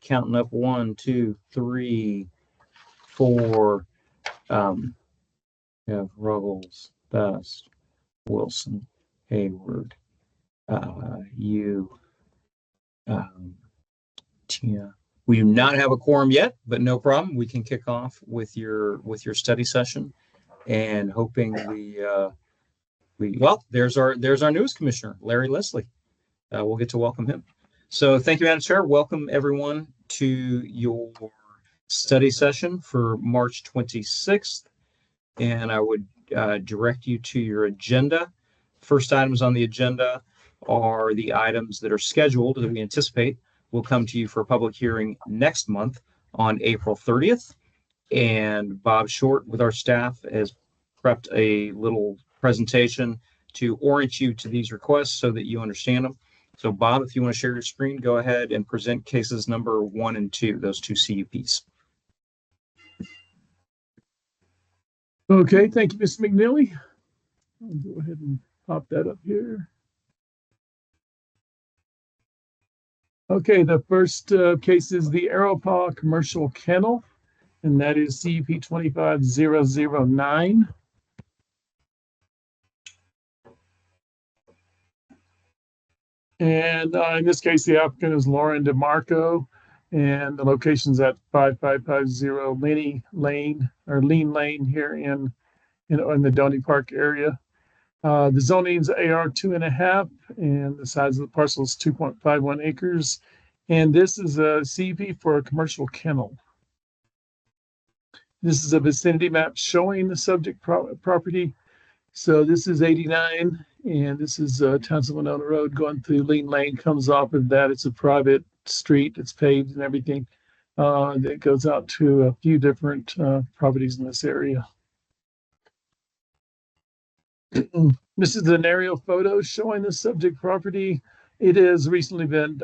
counting up 1, 2, 3, 4. We have Ruggles, Best, Wilson, Hayward, you, Tina. We do not have a quorum yet, but no problem. We can kick off with your study session, and hoping well, there's our newest commissioner, Larry Leslie. We'll get to welcome him. So thank you, Madam Chair. Welcome everyone to your study session for March 26th. And I would direct you to your agenda. First items on the agenda are the items that are scheduled that we anticipate will come to you for a public hearing next month on April 30th. And Bob Short with our staff has prepped a little presentation to orient you to these requests so that you understand them. So Bob, if you want to share your screen, go ahead and present cases number 1 and 2, those 2 CUPs. Okay, thank you, Mr. McNeely. I'll go ahead and pop that up here. Okay, the first case is the Arrowpaw Commercial Kennel, and that is CUP 25009. And in this case, the applicant is Lauren DeMarco, and the location's at 5550 Lean Lane here in the Donny Park area. The zoning's AR 2.5, and the size of the parcel is 2.51 acres. And this is a CUP for a commercial kennel. This is a vicinity map showing the subject property. So this is 89, and this is Townsend Winona Road going through Lean Lane. Comes off of that. It's a private street. It's paved and everything. That goes out to a few different properties in this area. This is an aerial photo showing the subject property. It has recently been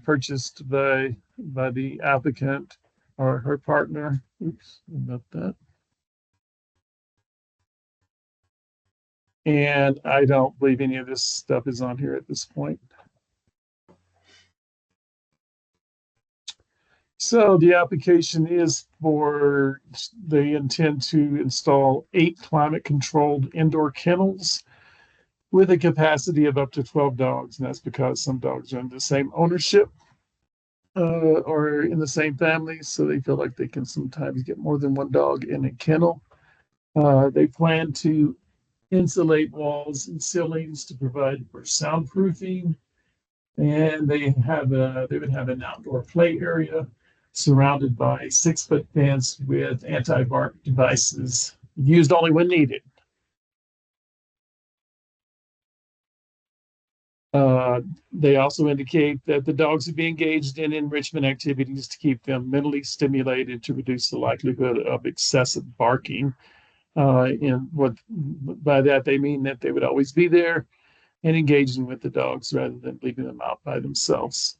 purchased by the applicant or her partner. Oops, about that. And I don't believe any of this stuff is on here at this point. So the application is for, they intend to install 8 climate-controlled indoor kennels with a capacity of up to 12 dogs. And that's because some dogs are in the same ownership or in the same family. So they feel like they can sometimes get more than one dog in a kennel. They plan to insulate walls and ceilings to provide for soundproofing. And they would have an outdoor play area surrounded by 6-foot fence with anti-bark devices used only when needed. They also indicate that the dogs would be engaged in enrichment activities to keep them mentally stimulated to reduce the likelihood of excessive barking. And what by that they mean that they would always be there and engaging with the dogs rather than leaving them out by themselves.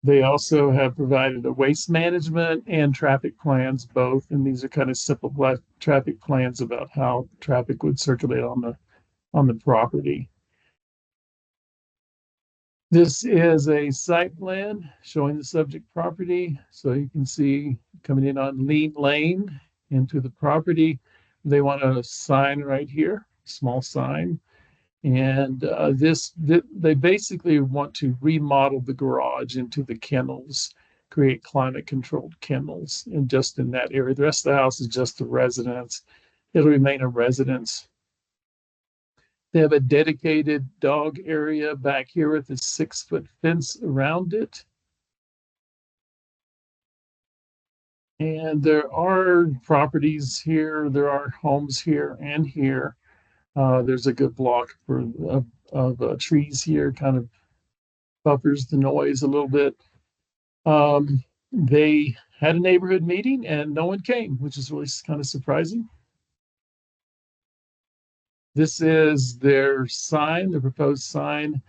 They also have provided a waste management and traffic plans, both, and these are kind of simple traffic plans about how traffic would circulate on the property. This is a site plan showing the subject property. So you can see coming in on Lean Lane into the property. They want a sign right here, small sign. And they basically want to remodel the garage into the kennels, create climate controlled kennels, and just in that area. The rest of the house is just a residence. It'll remain a residence. They have a dedicated dog area back here with a 6-foot fence around it. And there are properties here, there are homes here and here. There's a good block of trees here, kind of buffers the noise a little bit. They had a neighborhood meeting and no one came, which is really kind of surprising. This is their sign, the proposed sign.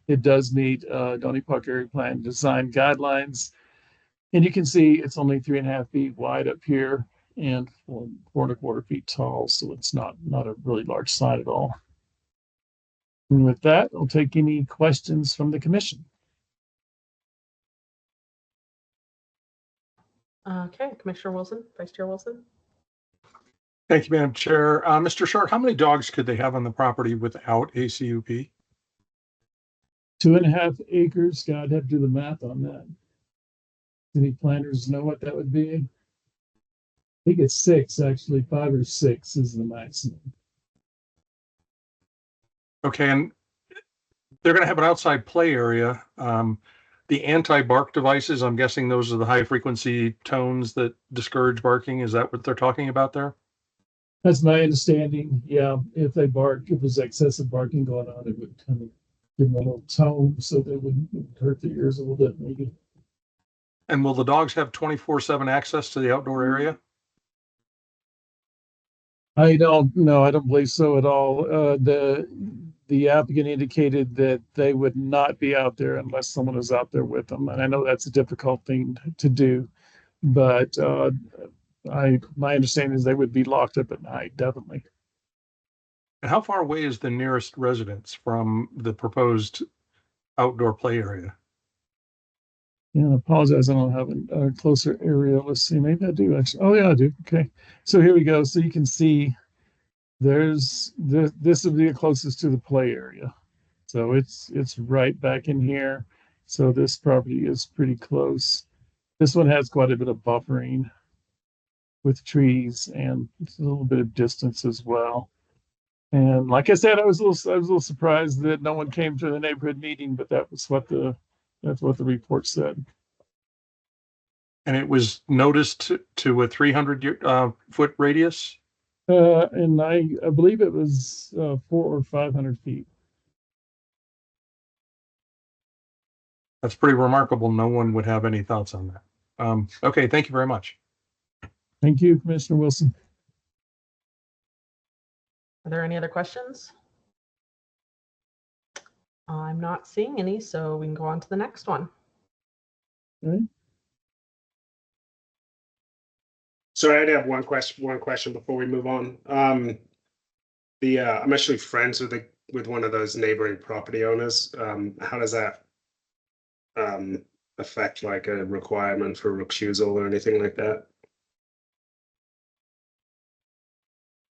It does meet Donny Park Area Plan design guidelines. And you can see it's only 3.5 feet wide up here and 4.25 feet tall. So it's not a really large sign at all. And with that, I'll take any questions from the commission. Okay, Commissioner Wilson, Vice Chair Wilson. Thank you, Madam Chair. Mr. Shark, how many dogs could they have on the property without a CUP? 2.5 acres. God, I'd have to do the math on that. Any planners know what that would be? I think it's 6, actually. 5 or 6 is the maximum. Okay, and they're going to have an outside play area. The anti-bark devices, I'm guessing those are the high frequency tones that discourage barking. Is that what they're talking about there? That's my understanding. Yeah, if they bark, if there's excessive barking going on, it would kind of give them a little tone so they wouldn't hurt their ears a little bit, maybe. And will the dogs have 24/7 access to the outdoor area? I don't know. I don't believe so at all. The applicant indicated that they would not be out there unless someone was out there with them, and I know that's a difficult thing to do, but my understanding is they would be locked up at night, definitely. And how far away is the nearest residence from the proposed outdoor play area? Yeah, I apologize. I don't have a closer area. Let's see. Maybe I do actually. Oh yeah, I do. Okay. So here we go. So you can see this will be the closest to the play area. So it's right back in here. So this property is pretty close. This one has quite a bit of buffering with trees and a little bit of distance as well. And like I said, I was a little surprised that no one came to the neighborhood meeting, but that's what the report said. And it was noticed to a 300 foot radius? And I believe it was 400 or 500 feet. That's pretty remarkable. No one would have any thoughts on that. Okay, thank you very much. Thank you, Commissioner Wilson. Are there any other questions? I'm not seeing any, so we can go on to the next one. Okay. Sorry, I did have one question before we move on. I'm actually friends with one of those neighboring property owners. How does that affect like a requirement for recusal or anything like that?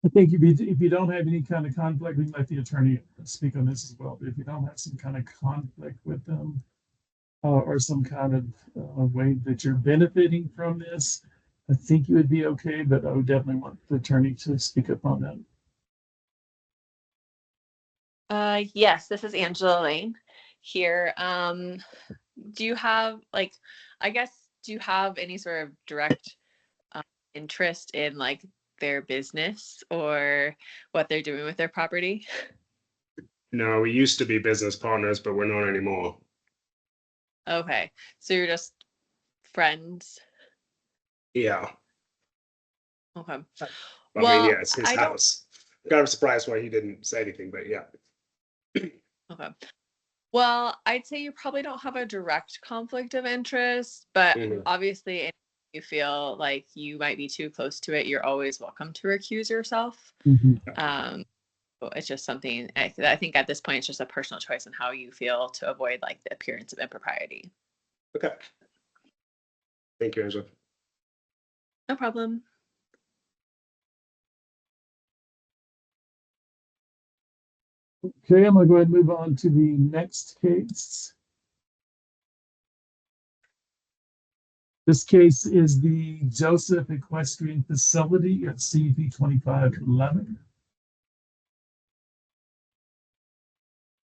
I think if you don't have any kind of conflict, we can let the attorney speak on this as well. But if you don't have some kind of conflict with them or some kind of way that you're benefiting from this, I think you would be okay. But I would definitely want the attorney to speak up on that. Yes, this is Angela Lane here. Do you have do you have any sort of direct interest in like their business or what they're doing with their property? No, we used to be business partners, but we're not anymore. Okay, so you're just friends. Yeah. Okay. I Well, mean, yeah, it's his house. Kind of surprised why he didn't say anything, but yeah. Okay. Well, I'd say you probably don't have a direct conflict of interest, but obviously if you feel like you might be too close to it, you're always welcome to recuse yourself. It's just something I think at this point it's just a personal choice on how you feel to avoid like the appearance of impropriety. Okay. Thank you, Angela. No problem. Okay, I'm going to go ahead and move on to the next case. This case is the Joseph Equestrian Facility at CUP 2511.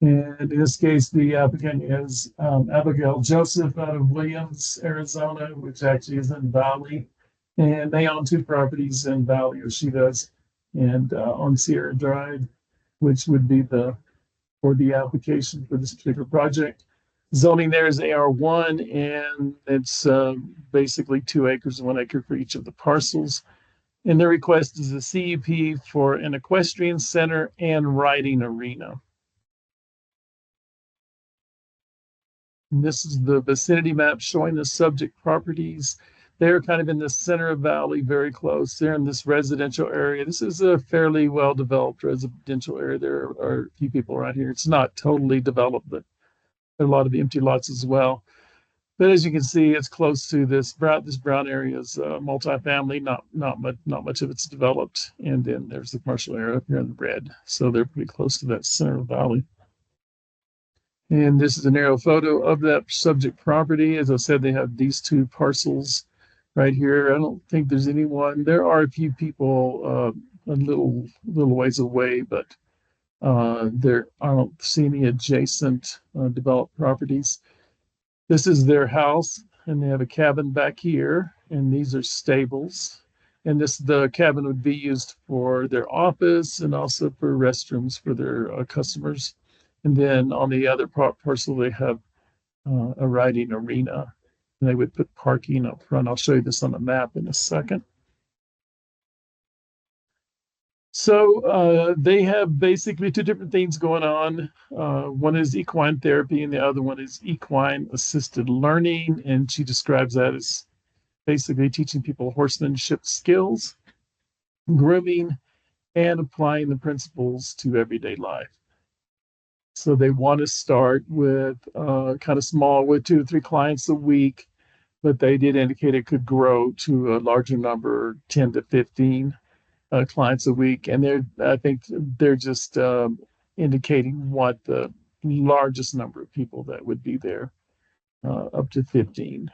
And in this case, the applicant is Abigail Joseph out of Williams, Arizona, which actually is in Valley. And they own 2 properties in Valley, or she does, and on Sierra Drive, which would be for the application for this particular project. Zoning there is AR1, and it's basically 2 acres and 1 acre for each of the parcels. And the request is a CUP for an equestrian center and riding arena. And this is the vicinity map showing the subject properties. They're kind of in the center of Valley, very close. They're in this residential area. This is a fairly well-developed residential area. There are a few people around here. It's not totally developed, but there are a lot of empty lots as well. But as you can see, it's close to this brown area is multifamily, not much of it's developed. And then there's the commercial area up here in the red. So they're pretty close to that center of the valley. And this is an aerial photo of that subject property. As I said, they have these two parcels right here. I don't think there's anyone. There are a few people a little ways away, but I don't see any adjacent developed properties. This is their house, and they have a cabin back here, and these are stables. And the cabin would be used for their office and also for restrooms for their customers. And then on the other parcel, they have a riding arena, and they would put parking up front. I'll show you this on the map in a second. So they have basically two different things going on. One is equine therapy, and the other one is equine assisted learning. And she describes that as basically teaching people horsemanship skills, grooming, and applying the principles to everyday life. So they want to start with kind of small, with 2 to 3 clients a week, but they did indicate it could grow to a larger number, 10 to 15 clients a week. And I think they're just indicating what the largest number of people that would be there, up to 15.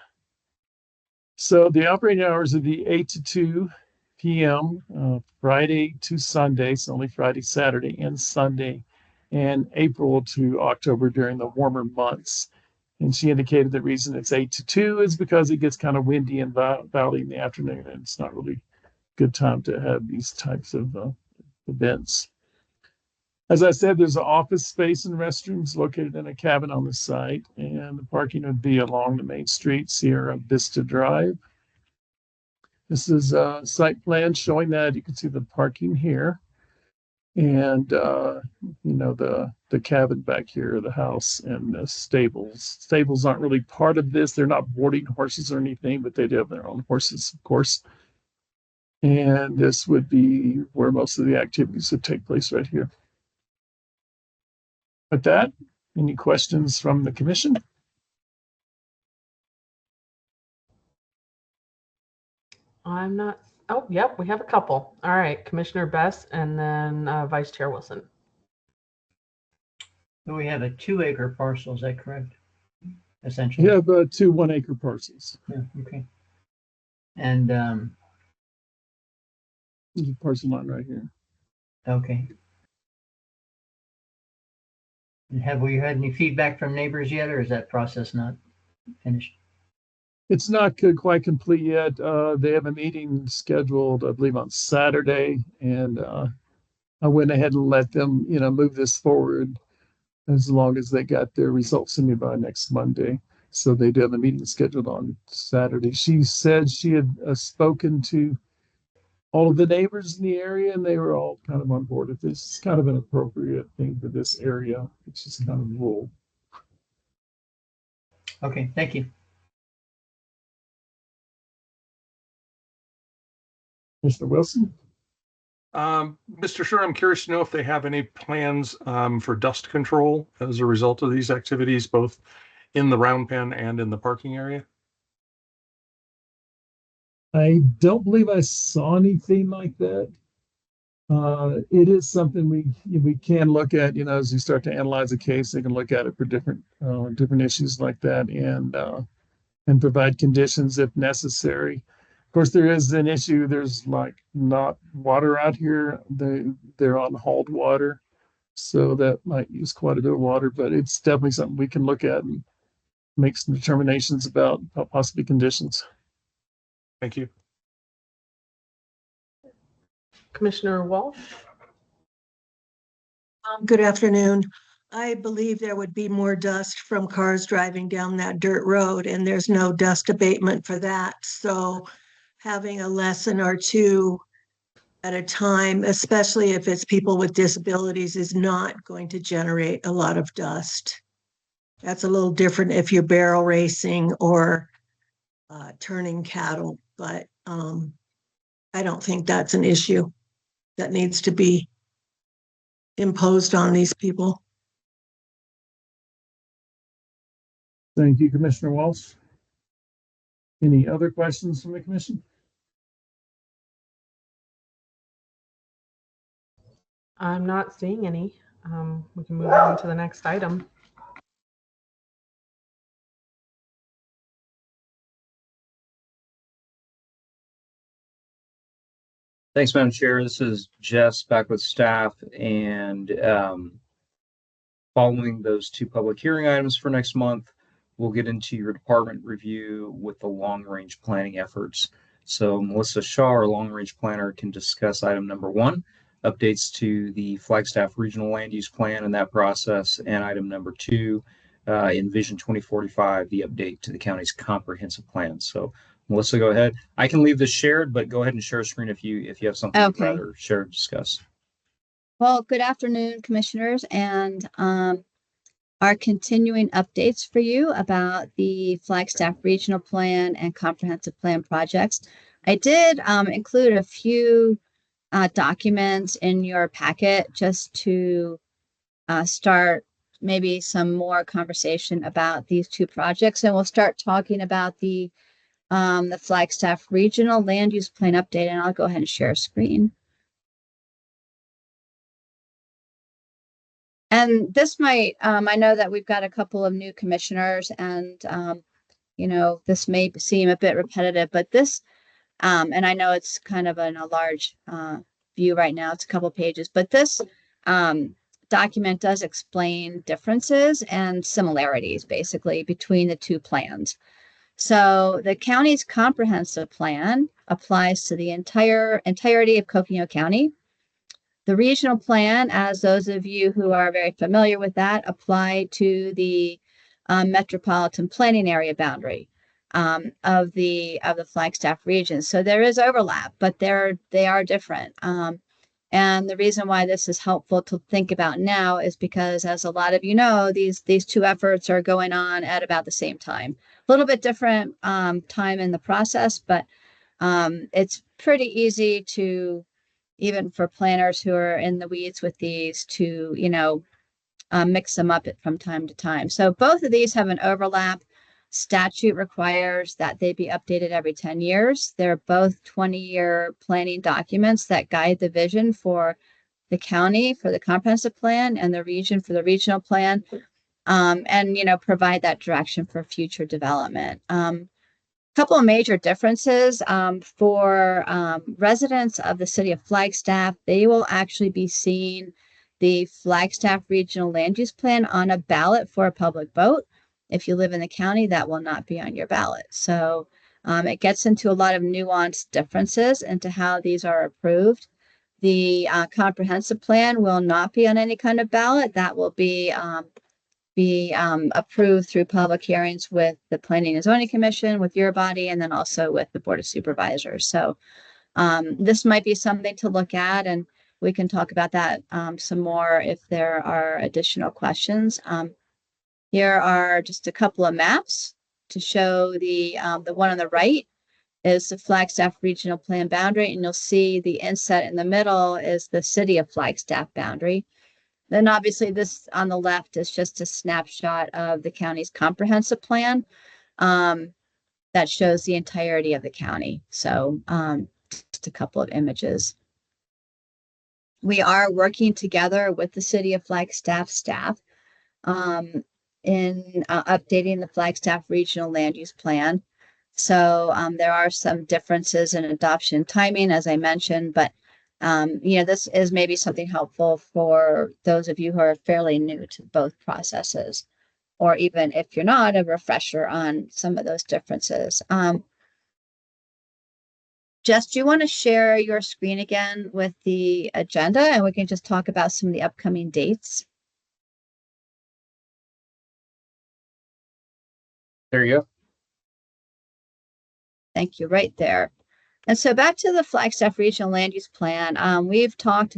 So the operating hours would be 8 to 2 p.m., Friday to Sunday, so only Friday, Saturday, and Sunday, and April to October during the warmer months. And she indicated the reason it's 8 to 2 is because it gets kind of windy and valley in the afternoon, and it's not really a good time to have these types of events. As I said, there's an office space and restrooms located in a cabin on the site, and the parking would be along the main street, Sierra Vista Drive. This is a site plan showing that. You can see the parking here. And, the cabin back here, the house, and the stables. Stables aren't really part of this. They're not boarding horses or anything, but they do have their own horses, of course. And this would be where most of the activities would take place right here. With that, any questions from the commission? I'm not, oh, yep, we have a couple. All right, Commissioner Best and then Vice Chair Wilson. So we have a 2-acre parcel, is that correct? Essentially. You have 2 1-acre parcels. Yeah, okay. And There's a parcel line right here. okay. And have we had any feedback from neighbors yet, or is that process not finished? It's not quite complete yet. They have a meeting scheduled, I believe, on Saturday, and I went ahead and let them, move this forward as long as they got their results to me by next Monday. So they do have a meeting scheduled on Saturday. She said she had spoken to all of the neighbors in the area, and they were all kind of on board with this. It's kind of an appropriate thing for this area. It's just kind of rural. Okay, thank you. Mr. Wilson? Mr. Sure, I'm curious to know if they have any plans for dust control as a result of these activities, both in the round pen and in the parking area. I don't believe I saw anything like that. It is something we can look at, as we start to analyze a case, they can look at it for different issues like that, and provide conditions if necessary. Of course, there is an issue. There's not water out here. They're on hauled water, so that might use quite a bit of water. But it's definitely something we can look at and make some determinations about possibly conditions. Thank you. Commissioner Walsh? Good afternoon. I believe there would be more dust from cars driving down that dirt road, and there's no dust abatement for that. So having a lesson or 2 at a time, especially if it's people with disabilities, is not going to generate a lot of dust. That's a little different if you're barrel racing or turning cattle, but I don't think that's an issue that needs to be imposed on these people. Thank you, Commissioner Walsh. Any other questions from the commission? I'm not seeing any. We can move on to the next item. Thanks, Madam Chair. This is Jess back with staff, and following those two public hearing items for next month, we'll get into your department review with the long-range planning efforts. So Melissa Shaw, our long-range planner, can discuss item number 1, updates to the Flagstaff Regional Land Use Plan and that process, and item number 2, in Vision 2045, the update to the county's comprehensive plan. So Melissa, go ahead. I can leave this shared, but go ahead and share a screen if you have something you'd rather share or discuss. Well, good afternoon, commissioners, and our continuing updates for you about the Flagstaff Regional Plan and Comprehensive Plan projects. I did include a few documents in your packet just to start maybe some more conversation about these two projects, and we'll start talking about the Flagstaff Regional Land Use Plan update, and I'll go ahead and share a screen. And this might, I know that we've got a couple of new commissioners, and, you know, this may seem a bit repetitive, but this, and I know it's kind of in a large view right now, it's a couple pages, but this document does explain differences and similarities basically between the two plans. So the county's comprehensive plan applies to the entirety of Coconino County. The regional plan, as those of you who are very familiar with that, apply to the metropolitan planning area boundary of the Flagstaff region. So there is overlap, but they are different. And the reason why this is helpful to think about now is because, as a lot of you know, these two efforts are going on at about the same time. A little bit different time in the process, but it's pretty easy to, even for planners who are in the weeds with these, to, you know, mix them up from time to time. So both of these have an overlap. Statute requires that they be updated every 10 years. They're both 20-year planning documents that guide the vision for the county for the comprehensive plan and the region for the regional plan, and, you know, provide that direction for future development. Couple of major differences for residents of the city of Flagstaff. They will actually be seeing the Flagstaff Regional Land Use Plan on a ballot for a public vote. If you live in the county, that will not be on your ballot. So it gets into a lot of nuanced differences into how these are approved. The comprehensive plan will not be on any kind of ballot. That will be approved through public hearings with the Planning and Zoning Commission, with your body, and then also with the Board of Supervisors. So this might be something to look at, and we can talk about that some more if there are additional questions. Here are just a couple of maps to show the one on the right is the Flagstaff Regional Plan boundary, and you'll see the inset in the middle is the city of Flagstaff boundary. Then obviously this on the left is just a snapshot of the county's comprehensive plan that shows the entirety of the county. So just a couple of images. We are working together with the city of Flagstaff staff in updating the Flagstaff Regional Land Use Plan. So there are some differences in adoption timing, as I mentioned, but you know, this is maybe something helpful for those of you who are fairly new to both processes, or even if you're not, a refresher on some of those differences. Jess, do you want to share your screen again with the agenda, and we can just talk about some of the upcoming dates? There you go. Thank you, right there. And so back to the Flagstaff Regional Land Use Plan, we've talked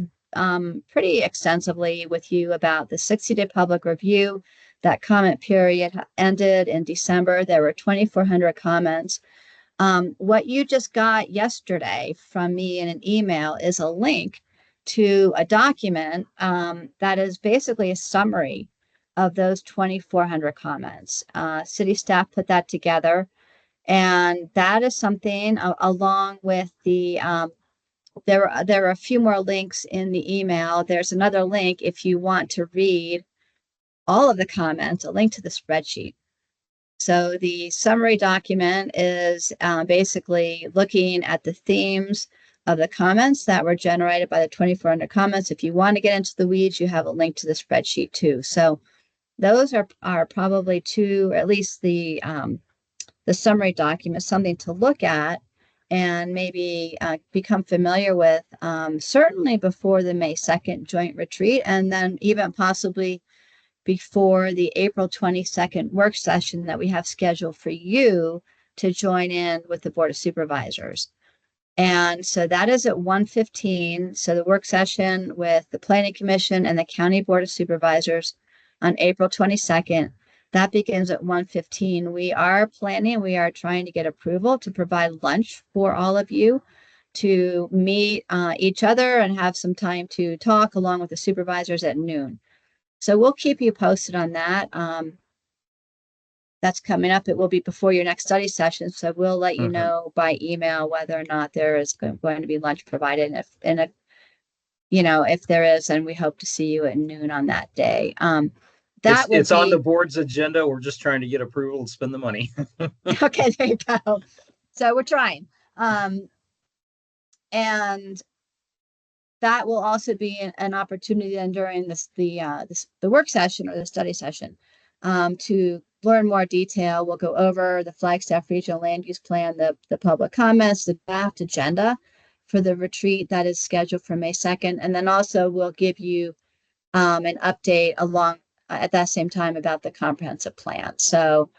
pretty extensively with you about the 60-day public review. That comment period ended in December. There were 2,400 comments. What you just got yesterday from me in an email is a link to a document that is basically a summary of those 2,400 comments. City staff put that together. And that is something along with the, there are a few more links in the email. There's another link if you want to read all of the comments, a link to the spreadsheet. So the summary document is basically looking at the themes of the comments that were generated by the 2,400 comments. If you want to get into the weeds, you have a link to the spreadsheet too. So those are probably two, at least the summary document, something to look at and maybe become familiar with, certainly before the May 2nd joint retreat, and then even possibly before the April 22nd work session that we have scheduled for you to join in with the Board of Supervisors. And so that is at 1:15. So the work session with the Planning Commission and the County Board of Supervisors on April 22nd, that begins at 1:15. We are trying to get approval to provide lunch for all of you to meet each other and have some time to talk along with the supervisors at noon. So we'll keep you posted on that. That's coming up. It will be before your next study session. So we'll let you know by email whether or not there is going to be lunch provided. And if there is, then we hope to see you at noon on that day. It's on the board's agenda. We're just trying to get approval to spend the money. Okay, there you go. So we're trying. And that will also be an opportunity then during the work session or the study session to learn more detail. We'll go over the Flagstaff Regional Land Use Plan, the public comments, the draft agenda for the retreat that is scheduled for May 2nd. And then also we'll give you an update along at that same time about the comprehensive plan. So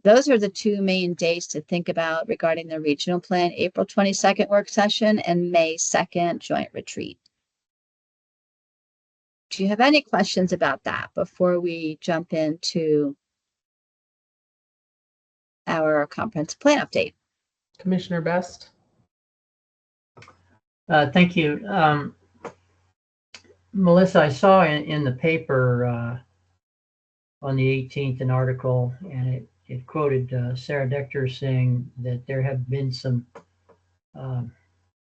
those are the two main dates to think about regarding the regional plan: April 22nd work session and May 2nd joint retreat. Do you have any questions about that before we jump into our comprehensive plan update? Commissioner Best? Thank you. Melissa, I saw in the paper on the 18th an article, and it quoted Sarah Dector saying that there have been some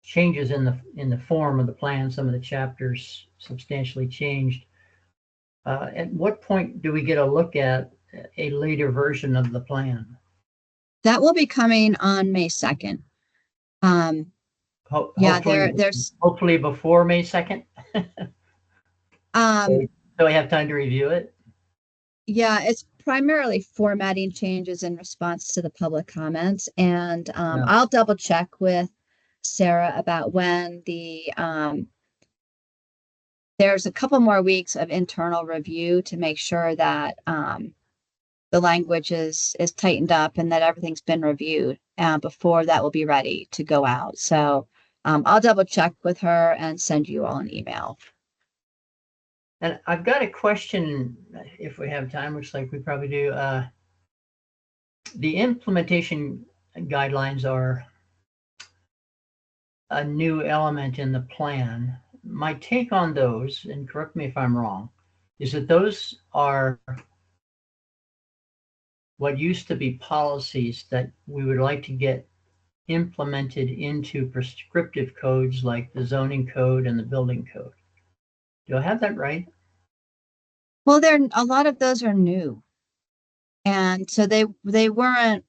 changes in the form of the plan. Some of the chapters substantially changed. At what point do we get a look at a later version of the plan? That will be coming on May 2nd. There's hopefully before May 2nd. So we have time to review it. Yeah, it's primarily formatting changes in response to the public comments, and I'll double check with Sarah about when there's a couple more weeks of internal review to make sure that the language is tightened up and that everything's been reviewed before that will be ready to go out. So I'll double check with her and send you all an email. And I've got a question, if we have time, looks like we probably do. The implementation guidelines are a new element in the plan. My take on those, and correct me if I'm wrong, is that those are what used to be policies that we would like to get implemented into prescriptive codes like the zoning code and the building code. Do I have that right? Well, a lot of those are new. And so they weren't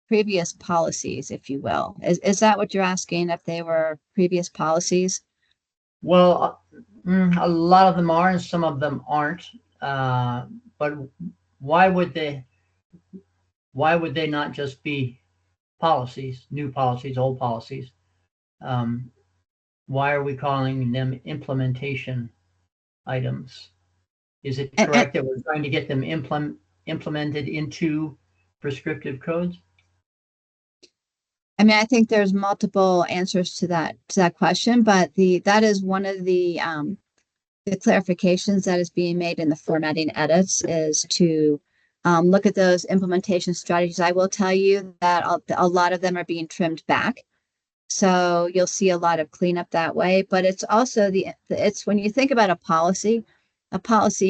previous policies, if you will. Is that what you're asking, if they were previous policies? Well, a lot of them are and some of them aren't. But why would they not just be policies, new policies, old policies? Why are we calling them implementation items? Is it correct that we're trying to get them implemented into prescriptive codes? I mean, I think there's multiple answers to that question, but that is one of the clarifications that is being made in the formatting edits is to look at those implementation strategies. I will tell you that a lot of them are being trimmed back. So you'll see a lot of cleanup that way, but it's also it's when you think about a policy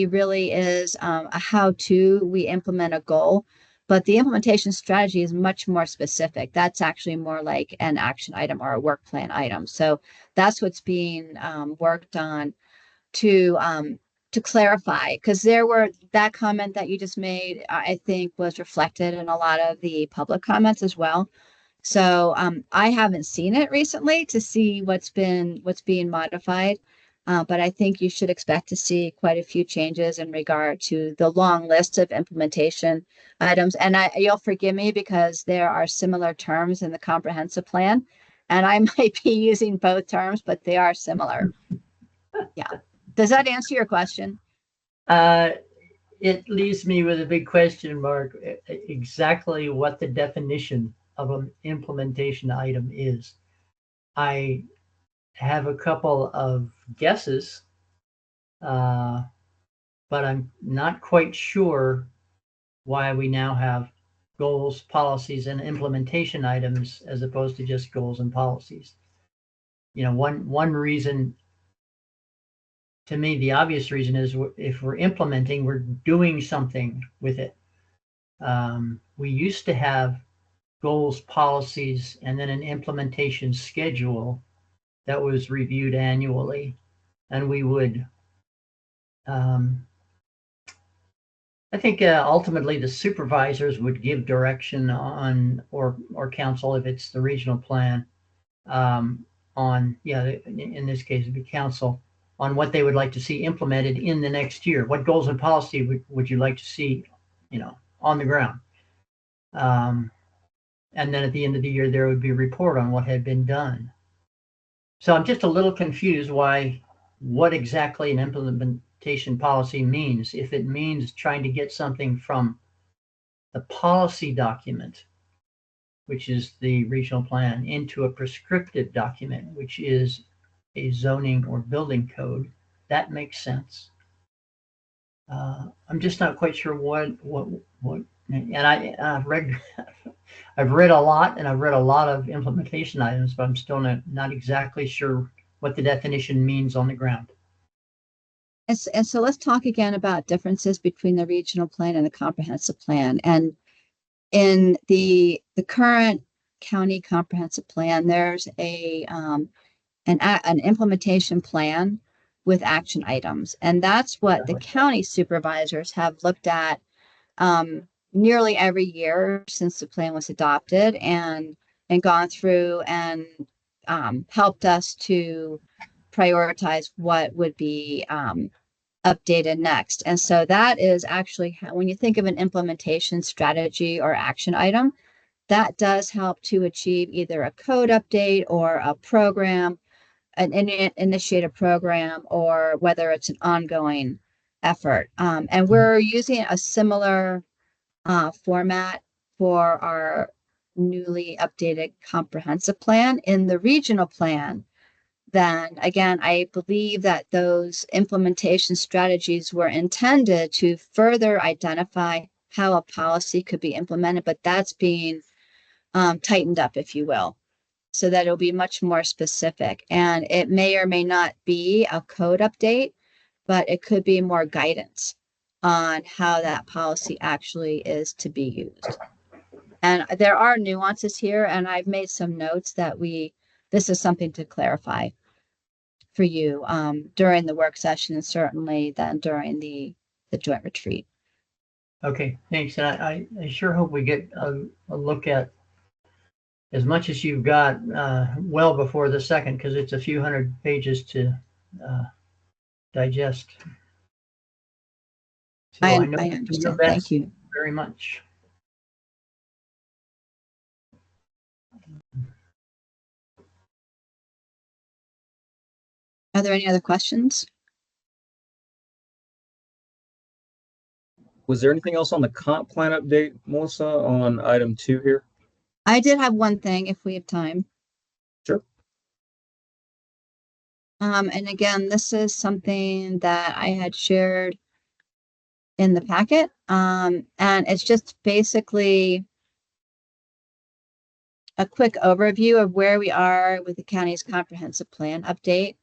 really is a how-to. We implement a goal. But the implementation strategy is much more specific. That's actually more like an action item or a work plan item. So that's what's being worked on to clarify, because that comment that you just made, I think was reflected in a lot of the public comments as well. So I haven't seen it recently to see what's being modified. But I think you should expect to see quite a few changes in regard to the long list of implementation items. And you'll forgive me because there are similar terms in the comprehensive plan, and I might be using both terms, but they are similar. Yeah. Does that answer your question? It leaves me with a big question mark, exactly what the definition of an implementation item is. I have a couple of guesses, but I'm not quite sure why we now have goals, policies, and implementation items as opposed to just goals and policies. One reason, to me, the obvious reason is if we're implementing, we're doing something with it. We used to have goals, policies, and then an implementation schedule that was reviewed annually, and we would, I think ultimately the supervisors would give direction on, or council if it's the regional plan, on, in this case it'd be council, on what they would like to see implemented in the next year. What goals and policy would you like to see, on the ground? And then at the end of the year, there would be a report on what had been done. So I'm just a little confused what exactly an implementation policy means. If it means trying to get something from the policy document, which is the regional plan, into a prescriptive document, which is a zoning or building code, that makes sense. I'm just not quite sure what, and I've read a lot, and I've read a lot of implementation items, but I'm still not exactly sure what the definition means on the ground. And so let's talk again about differences between the regional plan and the comprehensive plan. And in the current county comprehensive plan, there's an implementation plan with action items. And that's what the county supervisors have looked at nearly every year since the plan was adopted, and gone through and helped us to prioritize what would be updated next. And so that is actually when you think of an implementation strategy or action item, that does help to achieve either a code update or a program, initiate a program, or whether it's an ongoing effort. And we're using a similar format for our newly updated comprehensive plan. In the regional plan, then again, I believe that those implementation strategies were intended to further identify how a policy could be implemented, but that's being tightened up, if you will, so that it'll be much more specific. And it may or may not be a code update, but it could be more guidance on how that policy actually is to be used. And there are nuances here, and I've made some notes that this is something to clarify for you during the work session, and certainly then during the joint retreat. Okay, thanks. And I sure hope we get a look at as much as you've got well before the second, because it's a few hundred pages to digest. So I know understand. Thank you very much. Are there any other questions? Was there anything else on the comp plan update, Melissa, on item 2 here? I did have one thing if we have time. Sure. And again, this is something that I had shared in the packet. And it's just basically a quick overview of where we are with the county's comprehensive plan update.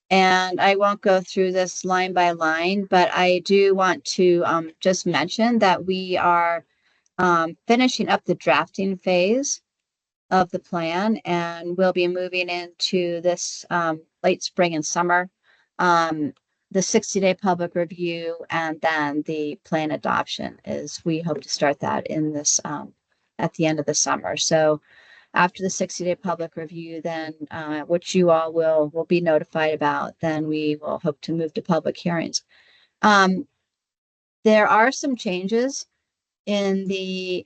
And I won't go through this line by line, but I do want to just mention that we are finishing up the drafting phase of the plan, and we'll be moving into this late spring and summer, the 60-day public review, and then the plan adoption is we hope to start that in this at the end of the summer. So after the 60-day public review, then which you all will be notified about, then we will hope to move to public hearings. There are some changes in the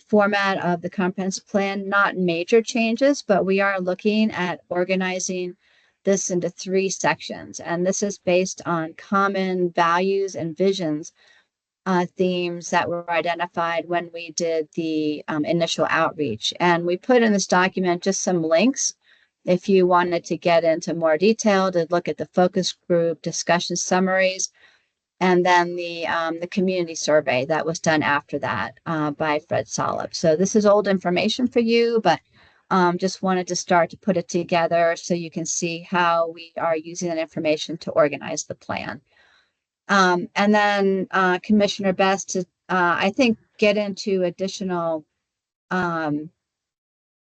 format of the comprehensive plan, not major changes, but we are looking at organizing this into 3 sections. And this is based on common values and visions, themes that were identified when we did the initial outreach. And we put in this document just some links if you wanted to get into more detail, to look at the focus group discussion summaries, and then the community survey that was done after that by Fred Solip. So this is old information for you, but just wanted to start to put it together so you can see how we are using that information to organize the plan. And then Commissioner Best to, I think, get into additional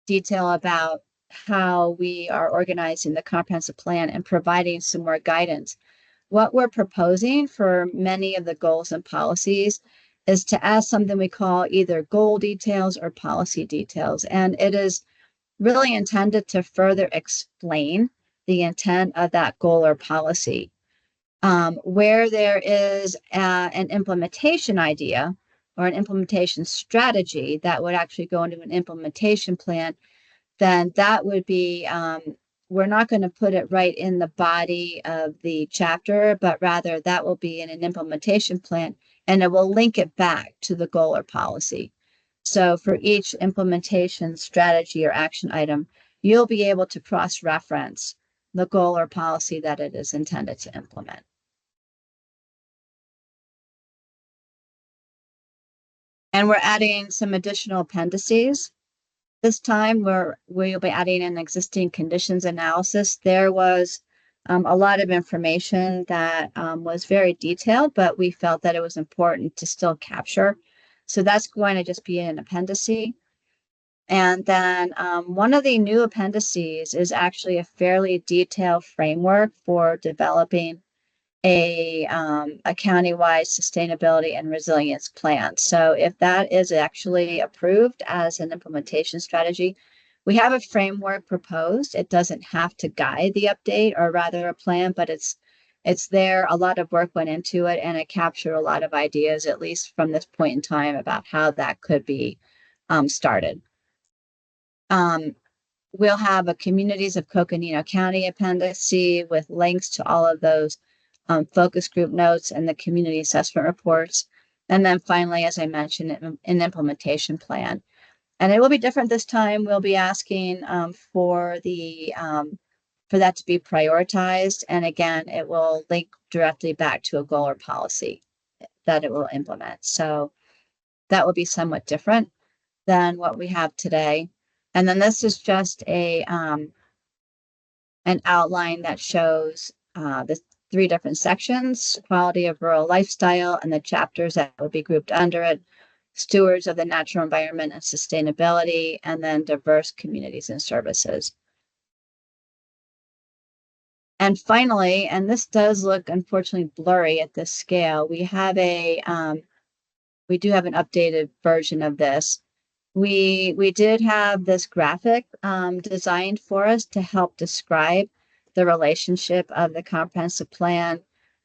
detail about how we are organizing the comprehensive plan and providing some more guidance. What we're proposing for many of the goals and policies is to add something we call either goal details or policy details. And it is really intended to further explain the intent of that goal or policy. Where there is an implementation idea or an implementation strategy that would actually go into an implementation plan, then that would be, we're not going to put it right in the body of the chapter, but rather that will be in an implementation plan, and it will link it back to the goal or policy. So for each implementation strategy or action item, you'll be able to cross-reference the goal or policy that it is intended to implement. And we're adding some additional appendices. This time we'll be adding an existing conditions analysis. There was a lot of information that was very detailed, but we felt that it was important to still capture. So that's going to just be an appendice. And then one of the new appendices is actually a fairly detailed framework for developing a countywide sustainability and resilience plan. So if that is actually approved as an implementation strategy, we have a framework proposed. It doesn't have to guide the update, or rather a plan, but it's there. A lot of work went into it, and it captured a lot of ideas, at least from this point in time, about how that could be started. We'll have a Communities of Coconino County appendix with links to all of those focus group notes and the community assessment reports. And then finally, as I mentioned, an implementation plan. And it will be different this time. We'll be asking for that to be prioritized. And again, it will link directly back to a goal or policy that it will implement. So that will be somewhat different than what we have today. And then this is just an outline that shows the 3 different sections: quality of rural lifestyle, and the chapters that will be grouped under it: stewards of the natural environment and sustainability, and then diverse communities and services. And finally, and this does look unfortunately blurry at this scale, we do have an updated version of this. We did have this graphic designed for us to help describe the relationship of the comprehensive plan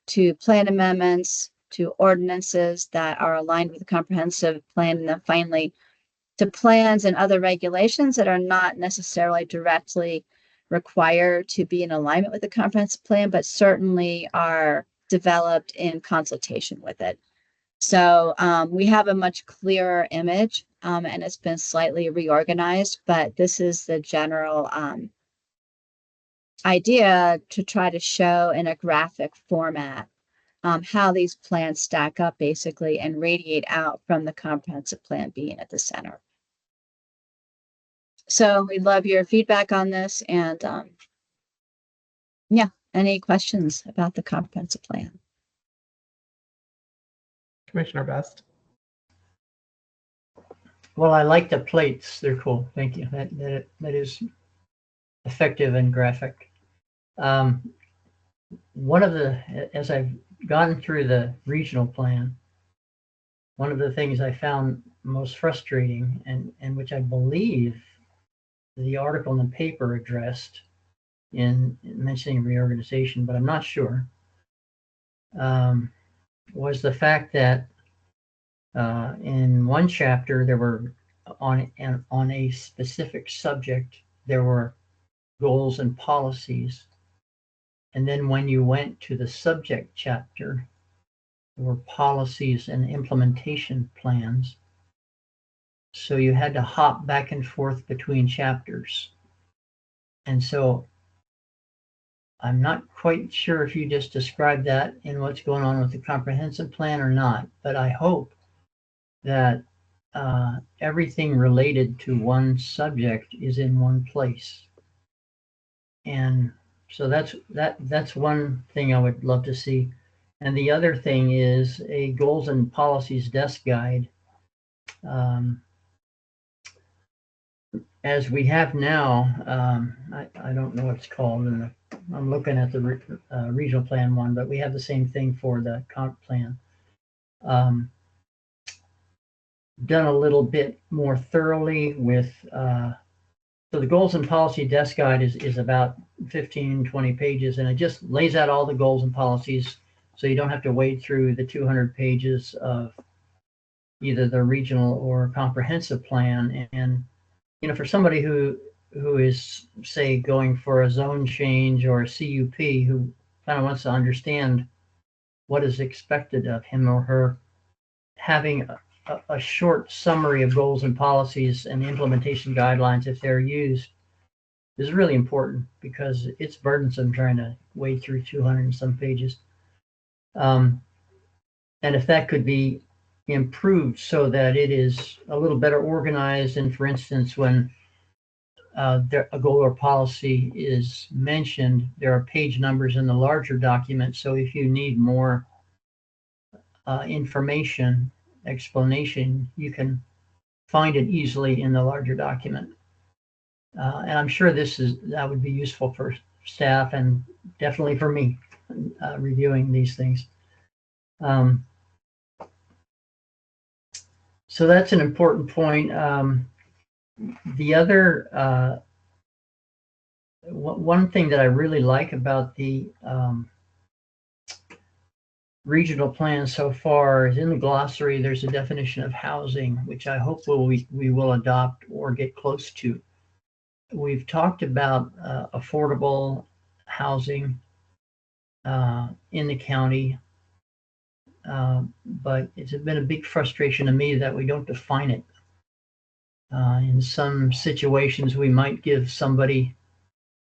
to plan amendments, to ordinances that are aligned with the comprehensive plan, and then finally to plans and other regulations that are not necessarily directly required to be in alignment with the comprehensive plan, but certainly are developed in consultation with it. So we have a much clearer image, and it's been slightly reorganized, but this is the general idea, to try to show in a graphic format how these plans stack up basically and radiate out from the comprehensive plan being at the center. So we'd love your feedback on this, and yeah, any questions about the comprehensive plan? Commissioner Best. Well, I like the plates. They're cool. Thank you. That is effective and graphic. One of the, as I've gone through the regional plan, one of the things I found most frustrating, and which I believe the article in the paper addressed in mentioning reorganization, but I'm not sure, was the fact that in one chapter there were on a specific subject there were goals and policies, and then when you went to the subject chapter there were policies and implementation plans. So you had to hop back and forth between chapters. And so I'm not quite sure if you just described that in what's going on with the comprehensive plan or not, but I hope that everything related to one subject is in one place. And so that's one thing I would love to see. And the other thing is a goals and policies desk guide. As we have now, I don't know what it's called, and I'm looking at the regional plan one, but we have the same thing for the comp plan. Done a little bit more thoroughly with, so the goals and policy desk guide is about 15, 20 pages, and it just lays out all the goals and policies so you don't have to wade through the 200 pages of either the regional or comprehensive plan. And you know, for somebody who is, say, going for a zone change or a CUP, who kind of wants to understand what is expected of him or her, having a short summary of goals and policies and implementation guidelines, if they're used, is really important, because it's burdensome trying to wade through 200 and some pages. And if that could be improved so that it is a little better organized, and for instance, when a goal or policy is mentioned, there are page numbers in the larger document, so if you need more information, explanation, you can find it easily in the larger document. And I'm sure that would be useful for staff and definitely for me reviewing these things. So that's an important point. The other, one thing that I really like about the regional plan so far is in the glossary, there's a definition of housing, which I hope we will adopt or get close to. We've talked about affordable housing in the county, but it's been a big frustration to me that we don't define it. In some situations, we might give somebody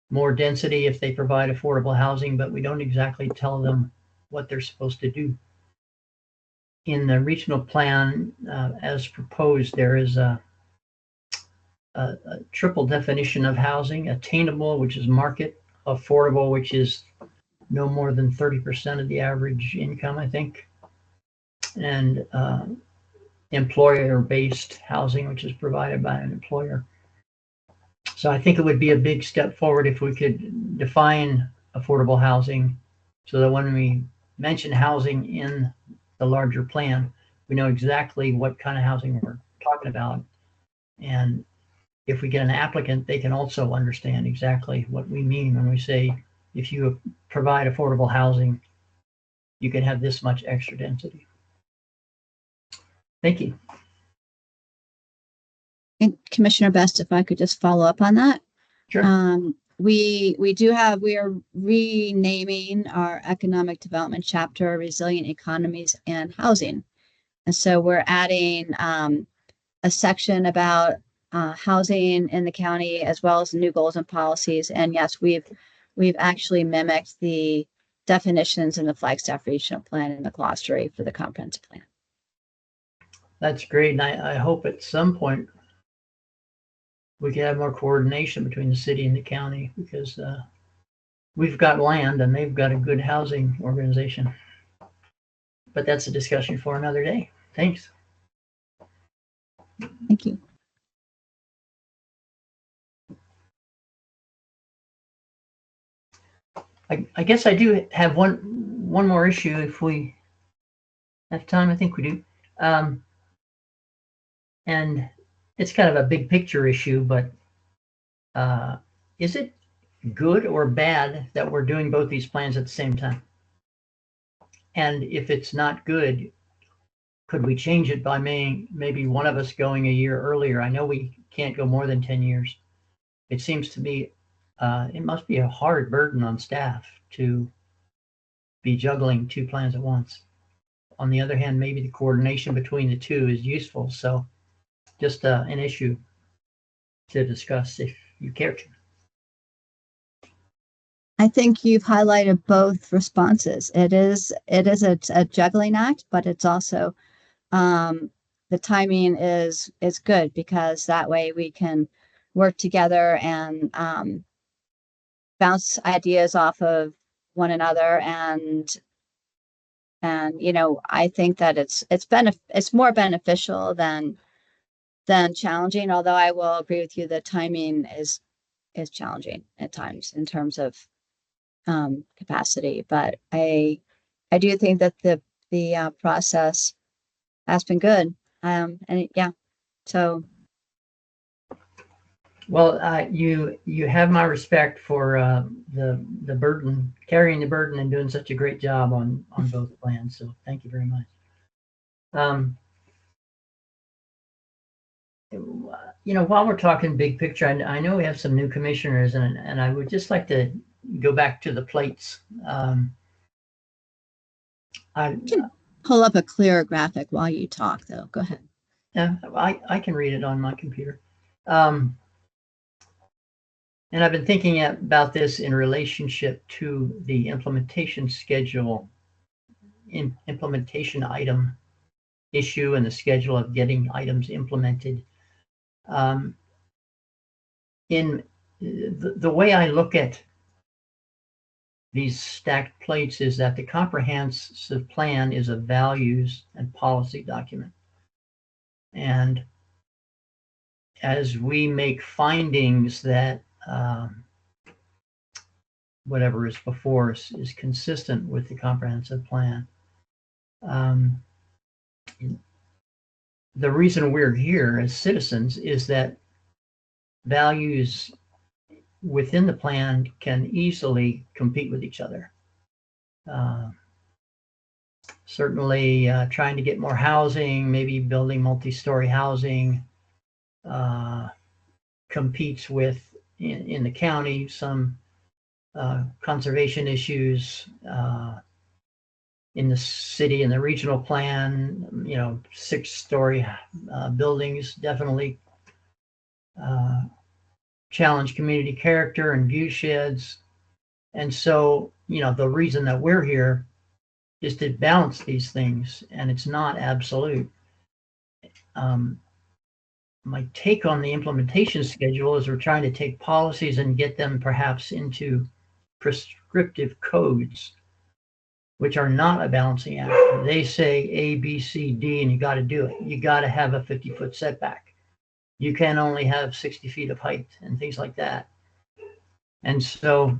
more density if they provide affordable housing, but we don't exactly tell them what they're supposed to do. In the regional plan, as proposed, there is a triple definition of housing: attainable, which is market; affordable, which is no more than 30% of the average income, I think; and employer-based housing, which is provided by an employer. So I think it would be a big step forward if we could define affordable housing, so that when we mention housing in the larger plan, we know exactly what kind of housing we're talking about. And if we get an applicant, they can also understand exactly what we mean when we say, if you provide affordable housing, you can have this much extra density. Thank you. And Commissioner Best, if I could just follow up on that. Sure. We are renaming our economic development chapter Resilient Economies and Housing. And so we're adding a section about housing in the county, as well as new goals and policies. And yes, we've actually mimicked the definitions in the Flagstaff Regional Plan and the glossary for the comprehensive plan. That's great. And I hope at some point we can have more coordination between the city and the county, because we've got land and they've got a good housing organization. But that's a discussion for another day. Thanks. Thank you. I guess I do have one more issue if we have time. I think we do. And it's kind of a big picture issue, but is it good or bad that we're doing both these plans at the same time? And if it's not good, could we change it by maybe one of us going a year earlier? I know we can't go more than 10 years. It seems to me it must be a hard burden on staff to be juggling two plans at once. On the other hand, maybe the coordination between the two is useful. So just an issue to discuss if you care to. I think you've highlighted both responses. It is a juggling act, but it's also the timing is good because that way we can work together and bounce ideas off of one another and I think that it's more beneficial than challenging, although I will agree with you the timing is challenging at times in terms of capacity, but I do think that the process has been good. And yeah, so. Well, you have my respect for the burden, carrying the burden and doing such a great job on both plans. So thank you very much. While we're talking big picture, I know we have some new commissioners, and I would just like to go back to the plates. I can pull up a clearer graphic while you talk, though. Go ahead. Yeah, I can read it on my computer. And I've been thinking about this in relationship to the implementation schedule, implementation item issue and the schedule of getting items implemented. In the way I look at these stacked plates is that the comprehensive plan is a values and policy document. And as we make findings that whatever is before us is consistent with the comprehensive plan. The reason we're here as citizens is that values within the plan can easily compete with each other. Certainly trying to get more housing, maybe building multi-story housing competes with, in the county, some conservation issues in the city and the regional plan, 6-story buildings definitely challenge community character and view sheds. And so, the reason that we're here is to balance these things, and it's not absolute. My take on the implementation schedule is we're trying to take policies and get them perhaps into prescriptive codes, which are not a balancing act. They say A, B, C, D, and you got to do it. You got to have a 50-foot setback. You can only have 60 feet of height and things like that. And so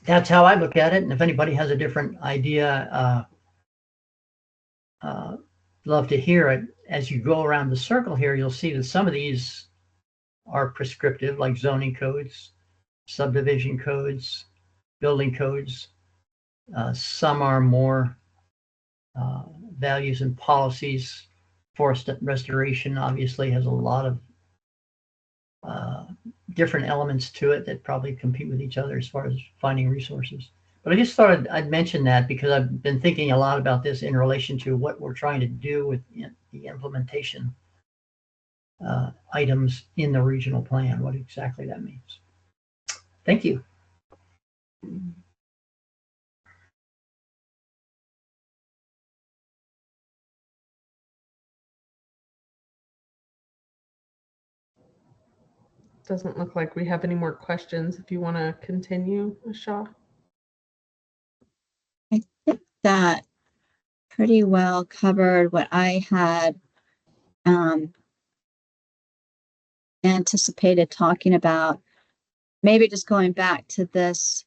that's how I look at it. And if anybody has a different idea, love to hear it. As you go around the circle here, you'll see that some of these are prescriptive, like zoning codes, subdivision codes, building codes. Some are more values and policies. Forest restoration obviously has a lot of different elements to it that probably compete with each other as far as finding resources. But I just thought I'd mention that because I've been thinking a lot about this in relation to what we're trying to do with the implementation items in the regional plan, what exactly that means. Thank you. Doesn't look like we have any more questions. If you want to continue, Shaw. I think that pretty well covered what I had anticipated talking about. Maybe just going back to this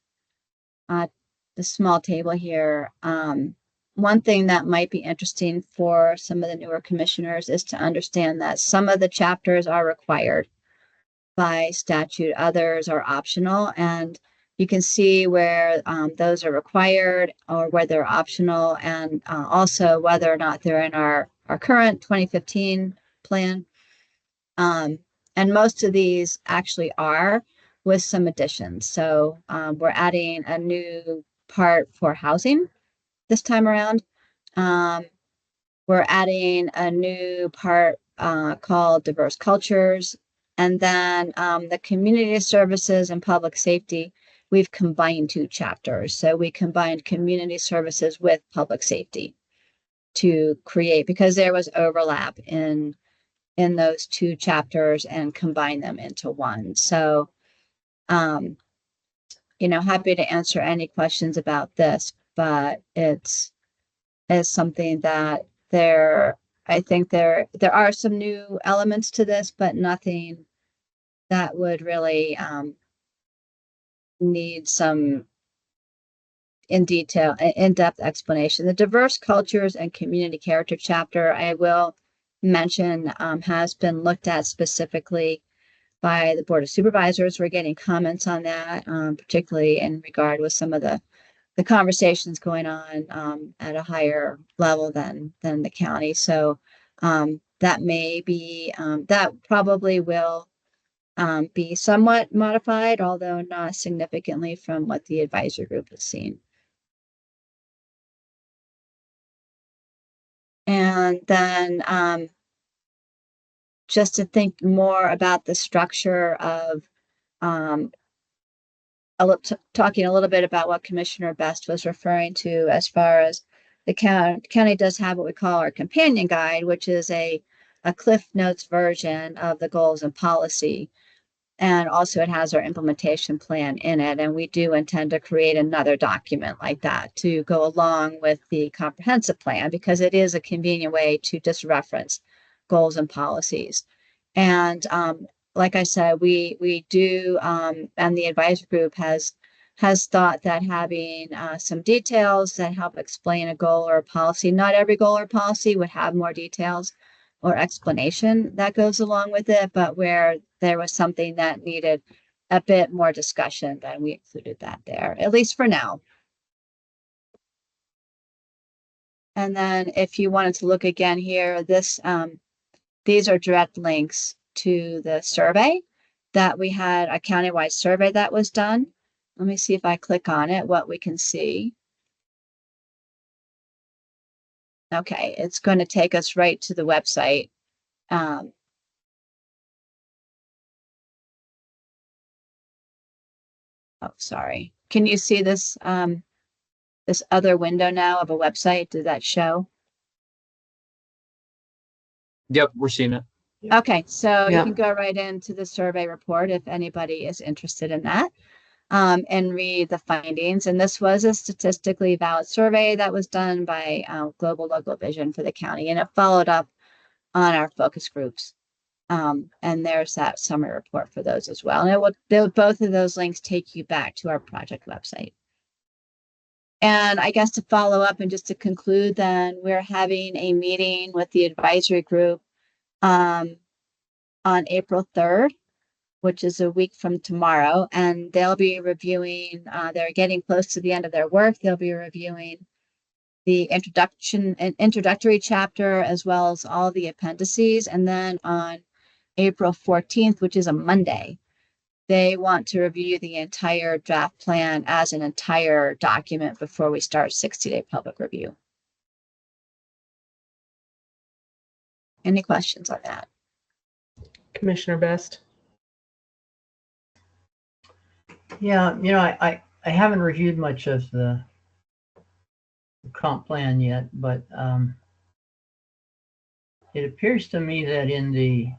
the small table here. One thing that might be interesting for some of the newer commissioners is to understand that some of the chapters are required by statute, others are optional, and you can see where those are required or where they're optional, and also whether or not they're in our current 2015 plan. And most of these actually are, with some additions. So we're adding a new part for housing this time around. We're adding a new part called diverse cultures. And then the community services and public safety, we've combined 2 chapters. So we combined community services with public safety to create, because there was overlap in those 2 chapters, and combine them into one. So, happy to answer any questions about this, but it's something that I think there are some new elements to this, but nothing that would really need some in-depth explanation. The diverse cultures and community character chapter, I will mention, has been looked at specifically by the Board of Supervisors. We're getting comments on that, particularly in regard with some of the conversations going on at a higher level than the county. So that may be, that probably will be somewhat modified, although not significantly from what the advisory group has seen. And then just to think more about the structure of talking a little bit about what Commissioner Best was referring to, as far as the county does have what we call our companion guide, which is a Cliff Notes version of the goals and policy. And also it has our implementation plan in it. And we do intend to create another document like that to go along with the comprehensive plan, because it is a convenient way to just reference goals and policies. And like I said, we do, and the advisory group has thought that having some details that help explain a goal or a policy, not every goal or policy would have more details or explanation that goes along with it, but where there was something that needed a bit more discussion, then we included that there, at least for now. And then if you wanted to look again here, these are direct links to the survey that we had, a countywide survey that was done. Let me see if I click on it, what we can see. Okay, it's going to take us right to the website. Oh, sorry. Can you see this this other window now of a website? Did that show? Yep, we're seeing it. Okay, so Yeah. you can go right into the survey report if anybody is interested in that, and read the findings. And this was a statistically valid survey that was done by Global Local Vision for the county, and it followed up on our focus groups. And there's that summary report for those as well. And both of those links take you back to our project website. And I guess to follow up and just to conclude, then we're having a meeting with the advisory group on April 3rd, which is a week from tomorrow, and they'll be reviewing, they're getting close to the end of their work. They'll be reviewing the introductory chapter, as well as all the appendices. And then on April 14th, which is a Monday, they want to review the entire draft plan as an entire document before we start 60-day public review. Any questions on that? Commissioner Best. Yeah, I haven't reviewed much of the comp plan yet, but it appears to me that in the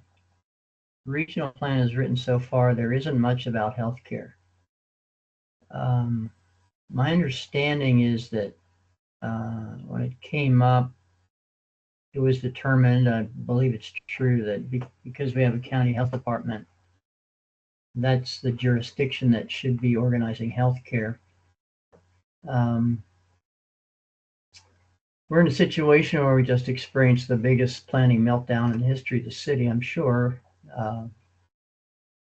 regional plan as written so far, there isn't much about healthcare. My understanding is that when it came up, it was determined, I believe it's true, that because we have a county health department, that's the jurisdiction that should be organizing healthcare. Um, we're in a situation where we just experienced the biggest planning meltdown in the history of the city, I'm sure.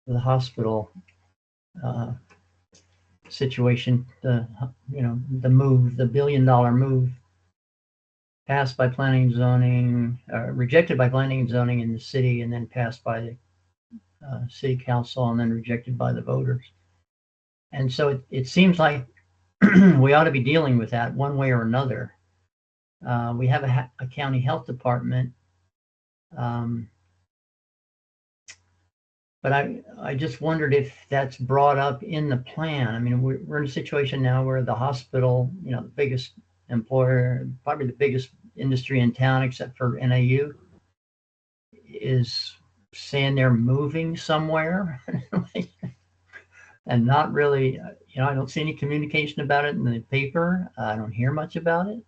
The hospital situation, the move, the $1 billion move, passed by planning and zoning, rejected by planning and zoning in the city, and then passed by the city council, and then rejected by the voters. And so it seems like we ought to be dealing with that one way or another. We have a county health department, but I just wondered if that's brought up in the plan. I mean, we're in a situation now where the hospital, the biggest employer, probably the biggest industry in town, except for NAU, is saying they're moving somewhere. And not really, I don't see any communication about it in the paper. I don't hear much about it.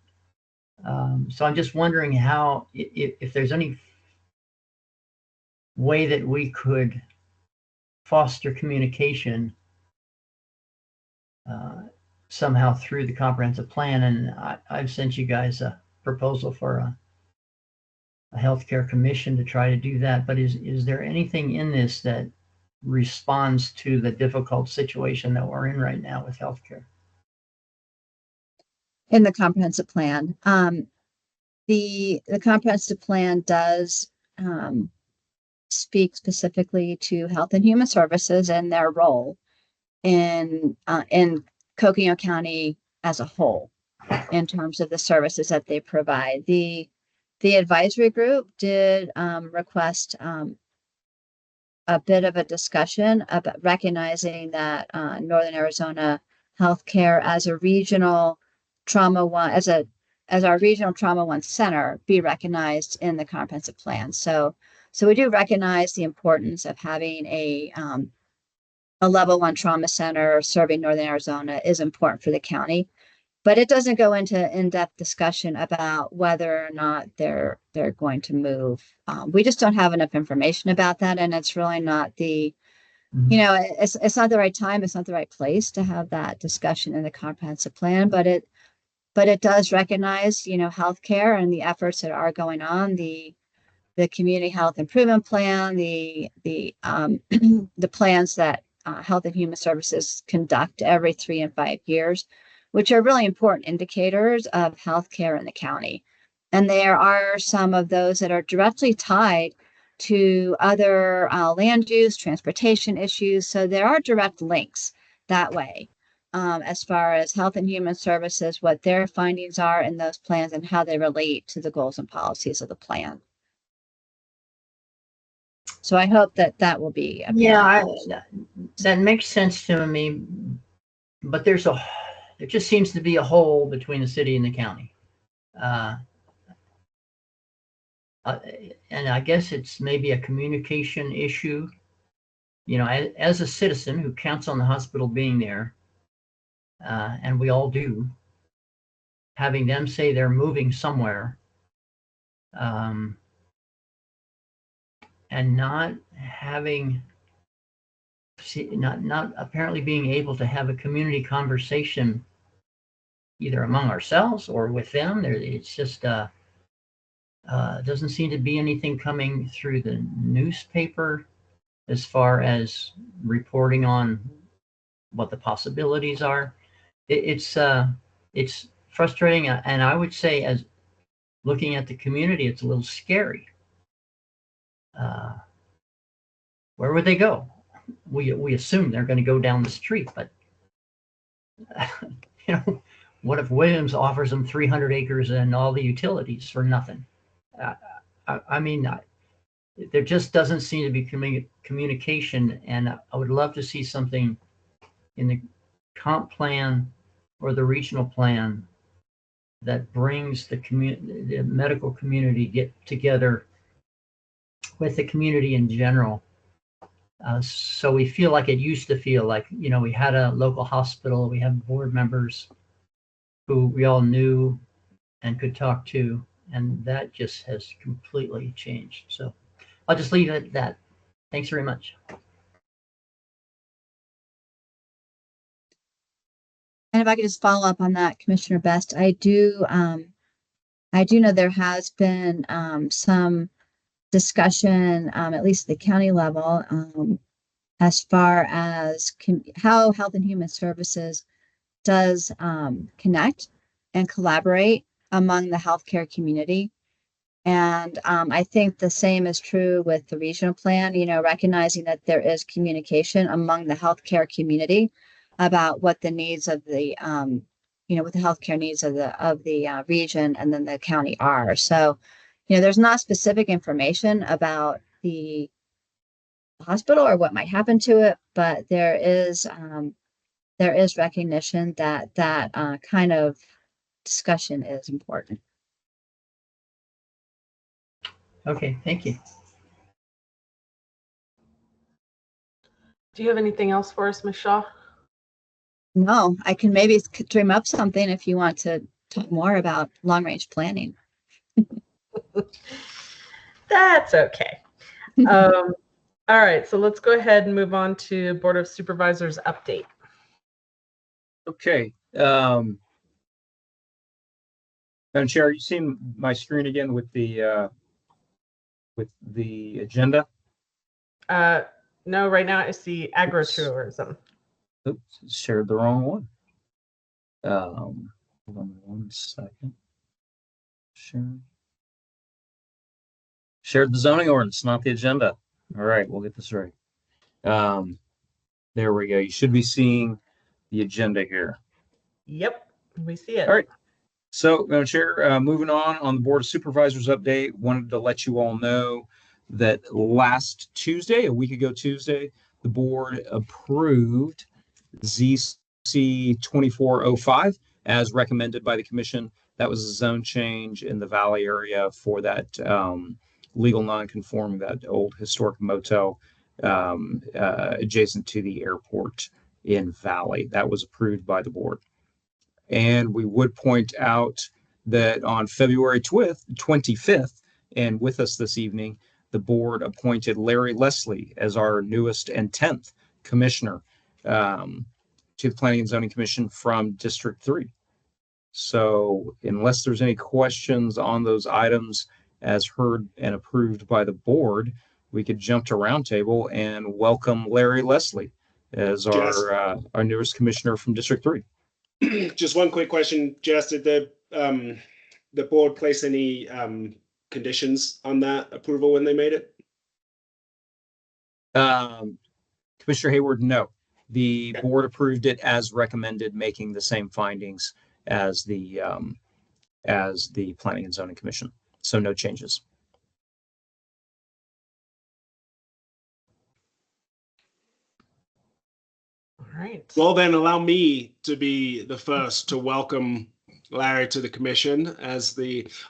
So I'm just wondering how, if there's any way that we could foster communication somehow through the comprehensive plan. And I've sent you guys a proposal for a healthcare commission to try to do that. But is there anything in this that responds to the difficult situation that we're in right now with healthcare? In the comprehensive plan, the comprehensive plan does speak specifically to Health and Human Services and their role in Coconino County as a whole, in terms of the services that they provide. The advisory group did request a bit of a discussion about recognizing that Northern Arizona Healthcare as a regional trauma one, as our regional trauma one center, be recognized in the comprehensive plan. So we do recognize the importance of having a level 1 trauma center serving Northern Arizona is important for the county, but it doesn't go into in-depth discussion about whether or not they're going to move. We just don't have enough information about that, and it's really not the, it's not the right time, it's not the right place to have that discussion in the comprehensive plan, but it does recognize, healthcare and the efforts that are going on, the community health improvement plan, the the plans that Health and Human Services conduct every 3 and 5 years, which are really important indicators of healthcare in the county. And there are some of those that are directly tied to other land use, transportation issues. So there are direct links that way, as far as Health and Human Services, what their findings are in those plans and how they relate to the goals and policies of the plan. So I hope that will be. That makes sense to me, but there just seems to be a hole between the city and the county. And I guess it's maybe a communication issue. As a citizen who counts on the hospital being there, and we all do, having them say they're moving somewhere, and not apparently being able to have a community conversation either among ourselves or with them. It's just doesn't seem to be anything coming through the newspaper as far as reporting on what the possibilities are. It's frustrating, and I would say, as looking at the community, it's a little scary. Where would they go? We assume they're going to go down the street, but what if Williams offers them 300 acres and all the utilities for nothing? I mean, there just doesn't seem to be communication, and I would love to see something in the comp plan or the regional plan that brings the medical community get together with the community in general. So we feel like it used to feel like, we had a local hospital, we have board members who we all knew and could talk to, and that just has completely changed. So I'll just leave it at that. Thanks very much. And if I could just follow up on that, Commissioner Best, I do know there has been some discussion, at least at the county level, as far as how Health and Human Services does connect and collaborate among the healthcare community. And I think the same is true with the regional plan, recognizing that there is communication among the healthcare community about what the needs of the, what the healthcare needs of the region and then the county are. So, there's not specific information about the hospital or what might happen to it, but there is recognition that kind of discussion is important. Okay, thank you. Do you have anything else for us, Ms. Shaw? No, I can maybe dream up something if you want to talk more about long-range planning. That's okay. All right, so let's go ahead and move on to Board of Supervisors update. Okay. Madam Chair, you seen my screen again with the agenda? No, right now it's the agritourism. Oops, shared the wrong one. Hold on 1 second. Shared the zoning ordinance, not the agenda. All right, we'll get this right. There we go. You should be seeing the agenda here. Yep, we see it. All right. So, Madam Chair, moving on the Board of Supervisors update, wanted to let you all know that last Tuesday, a week ago Tuesday, the board approved ZC 2405 as recommended by the commission. That was a zone change in the Valley area for that legal non-conforming, that old historic motel adjacent to the airport in Valley. That was approved by the board. And we would point out that on February 25th, and with us this evening, the board appointed Larry Leslie as our newest and 10th commissioner to the Planning and Zoning Commission from District 3. So unless there's any questions on those items as heard and approved by the board, we could jump to roundtable and welcome Larry Leslie as our newest commissioner from District 3. Just one quick question, Jess. Did the board place any conditions on that approval when they made it? Commissioner Hayward, no. The board approved it as recommended, making the same findings as the Planning and Zoning Commission. So no changes. All right. Well, then allow me to be the first to welcome Larry to the commission as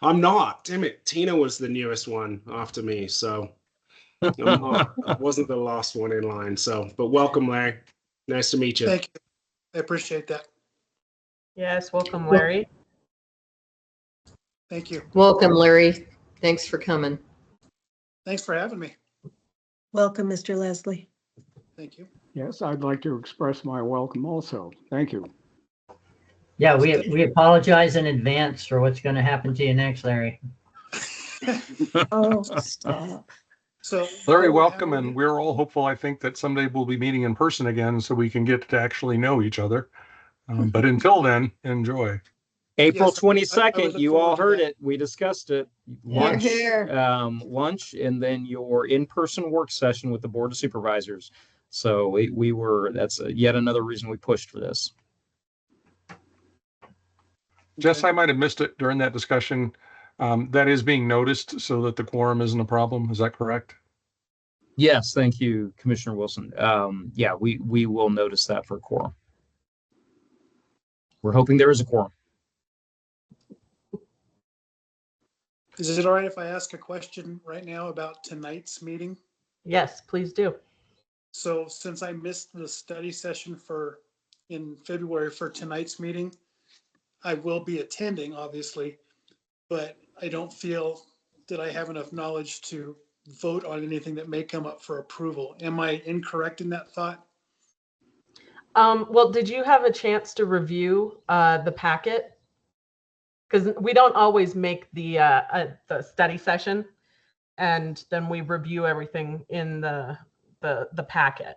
I'm not, damn it, Tina was the newest one after me. So I wasn't the last one in line. So, but welcome, Larry. Nice to meet you. Thank you. I appreciate that. Yes, welcome, Larry. Thank you. Welcome, Larry. Thanks for coming. Thanks for having me. Welcome, Mr. Leslie. Thank you. Yes, I'd like to express my welcome also. Thank you. Yeah, we apologize in advance for what's going to happen to you next, Larry. Oh, stop. So Larry, welcome, and we're all hopeful, I think, that someday we'll be meeting in person again so we can get to actually know each other. But until then, enjoy. April Yes, I look 22nd, you forward all to heard that. it. We discussed it. Yeah. Lunch, and then your in-person work session with the Board of Supervisors. So that's yet another reason we pushed for this. Jess, I might have missed it during that discussion. That is being noticed so that the quorum isn't a problem. Is that correct? Yes, thank you, Commissioner Wilson. Yeah, we will notice that for quorum. We're hoping there is a quorum. Is it all right if I ask a question right now about tonight's meeting? Yes, please do. So since I missed the study session in February for tonight's meeting, I will be attending, obviously, but I don't feel that I have enough knowledge to vote on anything that may come up for approval. Am I incorrect in that thought? Well, did you have a chance to review the packet? Because we don't always make the study session, and then we review everything in the packet.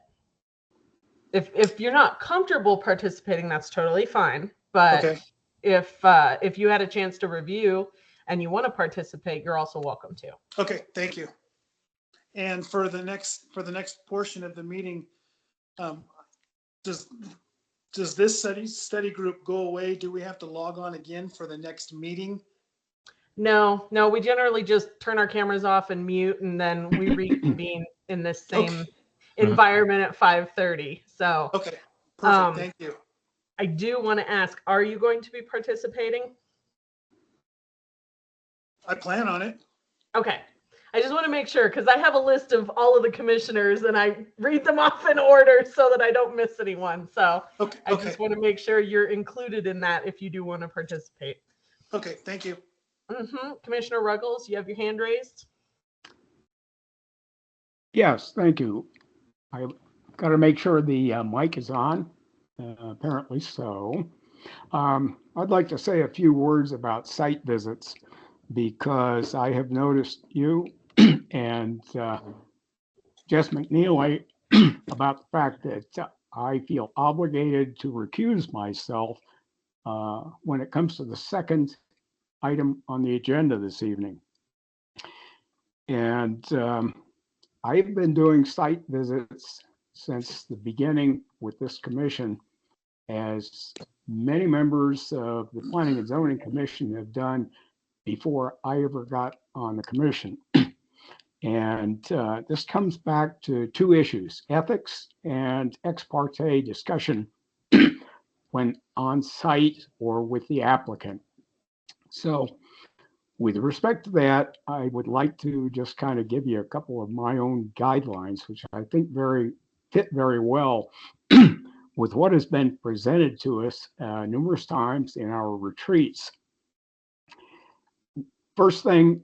If you're not comfortable participating, that's totally fine. But Okay. if you had a chance to review and you want to participate, you're also welcome to. Okay, thank you. And for the next portion of the meeting, does this study group go away? Do we have to log on again for the next meeting? No, we generally just turn our cameras off and mute, and then we reconvene in this same environment at 5:30. So okay, perfect. Thank you. I do want to ask, are you going to be participating? I plan on it. Okay. I just want to make sure, because I have a list of all of the commissioners and I read them off in order so that I don't miss anyone. So I just want to make sure you're included in that if you do want to participate. Okay, thank you. Commissioner Ruggles, you have your hand raised. Yes, thank you. I've got to make sure the mic is on, apparently so. I'd like to say a few words about site visits because I have noticed you and Jess McNeely about the fact that I feel obligated to recuse myself when it comes to the second item on the agenda this evening. And I've been doing site visits since the beginning with this commission, as many members of the Planning and Zoning Commission have done before I ever got on the commission. And this comes back to two issues: ethics and ex parte discussion when on site or with the applicant. So with respect to that, I would like to just kind of give you a couple of my own guidelines, which I think fit very well with what has been presented to us numerous times in our retreats. First thing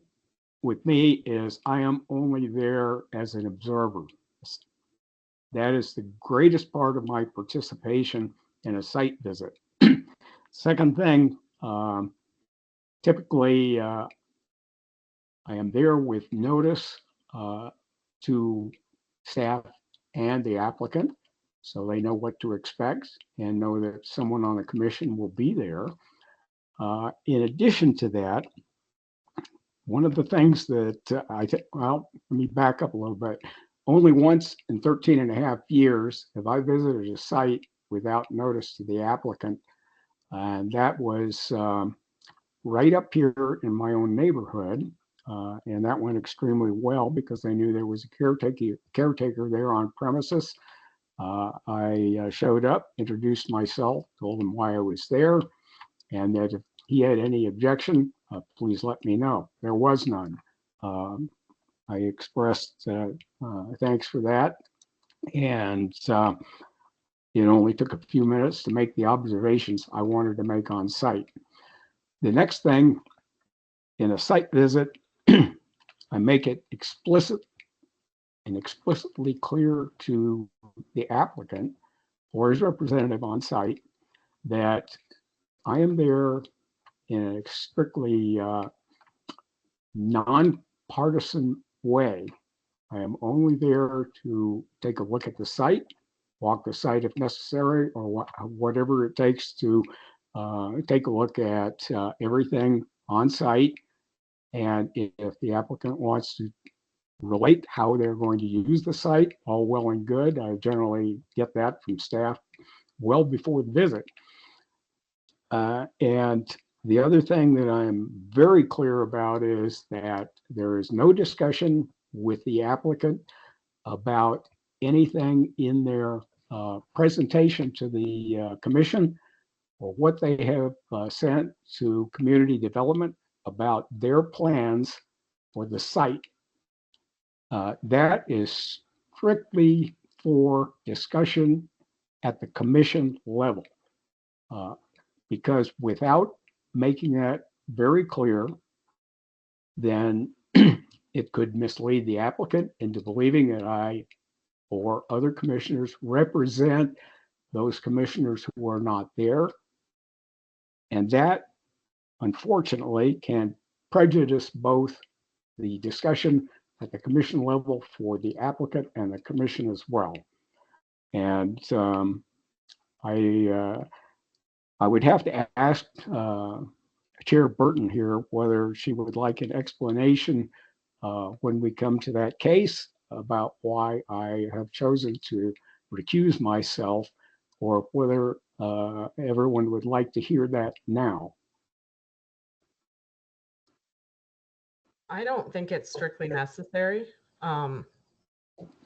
with me is I am only there as an observer. That is the greatest part of my participation in a site visit. Second thing, typically I am there with notice to staff and the applicant, so they know what to expect and know that someone on the commission will be there. In addition to that, one of the things that well, let me back up a little bit. Only once in 13 and a half years have I visited a site without notice to the applicant. And that was right up here in my own neighborhood. And that went extremely well because they knew there was a caretaker there on premises. I showed up, introduced myself, told him why I was there, and that if he had any objection, please let me know. There was none. I expressed thanks for that. And it only took a few minutes to make the observations I wanted to make on site. The next thing, in a site visit, I make it explicit and explicitly clear to the applicant or his representative on site that I am there in a strictly non-partisan way. I am only there to take a look at the site, walk the site if necessary, or whatever it takes to take a look at everything on site. And if the applicant wants to relate how they're going to use the site, all well and good. I generally get that from staff well before the visit. And the other thing that I'm very clear about is that there is no discussion with the applicant about anything in their presentation to the commission or what they have sent to community development about their plans for the site. That is strictly for discussion at the commission level. Because without making that very clear, then it could mislead the applicant into believing that I or other commissioners represent those commissioners who are not there. And that, unfortunately, can prejudice both the discussion at the commission level for the applicant and the commission as well. And I would have to ask Chair Burton here whether she would like an explanation when we come to that case about why I have chosen to recuse myself, or whether everyone would like to hear that now. I don't think it's strictly necessary.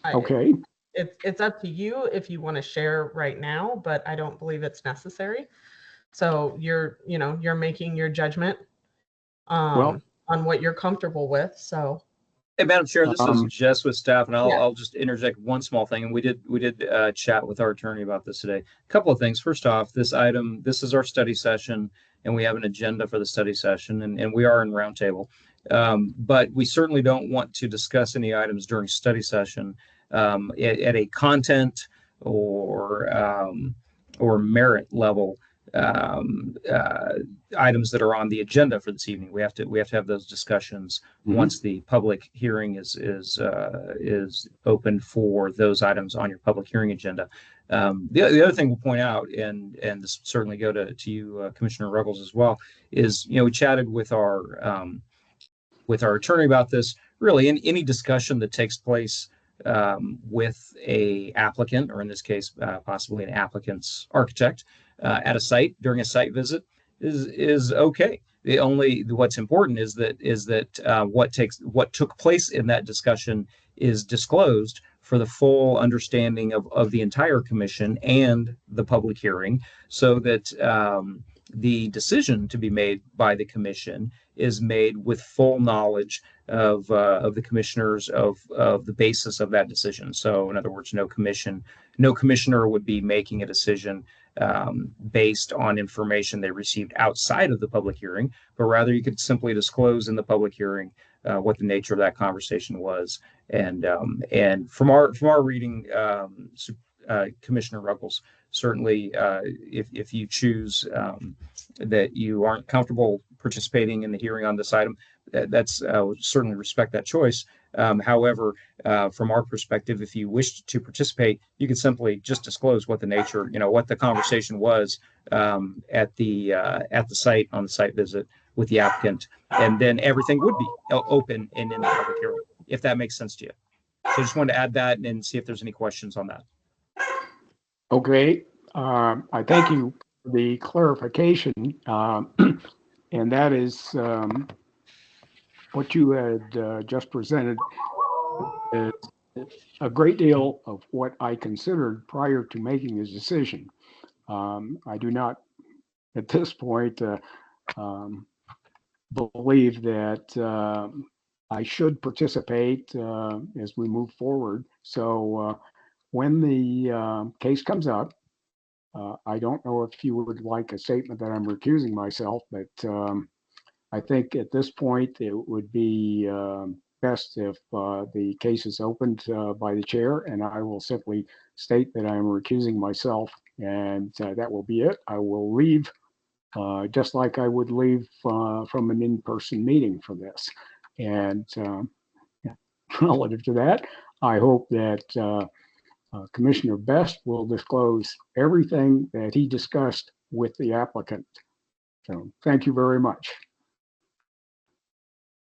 Okay. It's up to you if you want to share right now, but I don't believe it's necessary. So you're making your judgment on what you're comfortable with. So. Hey, Madam Chair, this is Jess with staff, and Yeah. I'll just interject one small thing. And we did chat with our attorney about this today. A couple of things. First off, this is our study session, and we have an agenda for the study session, and we are in roundtable. But we certainly don't want to discuss any items during study session at a content or merit level. Items that are on the agenda for this evening. We have to have those discussions once the public hearing is open for those items on your public hearing agenda. The other thing we'll point out, and this certainly go to you, Commissioner Ruggles, as well, is we chatted with our attorney about this. Really, in any discussion that takes place with a applicant, or in this case, possibly an applicant's architect, at a site during a site visit is okay. What's important is that what took place in that discussion is disclosed for the full understanding of the entire commission and the public hearing, so that the decision to be made by the commission is made with full knowledge of the commissioners of the basis of that decision. So in other words, no commissioner would be making a decision based on information they received outside of the public hearing, but rather you could simply disclose in the public hearing what the nature of that conversation was. And from our reading, Commissioner Ruggles, certainly if you choose that you aren't comfortable participating in the hearing on this item, that's certainly respect that choice. However, from our perspective, if you wish to participate, you can simply just disclose what the nature, what the conversation was at the site, on the site visit with the applicant, and then everything would be open and in the public hearing, if that makes sense to you. So I just wanted to add that and see if there's any questions on that. Okay, I thank you for the clarification, and that is what you had just presented is a great deal of what I considered prior to making this decision. I do not, at this point, believe that I should participate as we move forward. So when the case comes up, I don't know if you would like a statement that I'm recusing myself, but I think at this point it would be best if the case is opened by the chair, and I will simply state that I am recusing myself, and that will be it. I will leave just like I would leave from an in-person meeting for this. And relative to that, I hope that Commissioner Best will disclose everything that he discussed with the applicant. So thank you very much.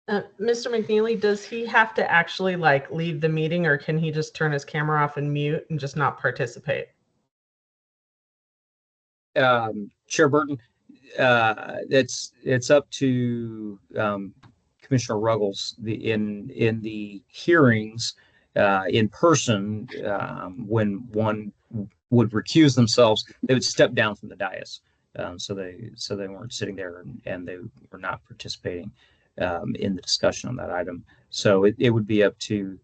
Mr. McNeely, does he have to actually leave the meeting, or can he just turn his camera off and mute and just not participate? Chair Burton, it's up to Commissioner Ruggles. In the hearings in person, when one would recuse themselves, they would step down from the dais, so they weren't sitting there and they were not participating in the discussion on that item. So it would be up to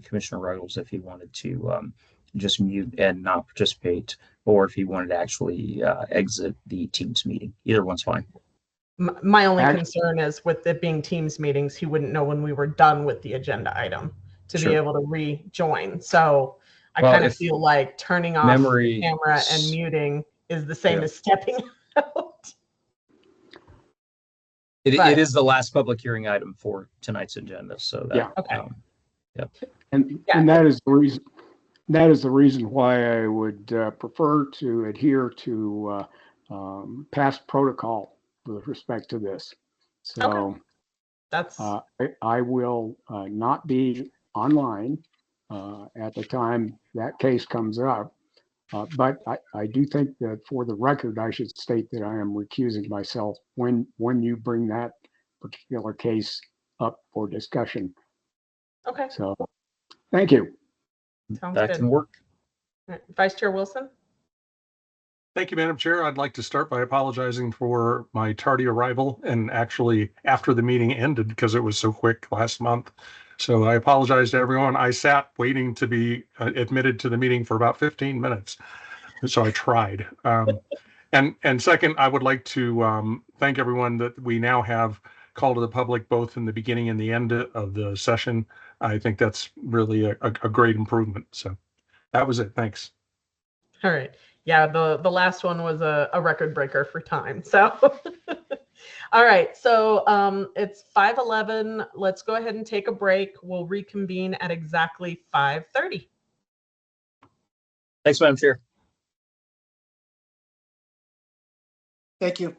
Commissioner Ruggles if he wanted to just mute and not participate, or if he wanted to actually exit the Teams meeting. Either one's fine. My only concern is with it being Teams meetings, he wouldn't know when we were done with the agenda item to be able to rejoin. So I Well, kind of if feel like turning off memory the camera and s- muting is the same Yeah. as stepping out. It But- is the last public hearing item for tonight's agenda, so that. Yeah. Okay. And that is the reason, why I would prefer to adhere to past protocol with respect to this. So That's I will not be online at the time that case comes up. But I do think that for the record, I should state that I am recusing myself when you bring that particular case up for discussion. okay. So, thank you. Sounds That good. can work. All right, Vice Chair Wilson? Thank you, Madam Chair. I'd like to start by apologizing for my tardy arrival and actually after the meeting ended because it was so quick last month. So I apologize to everyone. I sat waiting to be admitted to the meeting for about 15 minutes. So I tried. And second, I would like to thank everyone that we now have call to the public both in the beginning and the end of the session. I think that's really a great improvement. So that was it. Thanks. All right. Yeah, the last one was a record breaker for time. So, all right. So it's 5:11. Let's go ahead and take a break. We'll reconvene at exactly 5:30. Thanks, Madam Chair. Thank you.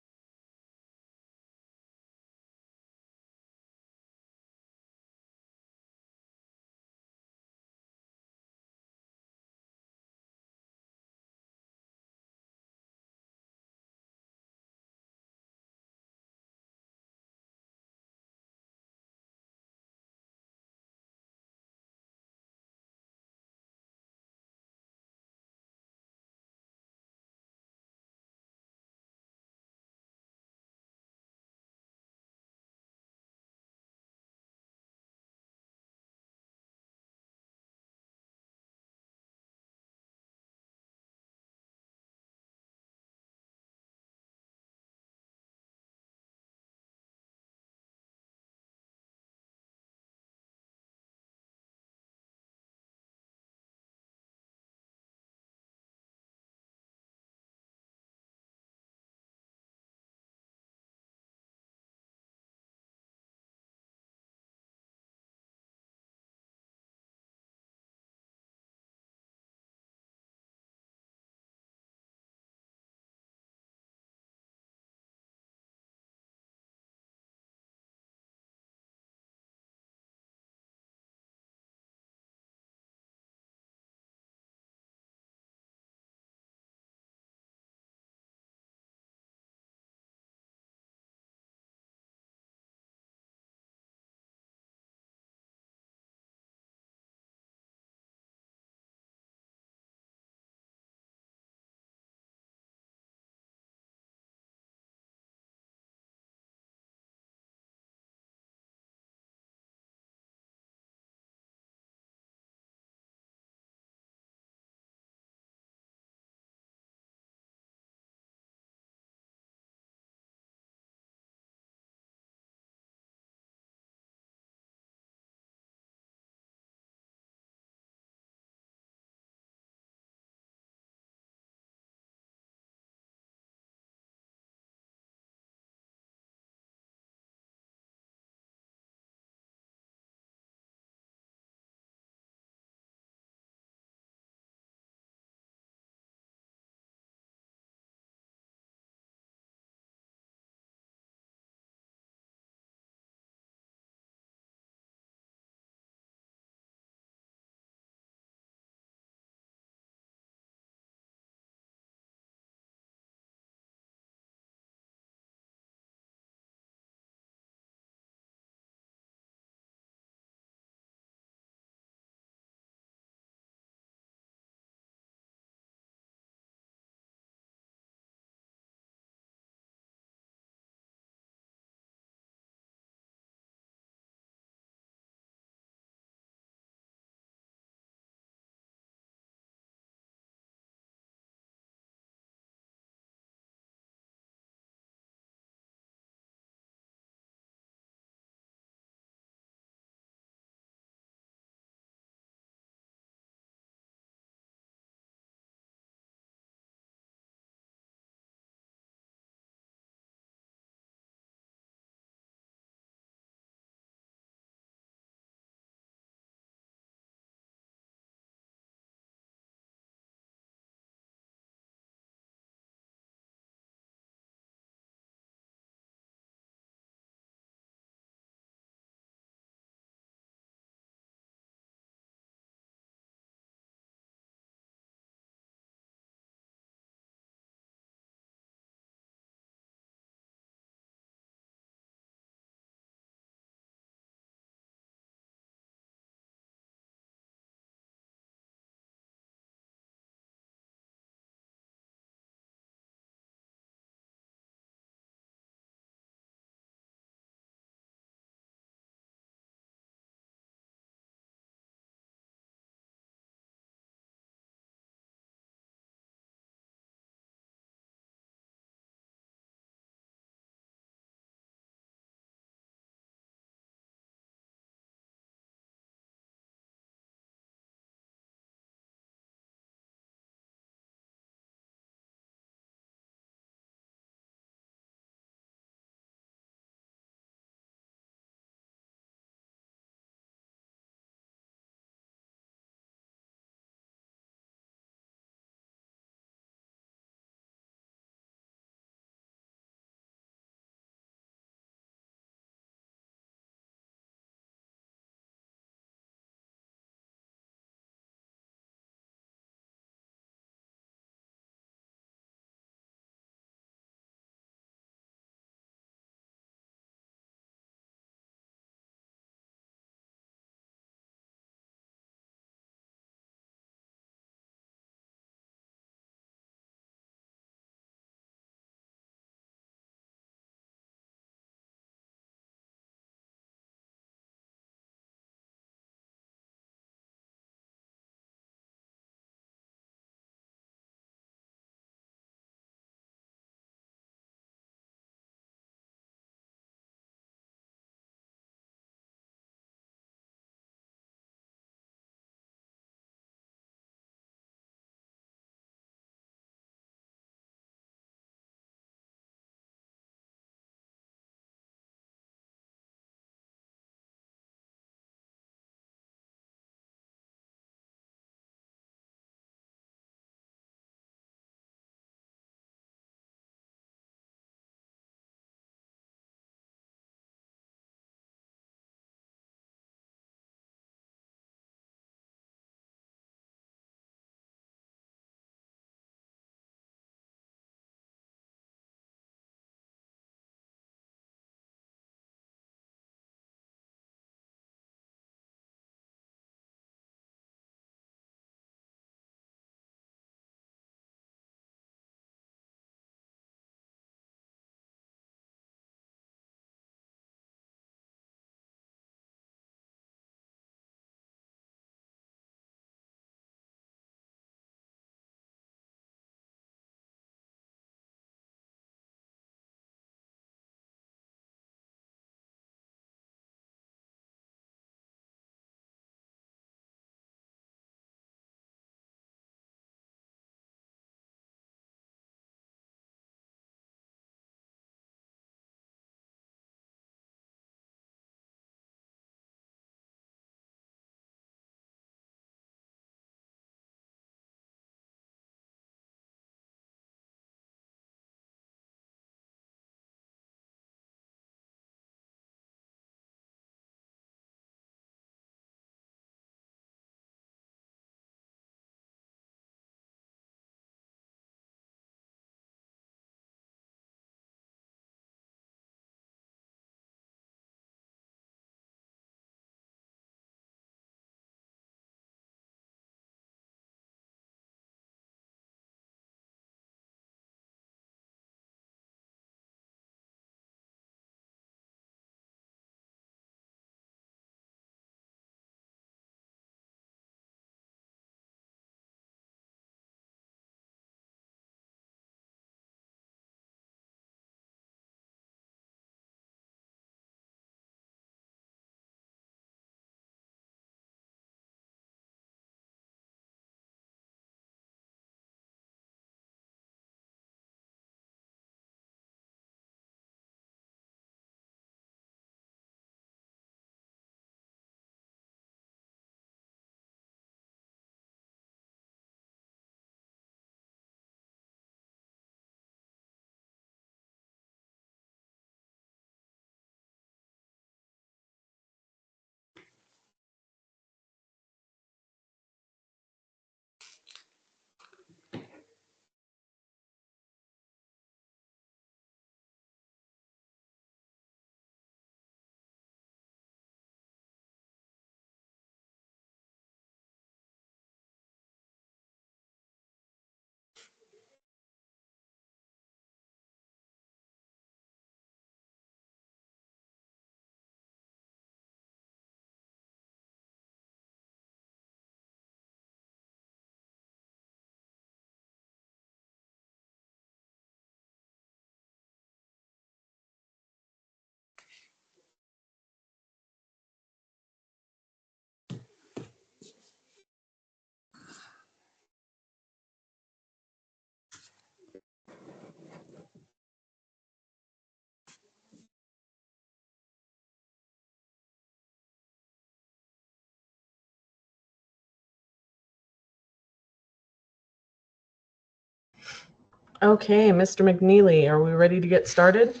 Okay, Mr. McNeely, are we ready to get started?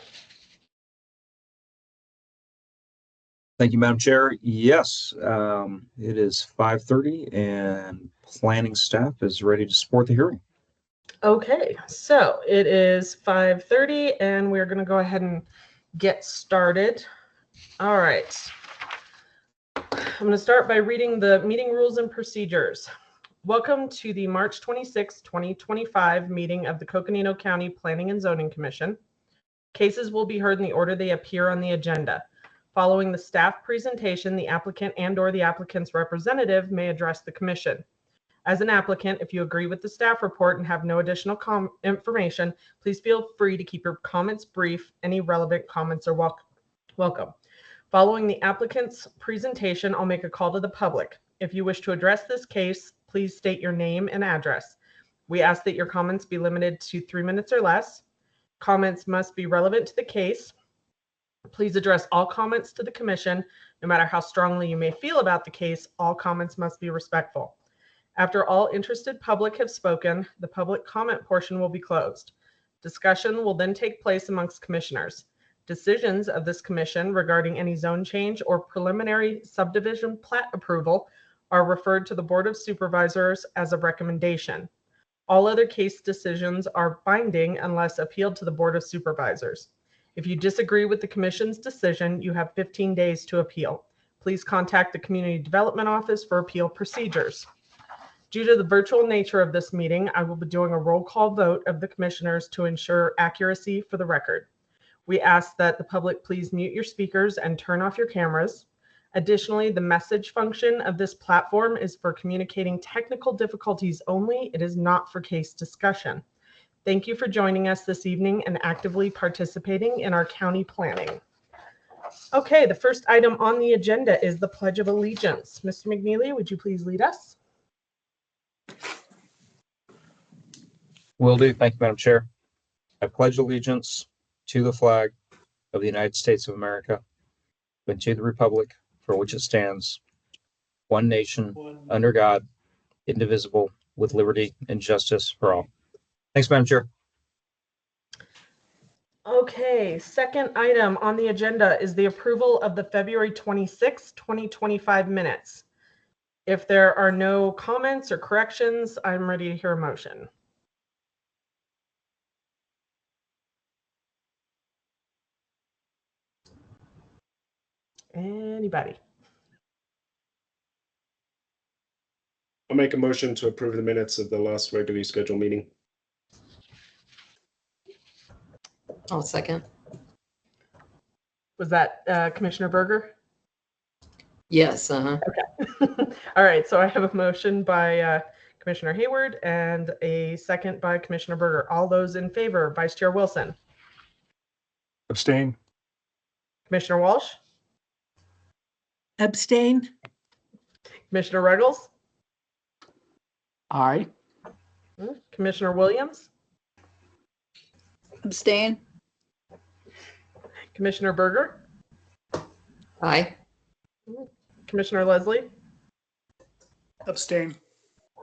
Thank you, Madam Chair. Yes, it is 5:30 and planning staff is ready to support the hearing. Okay, so it is 5:30 and we're going to go ahead and get started. All right. I'm going to start by reading the meeting rules and procedures. Welcome to the March 26, 2025 meeting of the Coconino County Planning and Zoning Commission. Cases will be heard in the order they appear on the agenda. Following the staff presentation, the applicant and/or the applicant's representative may address the commission. As an applicant, if you agree with the staff report and have no additional information, please feel free to keep your comments brief. Any relevant comments are welcome. Following the applicant's presentation, I'll make a call to the public. If you wish to address this case, please state your name and address. We ask that your comments be limited to 3 minutes or less. Comments must be relevant to the case. Please address all comments to the commission. No matter how strongly you may feel about the case, all comments must be respectful. After all interested public have spoken, the public comment portion will be closed. Discussion will then take place amongst commissioners. Decisions of this commission regarding any zone change or preliminary subdivision plat approval are referred to the Board of Supervisors as a recommendation. All other case decisions are binding unless appealed to the Board of Supervisors. If you disagree with the commission's decision, you have 15 days to appeal. Please contact the Community Development Office for appeal procedures. Due to the virtual nature of this meeting, I will be doing a roll call vote of the commissioners to ensure accuracy for the record. We ask that the public please mute your speakers and turn off your cameras. Additionally, the message function of this platform is for communicating technical difficulties only. It is not for case discussion. Thank you for joining us this evening and actively participating in our county planning. Okay, the first item on the agenda is the Pledge of Allegiance. Mr. McNeely, would you please lead us? Will do. Thank you, Madam Chair. I pledge allegiance to the flag of the United States of America and to the republic for which it stands, one nation, under God, indivisible, with liberty and justice for all. Thanks, Madam Chair. Okay, second item on the agenda is the approval of the February 26, 2025 minutes. If there are no comments or corrections, I'm ready to hear a motion. Anybody? I'll make a motion to approve the minutes of the last regularly scheduled meeting. I'll second. Was that Commissioner Berger? Yes, uh-huh. Okay. All right, so I have a motion by Commissioner Hayward and a second by Commissioner Berger. All those in favor, Vice Chair Wilson. Abstain. Commissioner Walsh. Abstain? Commissioner Ruggles. Aye. Commissioner Williams. Abstain? Commissioner Berger. Aye. Commissioner Leslie. Abstain.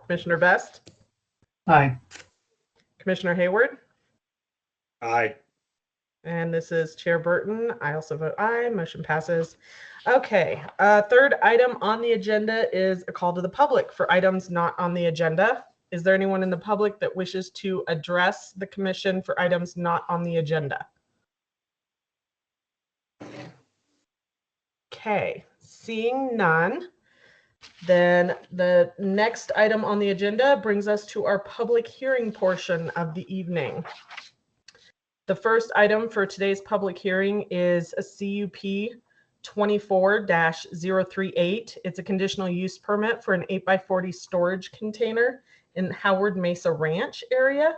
Commissioner Best. Aye. Commissioner Hayward. Aye. And this is Chair Burton. I also vote aye. Motion passes. Okay, third item on the agenda is a call to the public for items not on the agenda. Is there anyone in the public that wishes to address the commission for items not on the agenda? Okay, seeing none, then the next item on the agenda brings us to our public hearing portion of the evening. The first item for today's public hearing is a CUP 24-038. It's a conditional use permit for an 8x40 storage container in Howard Mesa Ranch area.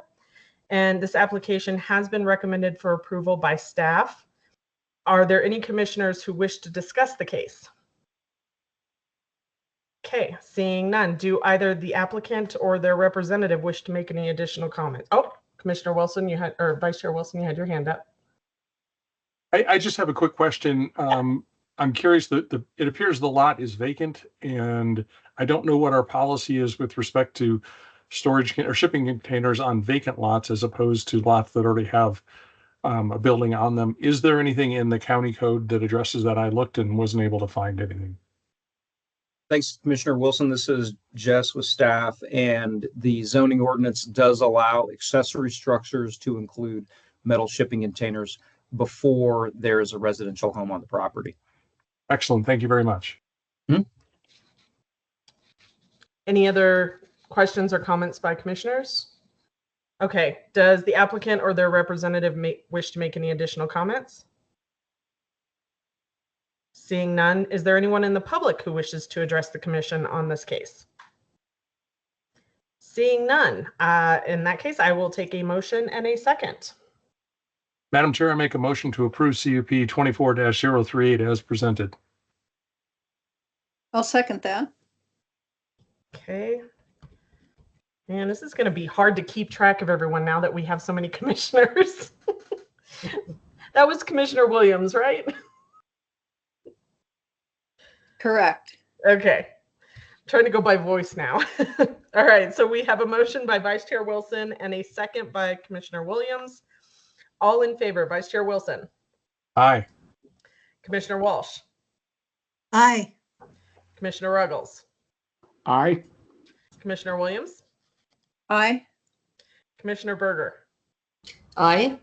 And this application has been recommended for approval by staff. Are there any commissioners who wish to discuss the case? Okay, seeing none. Do either the applicant or their representative wish to make any additional comments? Oh, Commissioner Wilson, you had, or Vice Chair Wilson, you had your hand up. I just have a quick question. I'm curious that it appears the lot is vacant, and I don't know what our policy is with respect to storage or shipping containers on vacant lots as opposed to lots that already have a building on them. Is there anything in the county code that addresses that? I looked and wasn't able to find anything. Thanks, Commissioner Wilson. This is Jess with staff, and the zoning ordinance does allow accessory structures to include metal shipping containers before there is a residential home on the property. Excellent. Thank you very much. Any other questions or comments by commissioners? Okay, does the applicant or their representative wish to make any additional comments? Seeing none, is there anyone in the public who wishes to address the commission on this case? Seeing none, in that case, I will take a motion and a second. Madam Chair, I make a motion to approve CUP 24-038 as presented. I'll second that. Okay. Man, this is going to be hard to keep track of everyone now that we have so many commissioners. That was Commissioner Williams, right? Correct. Okay. I'm trying to go by voice now. All right. So we have a motion by Vice Chair Wilson and a second by Commissioner Williams. All in favor, Vice Chair Wilson. Aye. Commissioner Walsh. Aye. Commissioner Ruggles. Aye. Commissioner Williams. Aye. Commissioner Berger. Aye.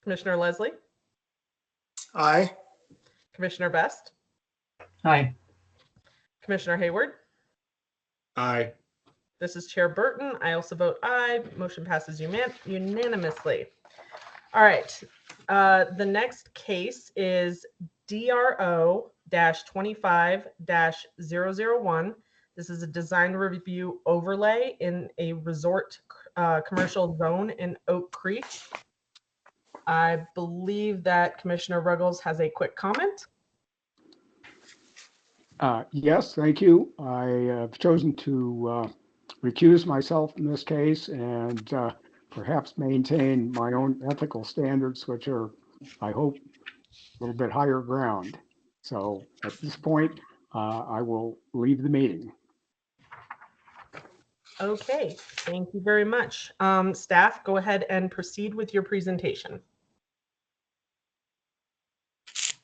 Commissioner Leslie. Aye. Commissioner Best. Aye. Commissioner Hayward. Aye. This is Chair Burton. I also vote aye. Motion passes unanimously. All right. The next case is DRO-25-001. This is a design review overlay in a resort commercial zone in Oak Creek. I believe that Commissioner Ruggles has a quick comment. Yes, thank you. I have chosen to recuse myself in this case and perhaps maintain my own ethical standards, which are, I hope, a little bit higher ground. So at this point, I will leave the meeting. Okay, thank you very much. Staff, go ahead and proceed with your presentation.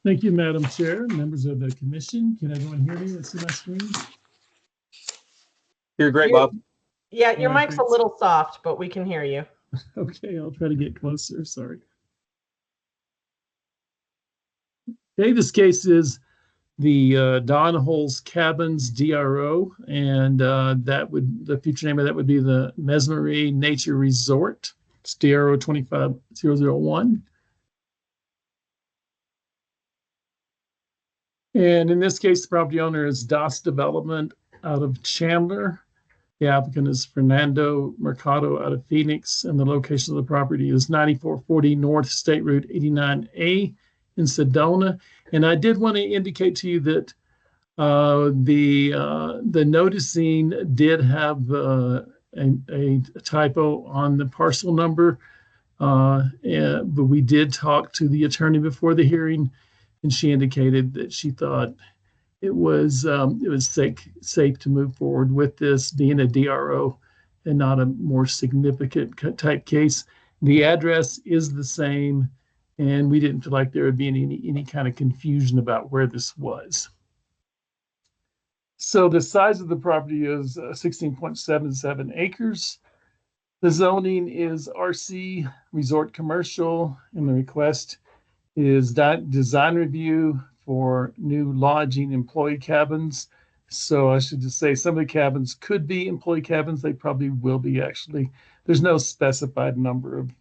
Thank you, Madam Chair, members of the commission. Can everyone hear me and see my screen? You're great, Bob. Yeah, your Yeah, mic's a thanks. little soft, but we can hear you. Okay, I'll try to get closer. Sorry. Okay, this case is the Don Holes Cabins DRO, and the future name of that would be the Mesmery Nature Resort. It's DRO 25001. And in this case, the property owner is DOS Development out of Chandler. The applicant is Fernando Mercado out of Phoenix, and the location of the property is 9440 North State Route 89A in Sedona. And I did want to indicate to you that the noticing did have a typo on the parcel number, but we did talk to the attorney before the hearing, and she indicated that she thought it was safe to move forward with this being a DRO and not a more significant type case. The address is the same, and we didn't feel like there would be any kind of confusion about where this was. So the size of the property is 16.77 acres. The zoning is RC Resort Commercial, and the request is design review for new lodging employee cabins. So I should just say some of the cabins could be employee cabins. They probably will be actually. There's no specified number of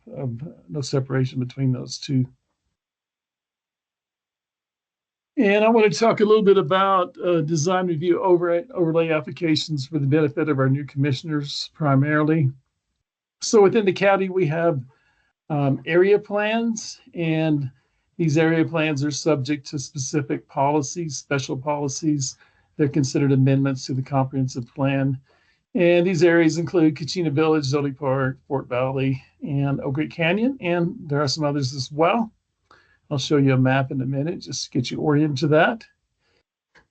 no separation between those two. And I want to talk a little bit about design review overlay applications for the benefit of our new commissioners primarily. So within the county, we have area plans, and these area plans are subject to specific policies, special policies. They're considered amendments to the comprehensive plan. And these areas include Kachina Village, Zoley Park, Fort Valley, and Oak Creek Canyon. And there are some others as well. I'll show you a map in a minute just to get you oriented to that.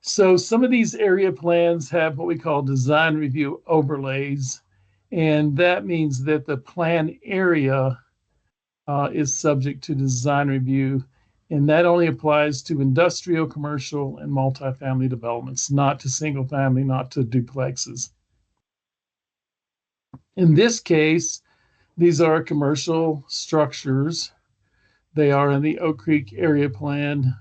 So some of these area plans have what we call design review overlays. And that means that the plan area is subject to design review. And that only applies to industrial, commercial, and multifamily developments, not to single family, not to duplexes. In this case, these are commercial structures. They are in the Oak Creek area plan,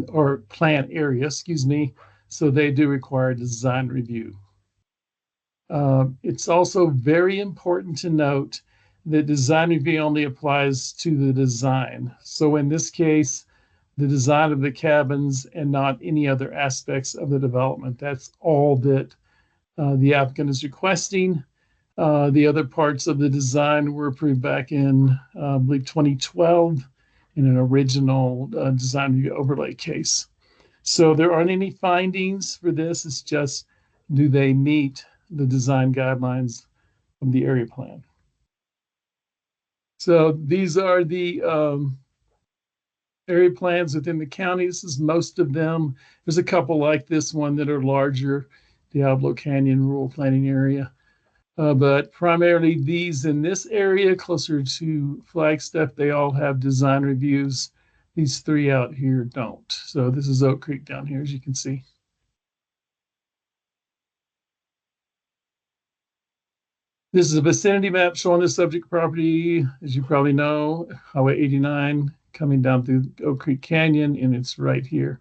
or plan area, excuse me. So they do require design review. It's also very important to note that design review only applies to the design. So in this case, the design of the cabins and not any other aspects of the development. That's all that the applicant is requesting. The other parts of the design were approved back in, I believe, 2012 in an original design review overlay case. So there aren't any findings for this. It's just, do they meet the design guidelines from the area plan? So these are the area plans within the county. This is most of them. There's a couple like this one that are larger, Diablo Canyon Rural Planning Area. But primarily these in this area closer to Flagstaff, they all have design reviews. These three out here don't. So this is Oak Creek down here, as you can see. This is a vicinity map showing the subject property, as you probably know, Highway 89 coming down through Oak Creek Canyon, and it's right here.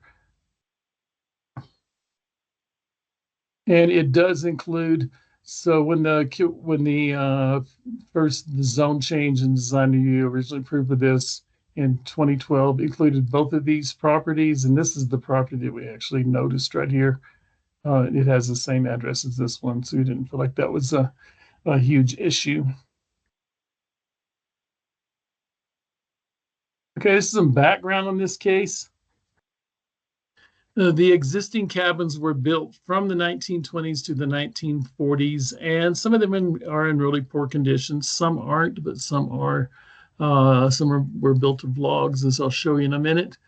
And it does include, so when the first the zone change and design review originally approved for this in 2012 included both of these properties, and this is the property that we actually noticed right here. It has the same address as this one, so we didn't feel like that was a huge issue. Okay, this is some background on this case. The existing cabins were built from the 1920s to the 1940s, and some of them are in really poor condition. Some aren't, but some are. Were built of logs, as I'll show you in a minute.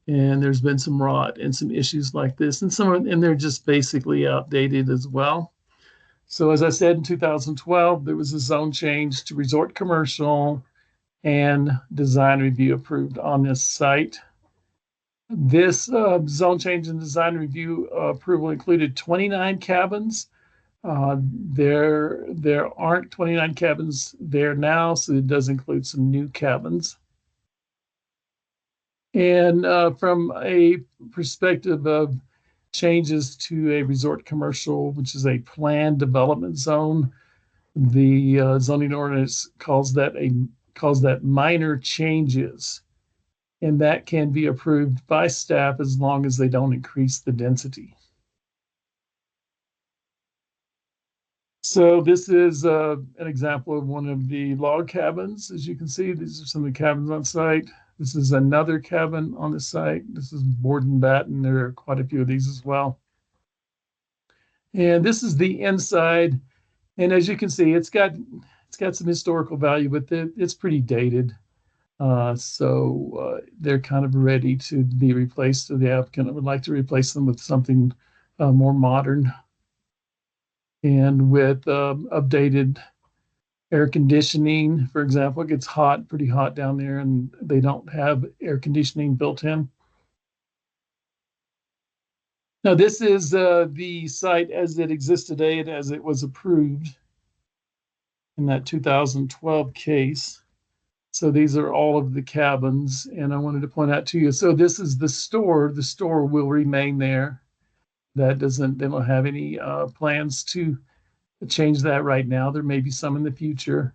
And there's been some rot and some issues like this, and they're just basically outdated as well. So as I said, in 2012, there was a zone change to resort commercial and design review approved on this site. This zone change and design review approval included 29 cabins. There aren't 29 cabins there now, so it does include some new cabins. And from a perspective of changes to a resort commercial, which is a planned development zone, the zoning ordinance calls that minor changes, and that can be approved by staff as long as they don't increase the density. So this is an example of one of the log cabins. As you can see, these are some of the cabins on site. This is another cabin on the site. This is board and batten. There are quite a few of these as well. And this is the inside. And as you can see, it's got some historical value, but it's pretty dated. So they're kind of ready to be replaced. So the applicant would like to replace them with something more modern and with updated air conditioning. For example, it gets pretty hot down there, and they don't have air conditioning built in. Now, this is the site as it exists today and as it was approved in that 2012 case. So these are all of the cabins, and I wanted to point out to you. So this is the store. The store will remain there. They don't have any plans to change that right now. There may be some in the future.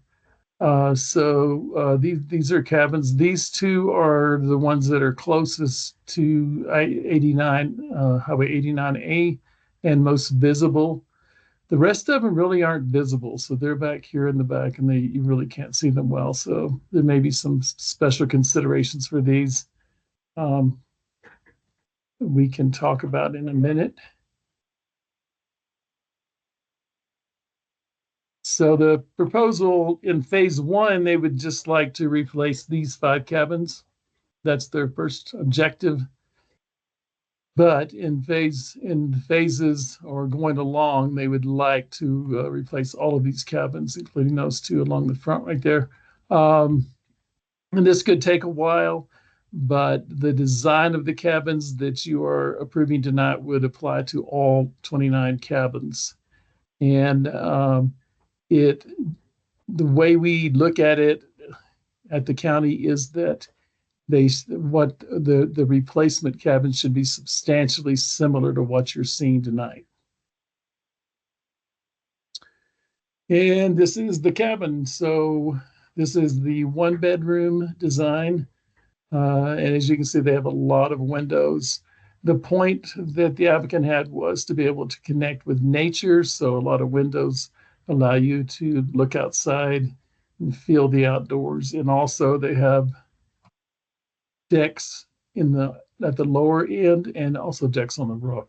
So these are cabins. These two are the ones that are closest to Highway 89A and most visible. The rest of them really aren't visible. So they're back here in the back, and you really can't see them well. So there may be some special considerations for these we can talk about in a minute. So the proposal in phase one, they would just like to replace these 5 cabins. That's their first objective. But in phases or going along, they would like to replace all of these cabins, including those two along the front right there. And this could take a while, but the design of the cabins that you are approving tonight would apply to all 29 cabins. And the way we look at it at the county is that the replacement cabins should be substantially similar to what you're seeing tonight. And this is the cabin. So this is the 1-bedroom design. And as you can see, they have a lot of windows. The point that the applicant had was to be able to connect with nature. So a lot of windows allow you to look outside and feel the outdoors. And also they have decks at the lower end and also decks on the roof.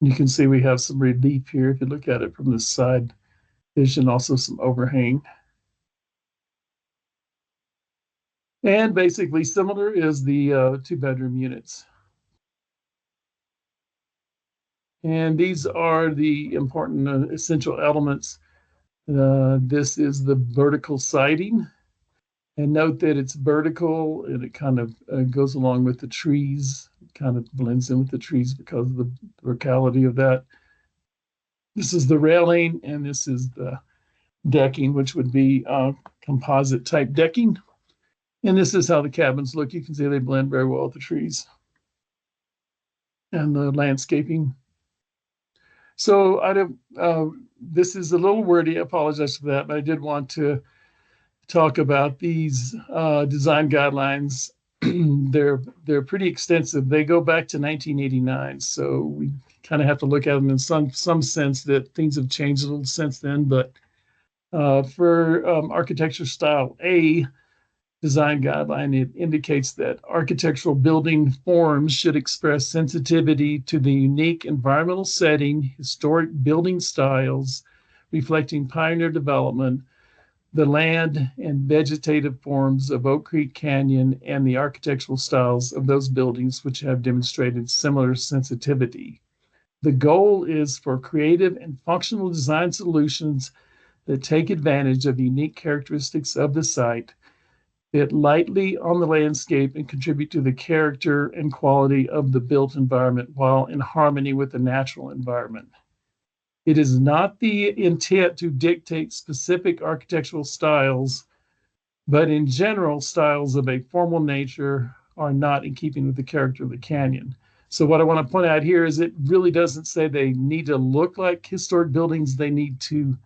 You can see we have some relief here if you look at it from the side vision, also some overhang. And basically similar is the 2-bedroom units. And these are the important essential elements. This is the vertical siding. And note that it's vertical and it kind of goes along with the trees, it kind of blends in with the trees because of the verticality of that. This is the railing and this is the decking, which would be composite type decking. And this is how the cabins look. You can see they blend very well with the trees and the landscaping. So this is a little wordy, I apologize for that, but I did want to talk about these design guidelines. They're pretty extensive. They go back to 1989, so we kind of have to look at them in some sense that things have changed a little since then. But for architecture style A design guideline, it indicates that architectural building forms should express sensitivity to the unique environmental setting, historic building styles, reflecting pioneer development, the land and vegetative forms of Oak Creek Canyon, and the architectural styles of those buildings which have demonstrated similar sensitivity. The goal is for creative and functional design solutions that take advantage of the unique characteristics of the site, fit lightly on the landscape, and contribute to the character and quality of the built environment while in harmony with the natural environment. It is not the intent to dictate specific architectural styles, but in general, styles of a formal nature are not in keeping with the character of the canyon. So what I want to point out here is it really doesn't say they need to look like historic buildings. They need to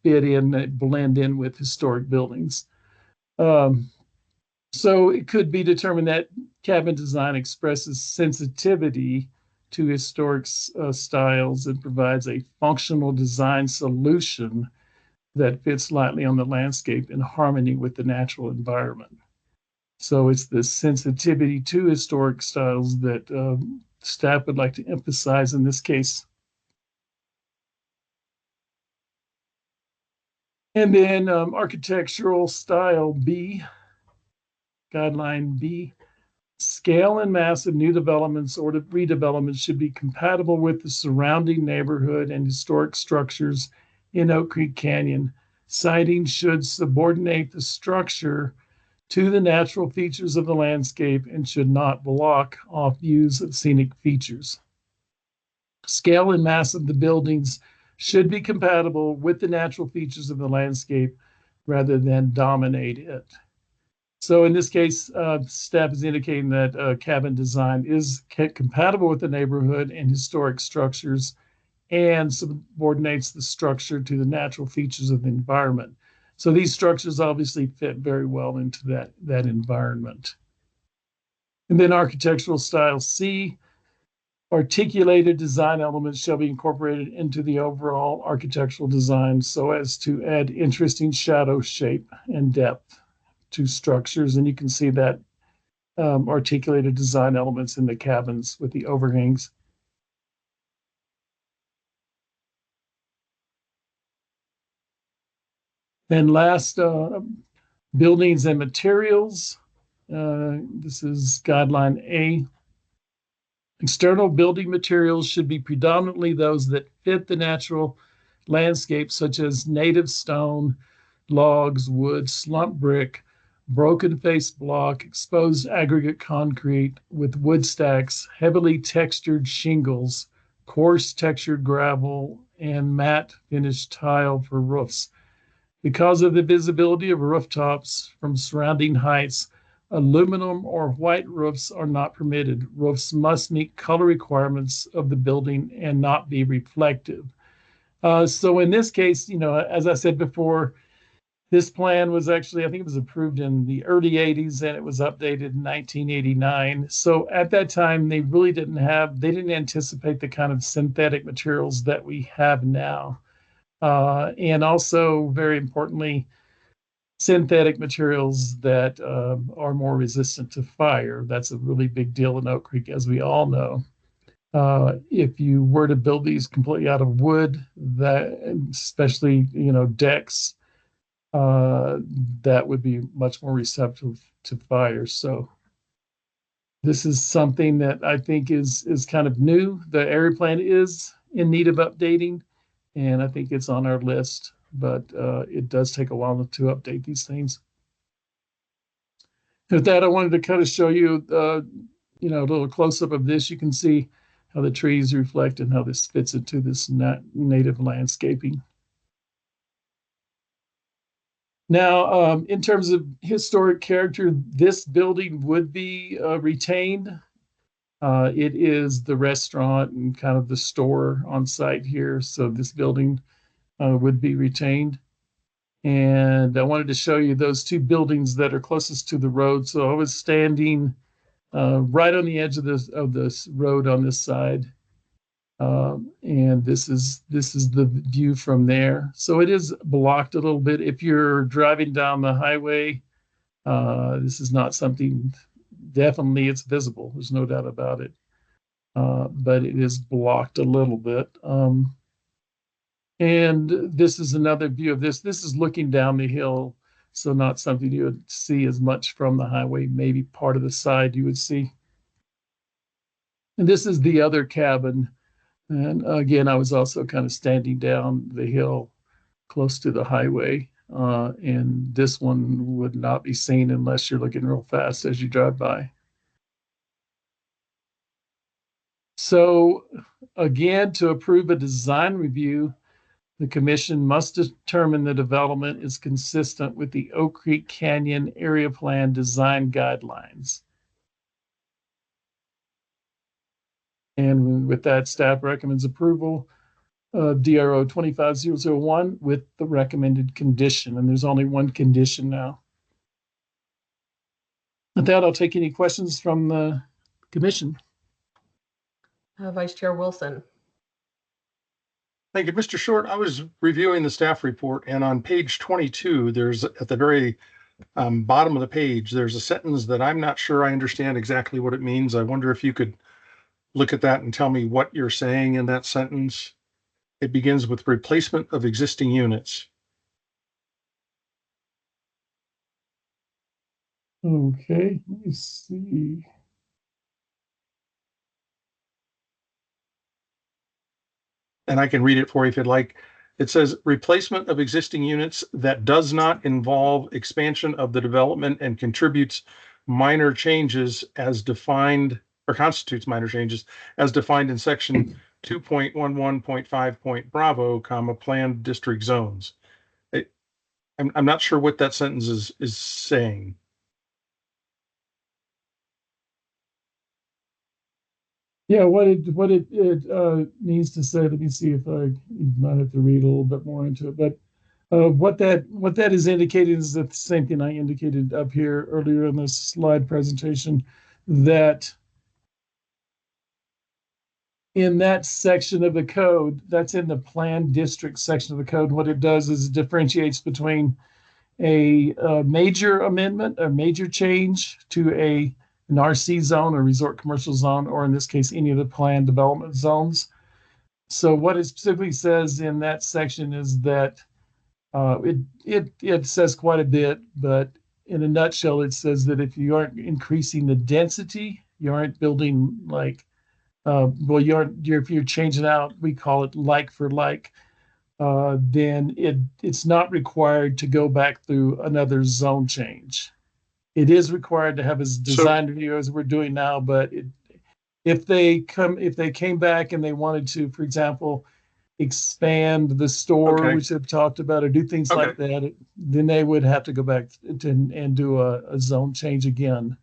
fit in, blend in with historic buildings. So it could be determined that cabin design expresses sensitivity to historic styles and provides a functional design solution that fits lightly on the landscape in harmony with the natural environment. So it's the sensitivity to historic styles that staff would like to emphasize in this case. And then architectural style B, guideline B. Scale and mass of new developments or redevelopments should be compatible with the surrounding neighborhood and historic structures in Oak Creek Canyon. Siting should subordinate the structure to the natural features of the landscape and should not block off views of scenic features. Scale and mass of the buildings should be compatible with the natural features of the landscape rather than dominate it. So in this case, staff is indicating that cabin design is compatible with the neighborhood and historic structures and subordinates the structure to the natural features of the environment. So these structures obviously fit very well into that environment. And then architectural style C, articulated design elements shall be incorporated into the overall architectural design so as to add interesting shadow, shape, and depth to structures. And you can see that articulated design elements in the cabins with the overhangs. And last, buildings and materials. This is guideline A. External building materials should be predominantly those that fit the natural landscape, such as native stone, logs, wood, slump brick, broken face block, exposed aggregate concrete with wood stacks, heavily textured shingles, coarse textured gravel, and matte finished tile for roofs. Because of the visibility of rooftops from surrounding heights, aluminum or white roofs are not permitted. Roofs must meet color requirements of the building and not be reflective. So in this case, as I said before, this plan was actually, I think it was approved in the early 80s and it was updated in 1989. So at that time, they didn't anticipate the kind of synthetic materials that we have now. And also, very importantly, synthetic materials that are more resistant to fire. That's a really big deal in Oak Creek, as we all know. If you were to build these completely out of wood, especially decks, that would be much more receptive to fire. So this is something that I think is kind of new. The area plan is in need of updating, and I think it's on our list, but it does take a while to update these things. With that, I wanted to kind of show you, a little close-up of this. You can see how the trees reflect and how this fits into this native landscaping. Now, in terms of historic character, this building would be retained. It is the restaurant and kind of the store on site here. So this building would be retained. And I wanted to show you those two buildings that are closest to the road. So I was standing right on the edge of this road on this side. And this is the view from there. So it is blocked a little bit. If you're driving down the highway, this is not something, definitely it's visible. There's no doubt about it. But it is blocked a little bit. And this is another view of this. This is looking down the hill. So not something you would see as much from the highway, maybe part of the side you would see. And this is the other cabin. And again, I was also kind of standing down the hill close to the highway. And this one would not be seen unless you're looking real fast as you drive by. So again, to approve a design review, the commission must determine the development is consistent with the Oak Creek Canyon Area Plan design guidelines. And with that, staff recommends approval of DRO 25001 with the recommended condition. And there's only one condition now. With that, I'll take any questions from the commission. Vice Chair Wilson. Thank you, Mr. Short. I was reviewing the staff report, and on page 22, there's at the very bottom of the page, there's a sentence that I'm not sure I understand exactly what it means. I wonder if you could look at that and tell me what you're saying in that sentence. It begins with replacement of existing units. Okay, let me see. And I can read it for you if you'd like. It says replacement of existing units that does not involve expansion of the development and contributes minor changes as defined or constitutes minor changes as defined in section 2.11.5. Bravo, planned district zones. I'm not sure what that sentence is saying. Yeah, what it means to say. Let me see if I might have to read a little bit more into it. But what that is indicating is that the same thing I indicated up here earlier in this slide presentation, that in that section of the code, that's in the planned district section of the code, what it does is it differentiates between a major amendment, a major change to an RC zone or resort commercial zone, or in this case, any of the planned development zones. So what it specifically says in that section is that it says quite a bit, but in a nutshell, it says that if you aren't increasing the density, you aren't building like, well, if you're changing out, we call it like for like, then it's not required to go back through another zone change. It is required to have a design review as we're doing now, but if they came back and they wanted to, for example, expand the store, which they've talked about, or do things like that, then they would have to go back and do a zone change again.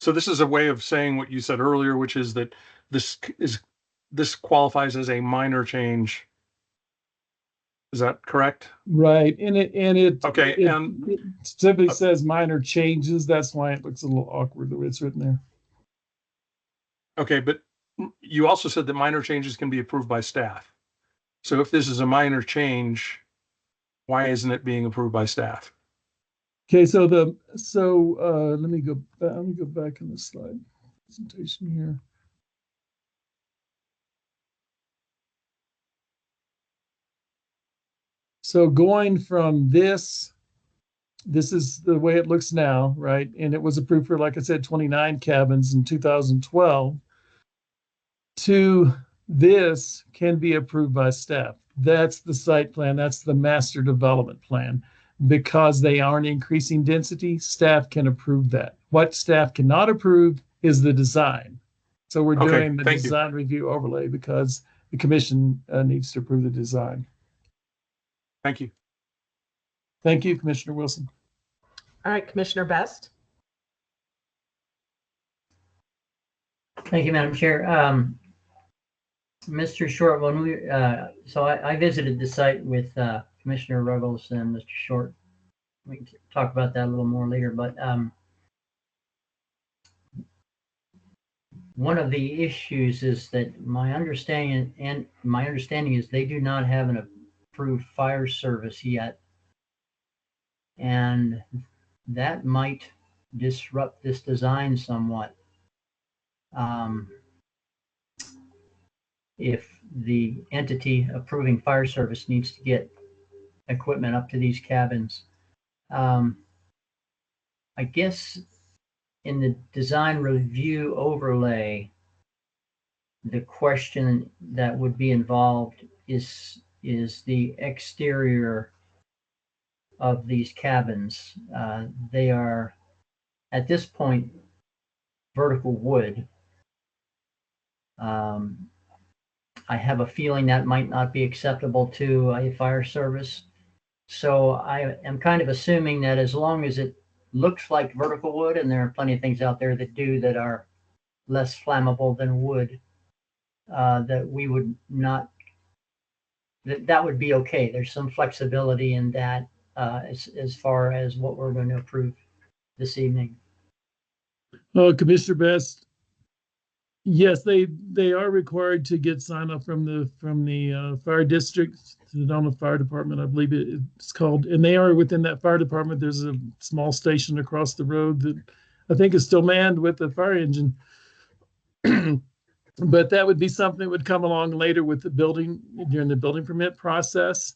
So this is a way of saying what you said earlier, which is that this qualifies as a minor change. Is that correct? Right, and it and simply says minor changes. That's why it looks a little awkward the way it's written there. Okay, but you also said that minor changes can be approved by staff. So if this is a minor change, why isn't it being approved by staff? Okay, so let me go back in the slide presentation here. So going from this is the way it looks now, right? And it was approved for, like I said, 29 cabins in 2012. To this can be approved by staff. That's the site plan. That's the master development plan. Because they aren't increasing density, staff can approve that. What staff cannot approve is the design. So we're doing the design review overlay because the commission needs to approve the design. Thank you. Thank you, Commissioner Wilson. All right, Commissioner Best. Thank you, Madam Chair. Mr. Short, when we I visited the site with Commissioner Ruggles and Mr. Short. We can talk about that a little more later, but one of the issues is that my understanding is they do not have an approved fire service yet, and that might disrupt this design somewhat. If the entity approving fire service needs to get equipment up to these cabins. I guess in the design review overlay, the question that would be involved is the exterior of these cabins. They are, at this point, vertical wood. I have a feeling that might not be acceptable to a fire service. So I am kind of assuming that as long as it looks like vertical wood, and there are plenty of things out there that are less flammable than wood, that we would not, that would be okay. There's some flexibility in that as far as what we're going to approve this evening. Commissioner Best, yes, they are required to get sign off from the fire district, the Donald Fire Department, I believe it's called, and they are within that fire department. There's a small station across the road that I think is still manned with a fire engine. But that would be something that would come along later with the building, during the building permit process.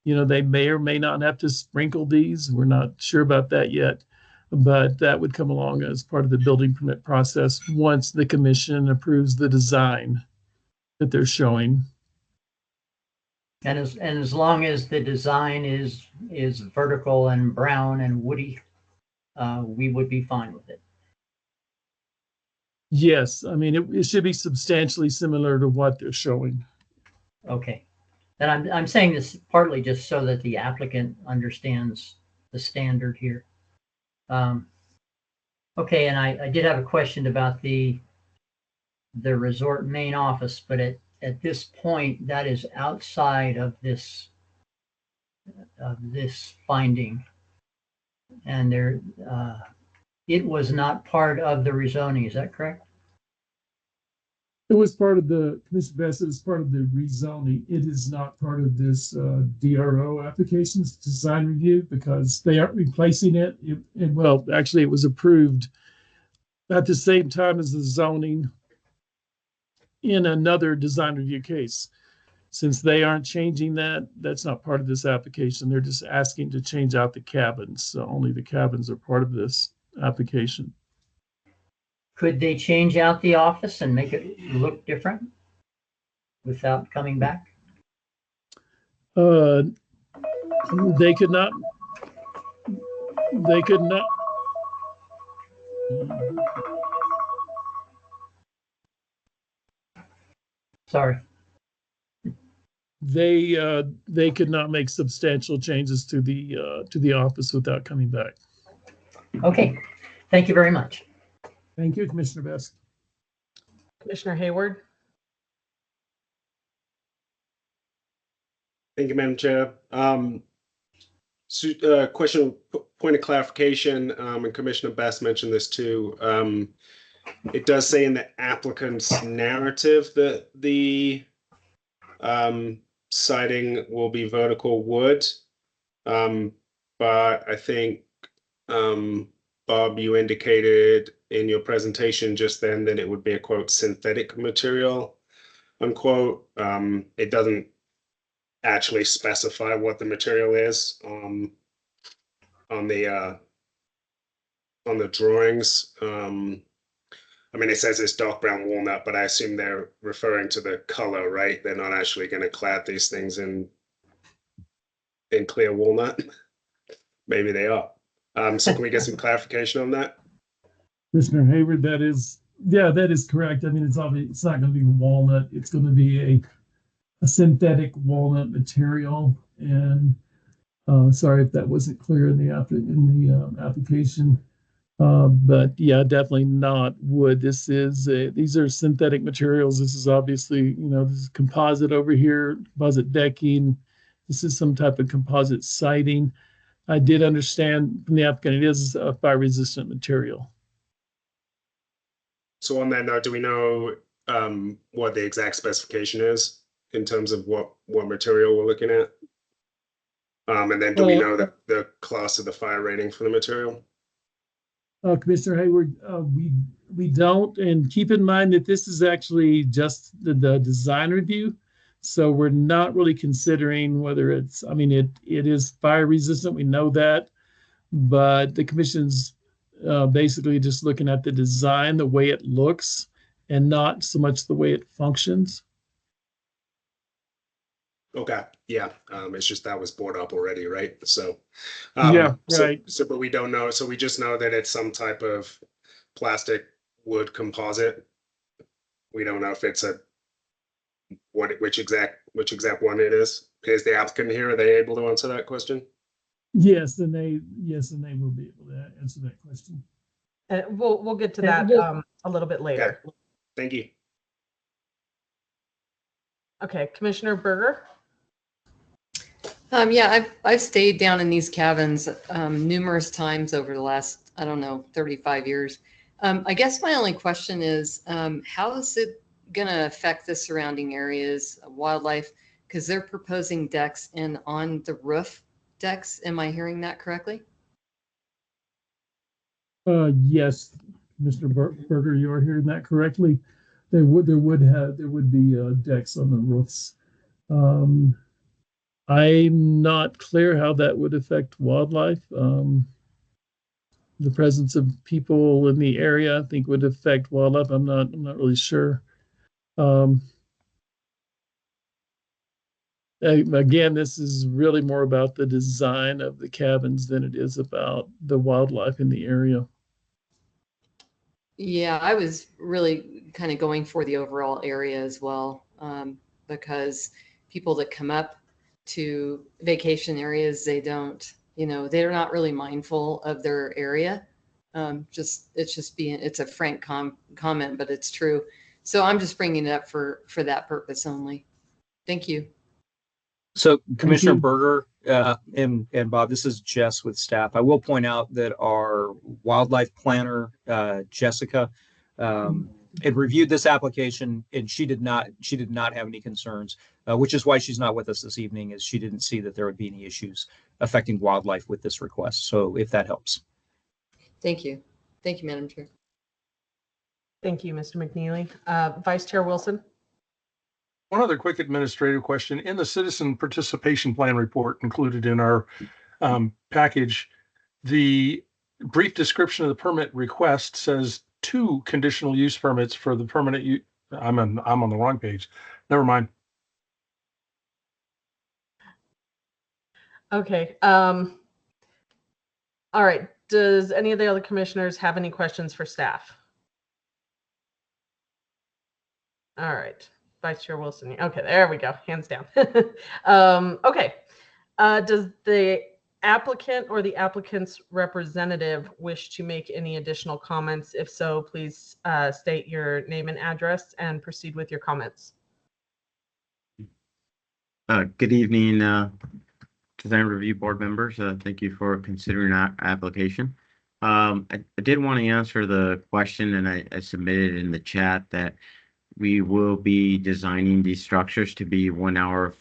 You know, they may or may not have to sprinkle these. We're not sure about that yet, but that would come along as part of the building permit process once the commission approves the design that they're showing. And as long as the design is vertical and brown and woody, we would be fine with it. Yes, I mean it should be substantially similar to what they're showing. Okay, and I'm saying this partly just so that the applicant understands the standard here. Okay, and I did have a question about the resort main office, but at this point, that is outside of this finding, and it was not part of the rezoning. Is that correct? It was part of the, Mr. Best, it was part of the rezoning. It is not part of this DRO applications design review because they aren't replacing it. Well, actually, it was approved at the same time as the zoning in another design review case. since they aren't changing that, that's not part of this application. They're just asking to change out the cabins. So only the cabins are part of this application. Could they change out the office and make it look different without coming back? They could not. They could not. Sorry. They could not make substantial changes to the office without coming back. Okay, thank you very much. Thank you, Commissioner Best. Commissioner Hayward. Thank you, Madam Chair. Question, point of clarification, and Commissioner Best mentioned this too. It does say in the applicant's narrative that the siding will be vertical wood. But I think, Bob, you indicated in your presentation just then that it would be a quote synthetic material, unquote. It doesn't actually specify what the material is on the drawings. I mean, it says it's dark brown walnut, but I assume they're referring to the color, right? They're not actually going to clad these things in clear walnut. Maybe they are. So can we get some clarification on that? Commissioner Hayward, that is correct. I mean, it's obvious it's not going to be walnut. It's going to be a synthetic walnut material. And sorry if that wasn't clear in the application. But yeah, definitely not wood. These are synthetic materials. This is obviously, this is composite over here, composite decking. This is some type of composite siding. I did understand from the applicant, it is a fire resistant material. So on that note, do we know what the exact specification is in terms of what material we're looking at? And then do we know the class of the fire rating for the material? Commissioner Hayward, we don't, and keep in mind that this is actually just the design review. So we're not really considering whether it is fire resistant. We know that, but the commission's basically just looking at the design, the way it looks, and not so much the way it functions. Okay, yeah, it's just that was brought up already, right? So, yeah, right. So, but we don't know. So we just know that it's some type of plastic wood composite. We don't know if it's which exact one it is. Is the applicant here? Are they able to answer that question? Yes, and they will be able to answer that question. We'll get to that a little bit later. Okay. Thank you. Okay, Commissioner Berger. Yeah, I've stayed down in these cabins numerous times over the last, 35 years. I guess my only question is, how is it going to affect the surrounding areas, wildlife? Because they're proposing decks and on the roof decks. Am I hearing that correctly? Yes, Mr. Berger, you are hearing that correctly. There would be decks on the roofs. I'm not clear how that would affect wildlife. The presence of people in the area, I think, would affect wildlife. I'm not really sure. Again, this is really more about the design of the cabins than it is about the wildlife in the area. Yeah, I was really kind of going for the overall area as well, because people that come up to vacation areas, they're not really mindful of their area. It's a frank comment, but it's true. So I'm just bringing it up for that purpose only. Thank you. So Commissioner Berger and Bob, this is Jess with staff. I will point out that our wildlife planner, Jessica, had reviewed this application and she did not have any concerns, which is why she's not with us this evening, is she didn't see that there would be any issues affecting wildlife with this request. So if that helps. Thank you. Thank you, Madam Chair. Thank you, Mr. McNeely. Vice Chair Wilson. One other quick administrative question. In the citizen participation plan report included in our package, the brief description of the permit request says 2 conditional use permits for the permanent use. I'm on the wrong page. Never mind. Okay. All right. Does any of the other commissioners have any questions for staff? All right. Vice Chair Wilson. Okay, there we go. Hands down. Okay. Does the applicant or the applicant's representative wish to make any additional comments? If so, please state your name and address and proceed with your comments. Good evening, Design Review Board members. Thank you for considering our application. I did want to answer the question, and I submitted in the chat that we will be designing these structures to be 1 hour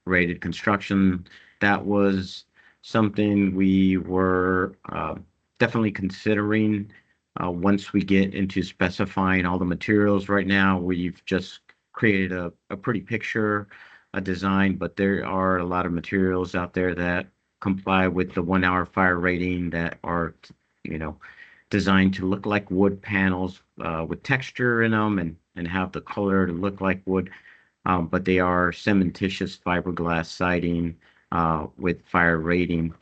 rated construction. That was something we were definitely considering once we get into specifying all the materials. Right now, we've just created a pretty picture, a design, but there are a lot of materials out there that comply with the 1 hour fire rating that are, designed to look like wood panels with texture in them and have the color to look like wood. But they are cementitious fiberglass siding with fire rating.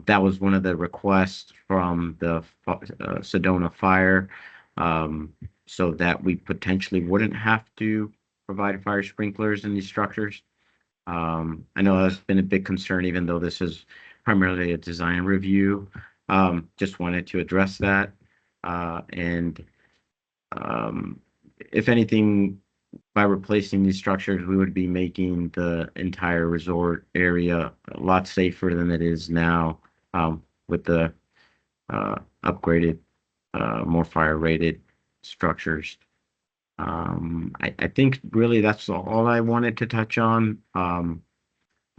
That was one of the requests from the Sedona Fire, so that we potentially wouldn't have to provide fire sprinklers in these structures. I know that's been a big concern, even though this is primarily a design review. Just wanted to address that. And if anything, by replacing these structures, we would be making the entire resort area a lot safer than it is now, with the upgraded, more fire rated structures. I think really that's all I wanted to touch on.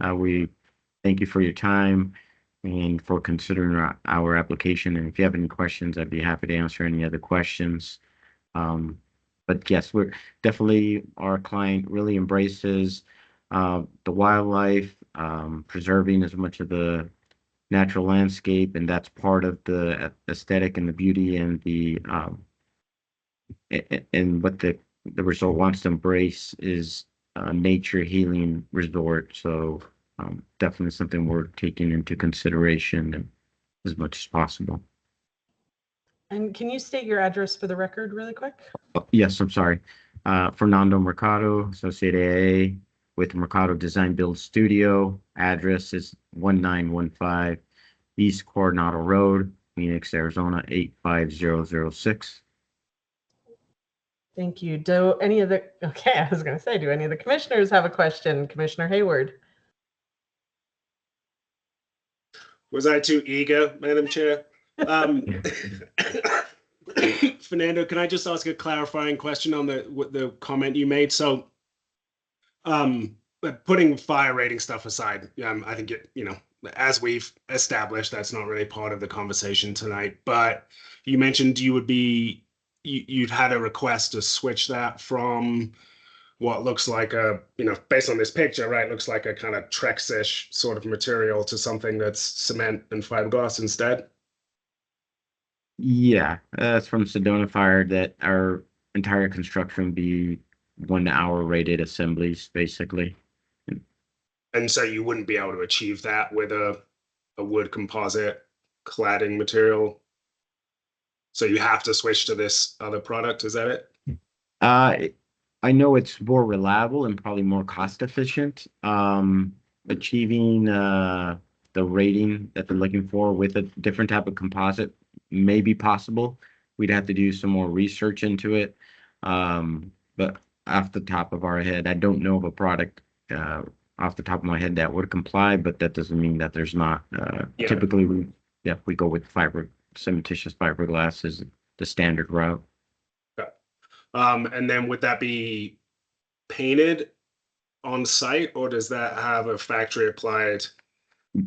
We thank you for your time and for considering our application. And if you have any questions, I'd be happy to answer any other questions. But yes, we're definitely, our client really embraces the wildlife, preserving as much of the natural landscape, and that's part of the aesthetic and the beauty and the and what the resort wants to embrace is nature healing resort. So definitely something we're taking into consideration as much as possible. And can you state your address for the record really quick? Oh, yes, I'm sorry. Fernando Mercado, Associate AA with Mercado Design Build Studio. Address is 1915 East Coronado Road, Phoenix, Arizona 85006. Thank you. Do any of the, okay, I was going to say, do any of the commissioners have a question? Commissioner Hayward. Was I too eager, Madam Chair? Fernando, can I just ask a clarifying question on the comment you made? So, putting fire rating stuff aside, I think as we've established, that's not really part of the conversation tonight. But you mentioned you'd had a request to switch that from what looks like based on this picture, right? Looks like a kind of Trex-ish sort of material to something that's cement and fiberglass instead. Yeah, that's from Sedona Fire, that our entire construction be 1 hour rated assemblies, basically. And so you wouldn't be able to achieve that with a wood composite cladding material. So you have to switch to this other product. Is that it? I know it's more reliable and probably more cost efficient. Achieving the rating that they're looking for with a different type of composite may be possible. We'd have to do some more research into it. But off the top of our head, I don't know of a product off the top of my head that would comply, but that doesn't mean that there's not. Typically, we go with cementitious fiberglass is the standard route. And then would that be painted on site, or does that have a factory applied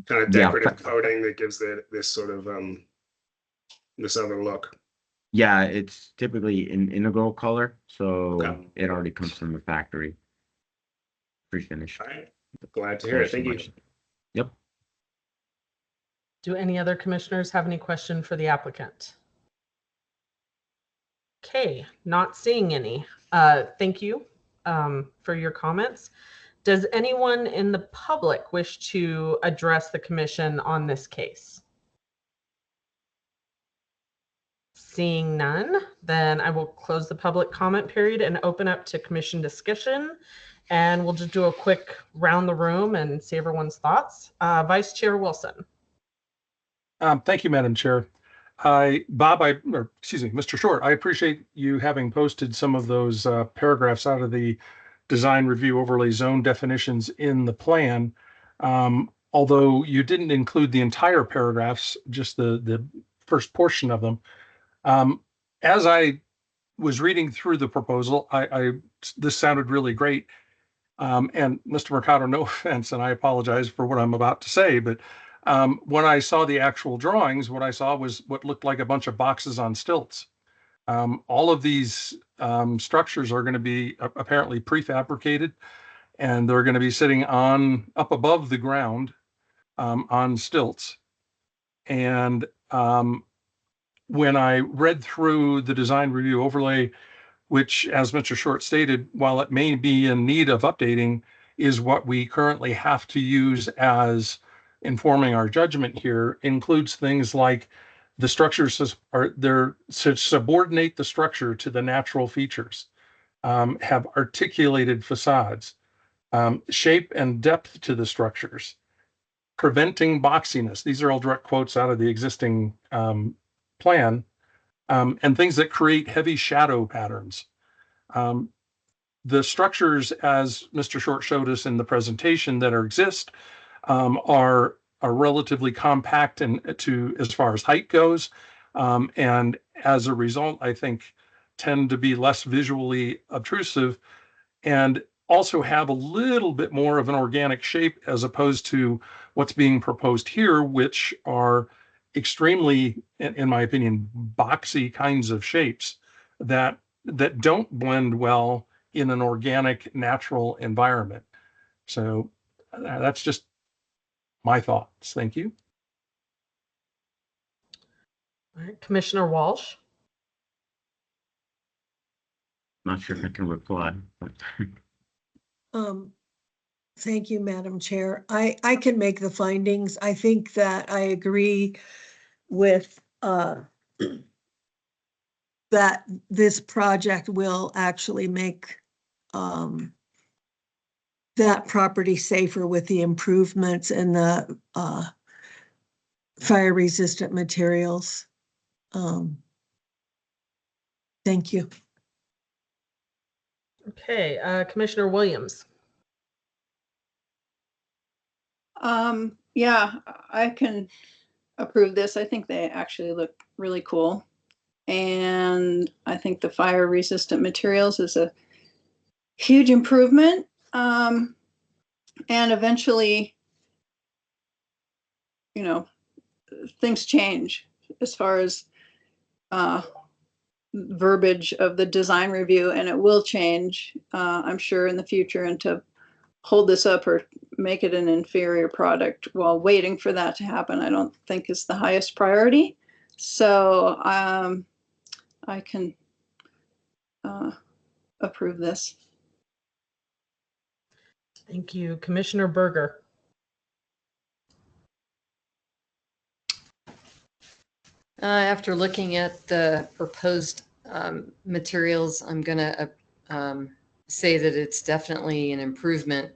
kind of decorative coating that gives it this sort of this other look? Yeah, it's typically an integral color, so it already comes from the factory. pre-finished. All right. Glad to hear it. Thank you. Yep. Do any other commissioners have any question for the applicant? Okay, not seeing any. Thank you for your comments. Does anyone in the public wish to address the commission on this case? Seeing none, then I will close the public comment period and open up to commission discussion. And we'll just do a quick round the room and see everyone's thoughts. Vice Chair Wilson. Thank you, Madam Chair. Mr. Short, I appreciate you having posted some of those paragraphs out of the design review overlay zone definitions in the plan. Although you didn't include the entire paragraphs, just the first portion of them. As I was reading through the proposal, this sounded really great. And Mr. Mercado, no offense, and I apologize for what I'm about to say, but when I saw the actual drawings, what I saw was what looked like a bunch of boxes on stilts. All of these structures are going to be apparently prefabricated, and they're going to be sitting up above the ground on stilts. And when I read through the design review overlay, which, as Mr. Short stated, while it may be in need of updating, is what we currently have to use as informing our judgment here, includes things like the structures are there to subordinate the structure to the natural features, have articulated facades, shape and depth to the structures, preventing boxiness. These are all direct quotes out of the existing plan, and things that create heavy shadow patterns. The structures, as Mr. Short showed us in the presentation, that exist are relatively compact and as far as height goes, and as a result, I think tend to be less visually obtrusive and also have a little bit more of an organic shape as opposed to what's being proposed here, which are extremely, in my opinion, boxy kinds of shapes that don't blend well in an organic, natural environment. So that's just my thoughts. Thank you. All right, Commissioner Walsh. Not sure if I can reply. But Thank you, Madam Chair. I can make the findings. I think that I agree with that this project will actually make that property safer with the improvements and the fire resistant materials. Thank you. Okay, Commissioner Williams. Yeah, I can approve this. I think they actually look really cool. And I think the fire resistant materials is a huge improvement. And eventually, you know, things change as far as verbiage of the design review, and it will change, I'm sure, in the future. And to hold this up or make it an inferior product while waiting for that to happen, I don't think is the highest priority. So I can approve this. Thank you. Commissioner Berger. After looking at the proposed materials, I'm going to say that it's definitely an improvement.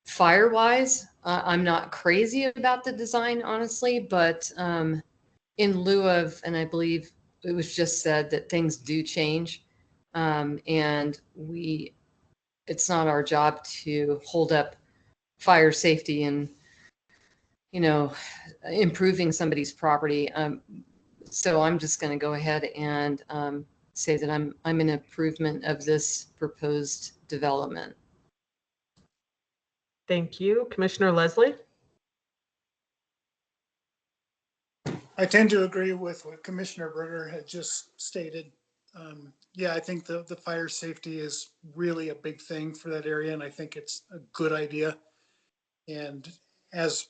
Fire-wise, I'm not crazy about the design, honestly, but in lieu of, and I believe it was just said that things do change, and it's not our job to hold up fire safety and, you know, improving somebody's property. So I'm just going to go ahead and say that I'm in improvement of this proposed development. Thank you. Commissioner Leslie. I tend to agree with what Commissioner Berger had just stated. Yeah, I think the fire safety is really a big thing for that area, and I think it's a good idea. And as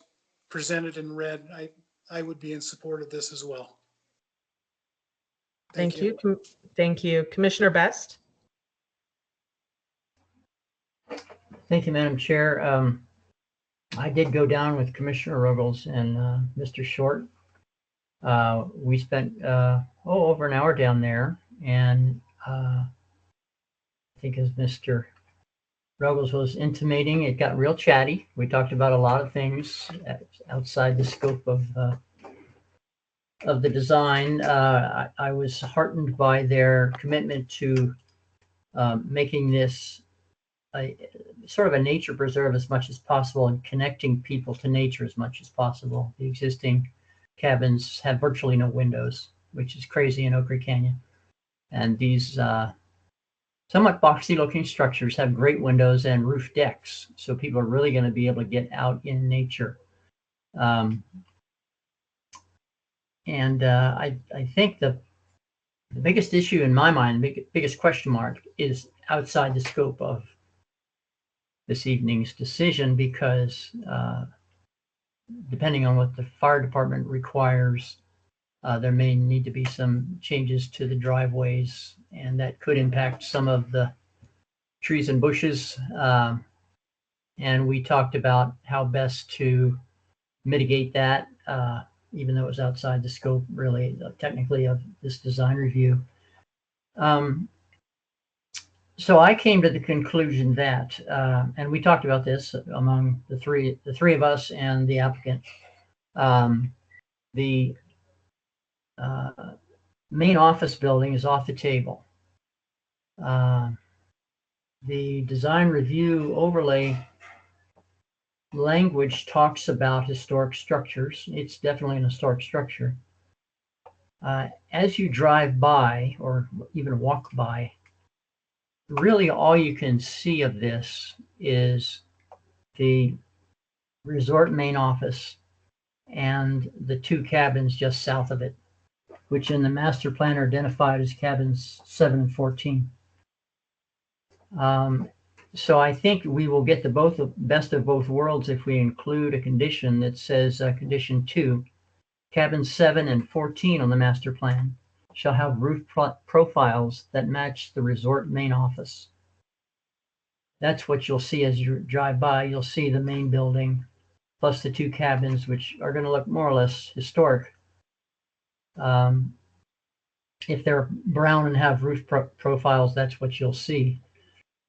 presented in red, I would be in support of this as well. Thank you. Thank you. Commissioner Best? Thank you, Madam Chair. I did go down with Commissioner Ruggles and Mr. Short. We spent over an hour down there, and I think as Mr. Ruggles was intimating, it got real chatty. We talked about a lot of things outside the scope of the design. I was heartened by their commitment to making this sort of a nature preserve as much as possible and connecting people to nature as much as possible. The existing cabins have virtually no windows, which is crazy in Oak Creek Canyon. And these somewhat boxy looking structures have great windows and roof decks. So people are really going to be able to get out in nature. I think the biggest issue in my mind, biggest question mark, is outside the scope of this evening's decision, because depending on what the fire department requires, there may need to be some changes to the driveways, and that could impact some of the trees and bushes. And we talked about how best to mitigate that, even though it was outside the scope, really, technically, of this design review. So I came to the conclusion that, and we talked about this among the three of us and the applicant, the main office building is off the table. The design review overlay language talks about historic structures. It's definitely an historic structure. As you drive by or even walk by, really all you can see of this is the resort main office and the two cabins just south of it, which in the master plan are identified as cabins 7 and 14. So I think we will get the best of both worlds if we include a condition that says condition 2, cabins 7 and 14 on the master plan shall have roof profiles that match the resort main office. That's what you'll see as you drive by. You'll see the main building plus the two cabins, which are going to look more or less historic. If they're brown and have roof profiles, that's what you'll see.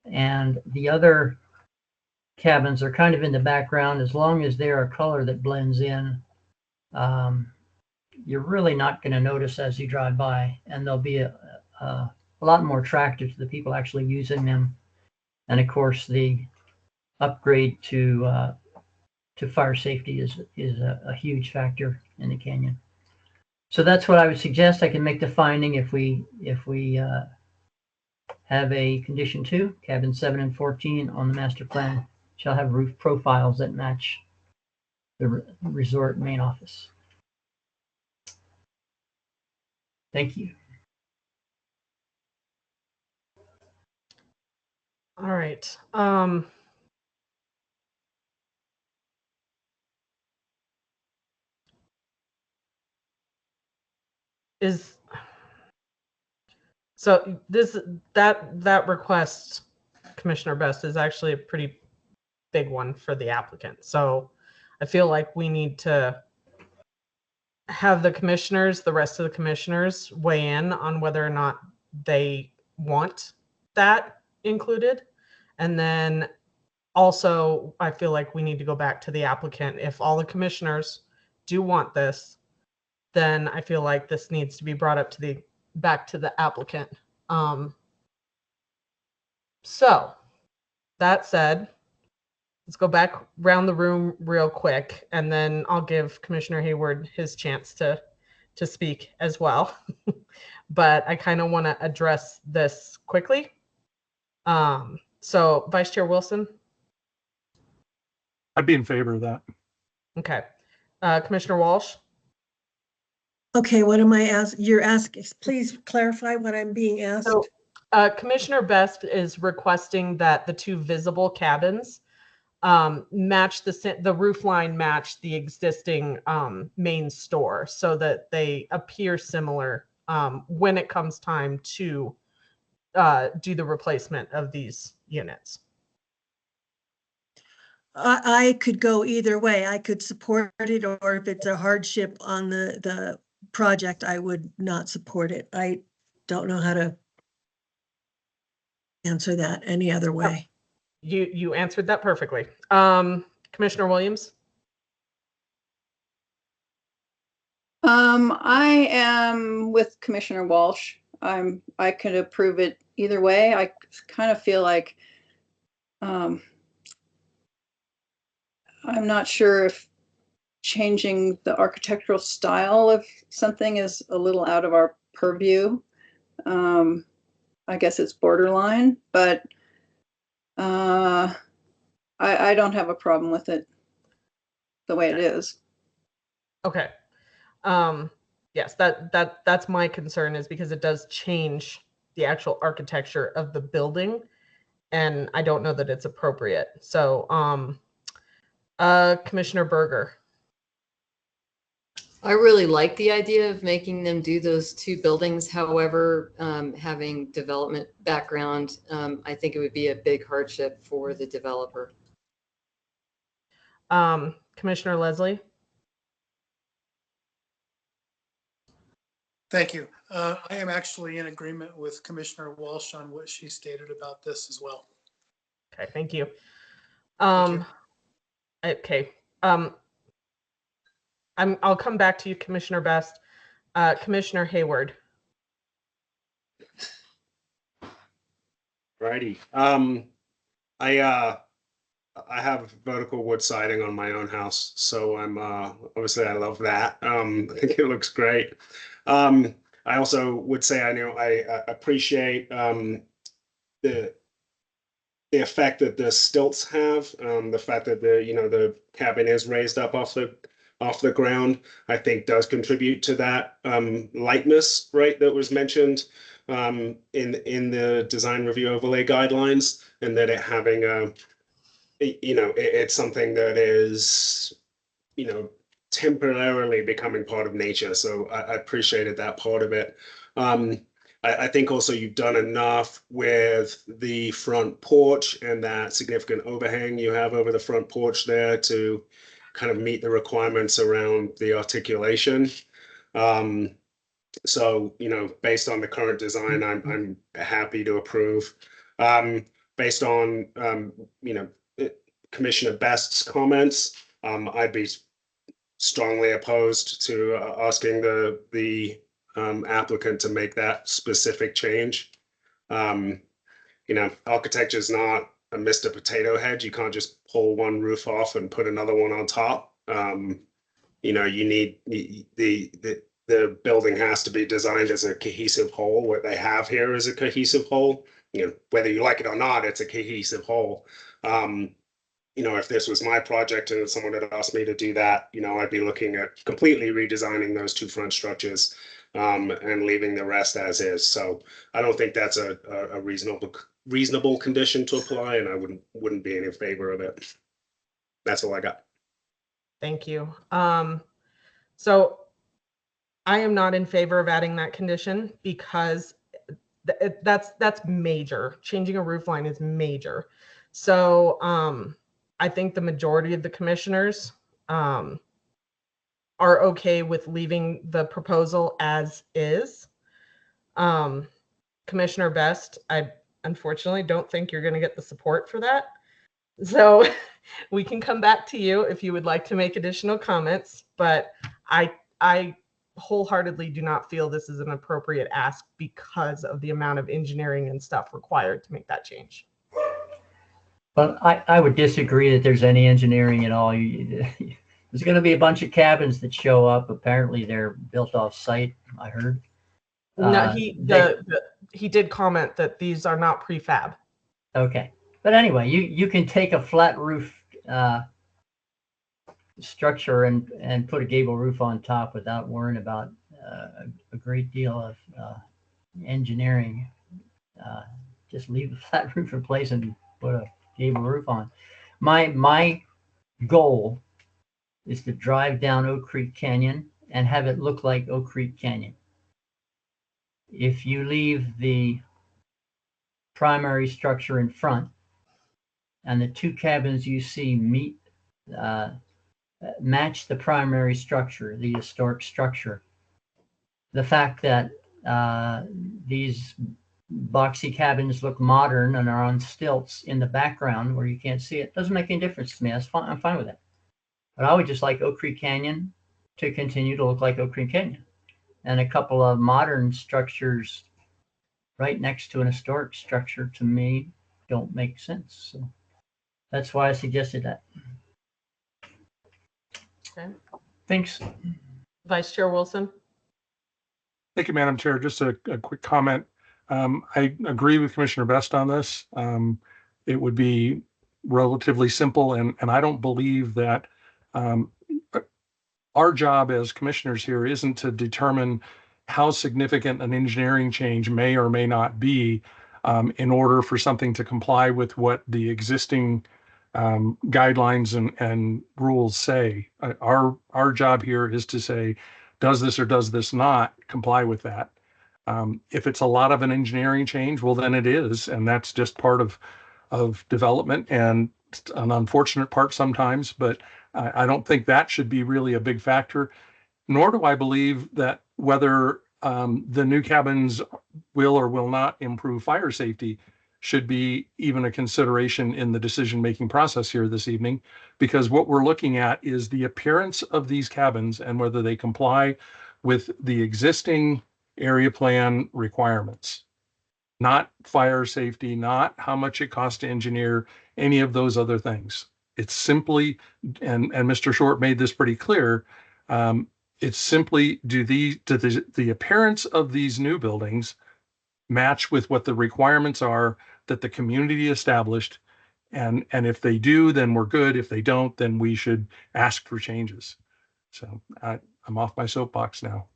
And the other cabins are kind of in the background. As long as they're a color that blends in, you're really not going to notice as you drive by, and they'll be a lot more attractive to the people actually using them. And of course, the upgrade to fire safety is a huge factor in the canyon. So that's what I would suggest. I can make the finding if we have a condition 2, cabin 7 and 14 on the master plan shall have roof profiles that match the resort main office. Thank you. All right. So that request, Commissioner Best, is actually a pretty big one for the applicant. So I feel like we need to have the rest of the commissioners weigh in on whether or not they want that included. And then also, I feel like we need to go back to the applicant. If all the commissioners do want this, then I feel like this needs to be brought up back to the applicant. So that said, let's go back around the room real quick, and then I'll give Commissioner Hayward his chance to speak as well. But I kind of want to address this quickly. So Vice Chair Wilson? I'd be in favor of that. Okay. Commissioner Walsh? Okay, what am I asking? You're asking, please clarify what I'm being asked. So, Commissioner Best is requesting that the two visible cabins match the roof line match the existing main store so that they appear similar when it comes time to do the replacement of these units. I could go either way. I could support it, or if it's a hardship on the project, I would not support it. I don't know how to answer that any other way. You answered that perfectly. Commissioner Williams? I am with Commissioner Walsh. I could approve it either way. I kind of feel like I'm not sure if changing the architectural style of something is a little out of our purview. I guess it's borderline, but I don't have a problem with it the way it is. Okay. Yes, that's my concern, is because it does change the actual architecture of the building, and I don't know that it's appropriate. So, Commissioner Berger. I really like the idea of making them do those two buildings. However, having development background, I think it would be a big hardship for the developer. Commissioner Leslie? Thank you. I am actually in agreement with Commissioner Walsh on what she stated about this as well. Okay, thank you. Thank you. Okay. I'll come back to you, Commissioner Best. Commissioner Hayward. Righty. I have vertical wood siding on my own house, so I'm obviously I love that. I think it looks great. I also would say I appreciate the effect that the stilts have, the fact that the cabin is raised up off the ground, I think does contribute to that lightness, right, that was mentioned in the design review overlay guidelines, and that it having it's something that is temporarily becoming part of nature. So I appreciated that part of it. I think also you've done enough with the front porch and that significant overhang you have over the front porch there to kind of meet the requirements around the articulation. So, based on the current design, I'm happy to approve. Based on, Commissioner Best's comments, I'd be strongly opposed to asking the applicant to make that specific change. Architecture is not a Mr. Potato Head. You can't just pull one roof off and put another one on top. You need the building has to be designed as a cohesive whole. What they have here is a cohesive whole. Whether you like it or not, it's a cohesive whole. If this was my project and someone had asked me to do that, I'd be looking at completely redesigning those two front structures and leaving the rest as is. So I don't think that's a reasonable condition to apply, and I wouldn't be in favor of it. That's all I got. Thank you. So I am not in favor of adding that condition because that's major. Changing a roof line is major. So I think the majority of the commissioners are okay with leaving the proposal as is. Commissioner Best, I unfortunately don't think you're going to get the support for that. So we can come back to you if you would like to make additional comments, but I wholeheartedly do not feel this is an appropriate ask because of the amount of engineering and stuff required to make that change. But I would disagree that there's any engineering at all. There's going to be a bunch of cabins that show up. Apparently they're built off site, I heard. No, he did comment that these are not prefab. Okay. But anyway, you can take a flat roof structure and put a gable roof on top without worrying about a great deal of engineering. Just leave the flat roof in place and put a gable roof on. My goal is to drive down Oak Creek Canyon and have it look like Oak Creek Canyon. If you leave the primary structure in front and the two cabins you see match the primary structure, the historic structure, the fact that these boxy cabins look modern and are on stilts in the background where you can't see it doesn't make any difference to me. That's fine. I'm fine with that. But I would just like Oak Creek Canyon to continue to look like Oak Creek Canyon. And a couple of modern structures right next to an historic structure, to me, don't make sense. So that's why I suggested that. Okay. Thanks. Vice Chair Wilson. Thank you, Madam Chair. Just a quick comment. I agree with Commissioner Best on this. It would be relatively simple, and I don't believe that our job as commissioners here isn't to determine how significant an engineering change may or may not be in order for something to comply with what the existing guidelines and rules say. Our job here is to say, does this or does this not comply with that? If it's a lot of an engineering change, well, then it is, and that's just part of development and an unfortunate part sometimes, but I don't think that should be really a big factor, nor do I believe that whether the new cabins will or will not improve fire safety should be even a consideration in the decision-making process here this evening, because what we're looking at is the appearance of these cabins and whether they comply with the existing area plan requirements, not fire safety, not how much it costs to engineer, any of those other things. It's simply, and Mr. Short made this pretty clear, it's simply, do the appearance of these new buildings match with what the requirements are that the community established? And if they do, then we're good. If they don't, then we should ask for changes. So I'm off my soapbox now.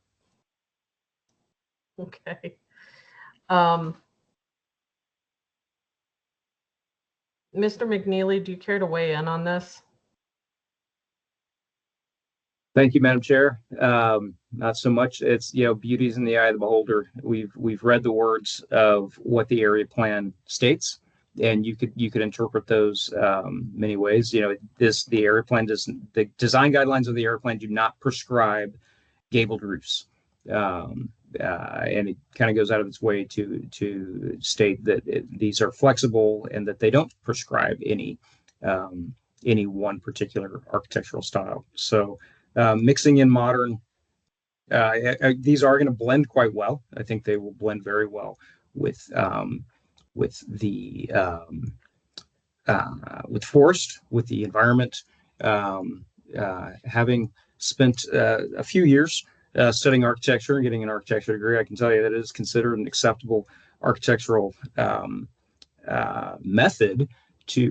Okay. Mr. McNeely, do you care to weigh in on this? Thank you, Madam Chair. Not so much. It's, beauty's in the eye of the beholder. We've read the words of what the area plan states, and you could interpret those many ways. The area plan the design guidelines of the area plan do not prescribe gabled roofs. And it kind of goes out of its way to state that these are flexible and that they don't prescribe any one particular architectural style. So mixing in modern, these are going to blend quite well. I think they will blend very well with forest, with the environment. Having spent a few years studying architecture and getting an architecture degree, I can tell you that it is considered an acceptable architectural method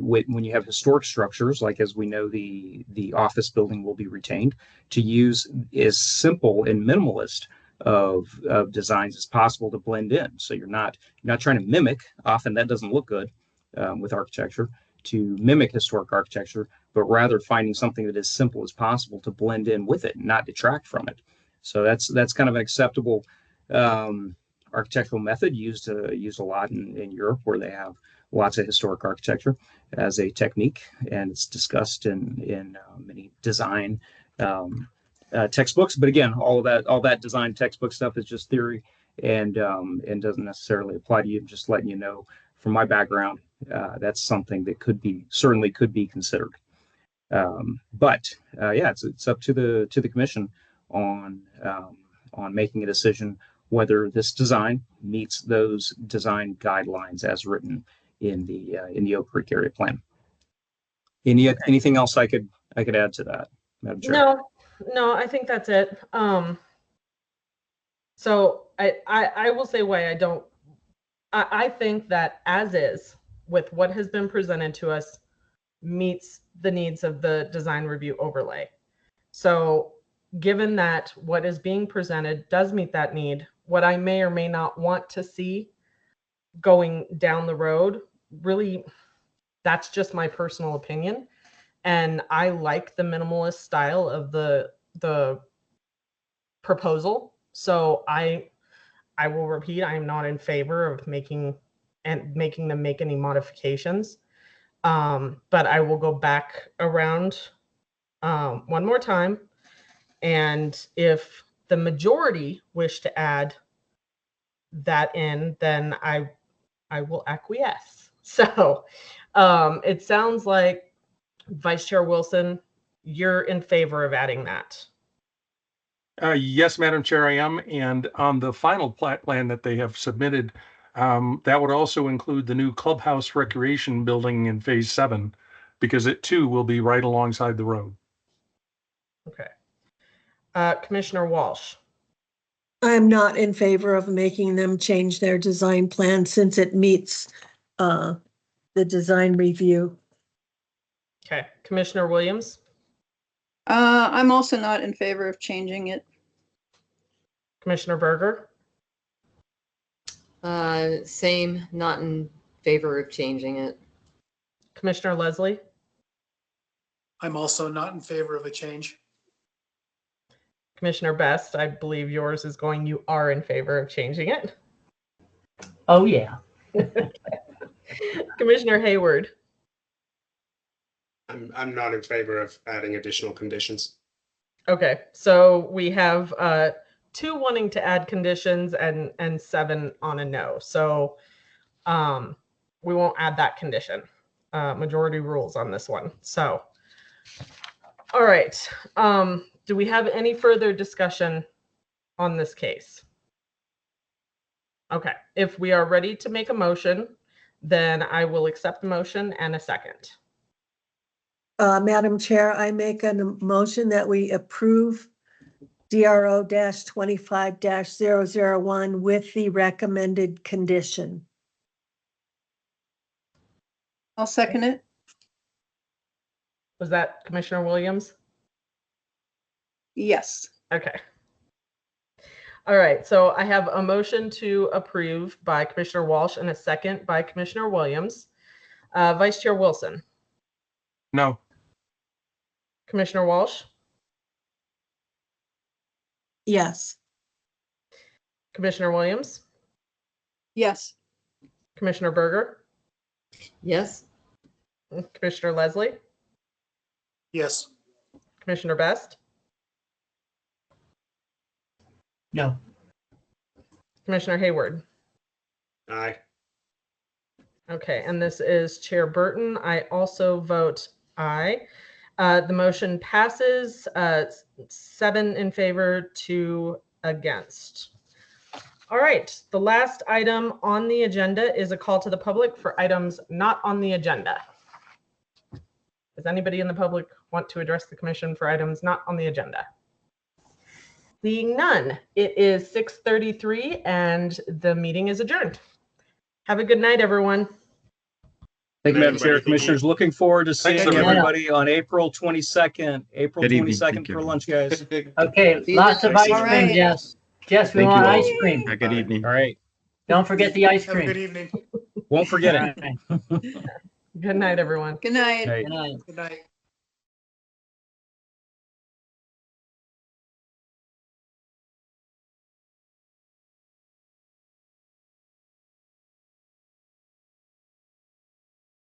when you have historic structures, like as we know the office building will be retained, to use as simple and minimalist of designs as possible to blend in. So you're not trying to mimic. Often that doesn't look good with architecture, to mimic historic architecture, but rather finding something that is simple as possible to blend in with it and not detract from it. So that's kind of an acceptable architectural method used a lot in Europe, where they have lots of historic architecture as a technique, and it's discussed in many design textbooks. But again, all that design textbook stuff is just theory, and doesn't necessarily apply to you. Just letting you know, from my background, that's something that certainly could be considered. But it's up to the commission on making a decision whether this design meets those design guidelines as written in the Oak Creek area plan. Anything else I could add to that, Madam Chair? No, I think that's it. So I will say why I think that as is, with what has been presented to us, meets the needs of the design review overlay. So given that what is being presented does meet that need, what I may or may not want to see going down the road, really, that's just my personal opinion. And I like the minimalist style of the proposal. So I will repeat, I am not in favor of making them make any modifications. But I will go back around one more time. And if the majority wish to add that in, then I will acquiesce. So it sounds like Vice Chair Wilson, you're in favor of adding that. Yes, Madam Chair, I am. And on the final plat plan that they have submitted, that would also include the new clubhouse recreation building in phase 7, because it too will be right alongside the road. Okay. Commissioner Walsh. I'm not in favor of making them change their design plan since it meets the design review. Okay. Commissioner Williams. I'm also not in favor of changing it. Commissioner Berger. Same, not in favor of changing it. Commissioner Leslie. I'm also not in favor of a change. Commissioner Best, I believe yours is going, you are in favor of changing it. Oh, yeah. Commissioner Hayward. I'm not in favor of adding additional conditions. Okay, so we have 2 wanting to add conditions and 7 on a no. So we won't add that condition. Majority rules on this one. So, all right. Do we have any further discussion on this case? Okay, if we are ready to make a motion, then I will accept the motion and a second. Madam Chair, I make a motion that we approve DRO-25-001 with the recommended condition. I'll second it. Was that Commissioner Williams? Yes. Okay. All right, so I have a motion to approve by Commissioner Walsh and a second by Commissioner Williams. Vice Chair Wilson. No. Commissioner Walsh. Yes. Commissioner Williams. Yes. Commissioner Berger. Yes. Commissioner Leslie. Yes. Commissioner Best. No. Commissioner Hayward. Aye. Okay, and this is Chair Burton. I also vote aye. The motion passes 7 in favor, 2 against. All right, the last item on the agenda is a call to the public for items not on the agenda. Does anybody in the public want to address the commission for items not on the agenda? Seeing none, it is 6:33 and the meeting is adjourned. Have a good night, everyone. Thank you, Madam Everybody, Chair. thank Commissioners, looking forward to seeing everyone. everybody on April 22nd. April Good evening. 22nd Thank you, for everyone. lunch, guys. Okay, See you lots of next ice time. cream, Alright. Jess. Jess, we Thank want you. ice cream. Good evening. All right. Don't forget the ice Have a good cream. evening. Won't forget it. All right. Good night, everyone. Good night. Right. Good night. Good night.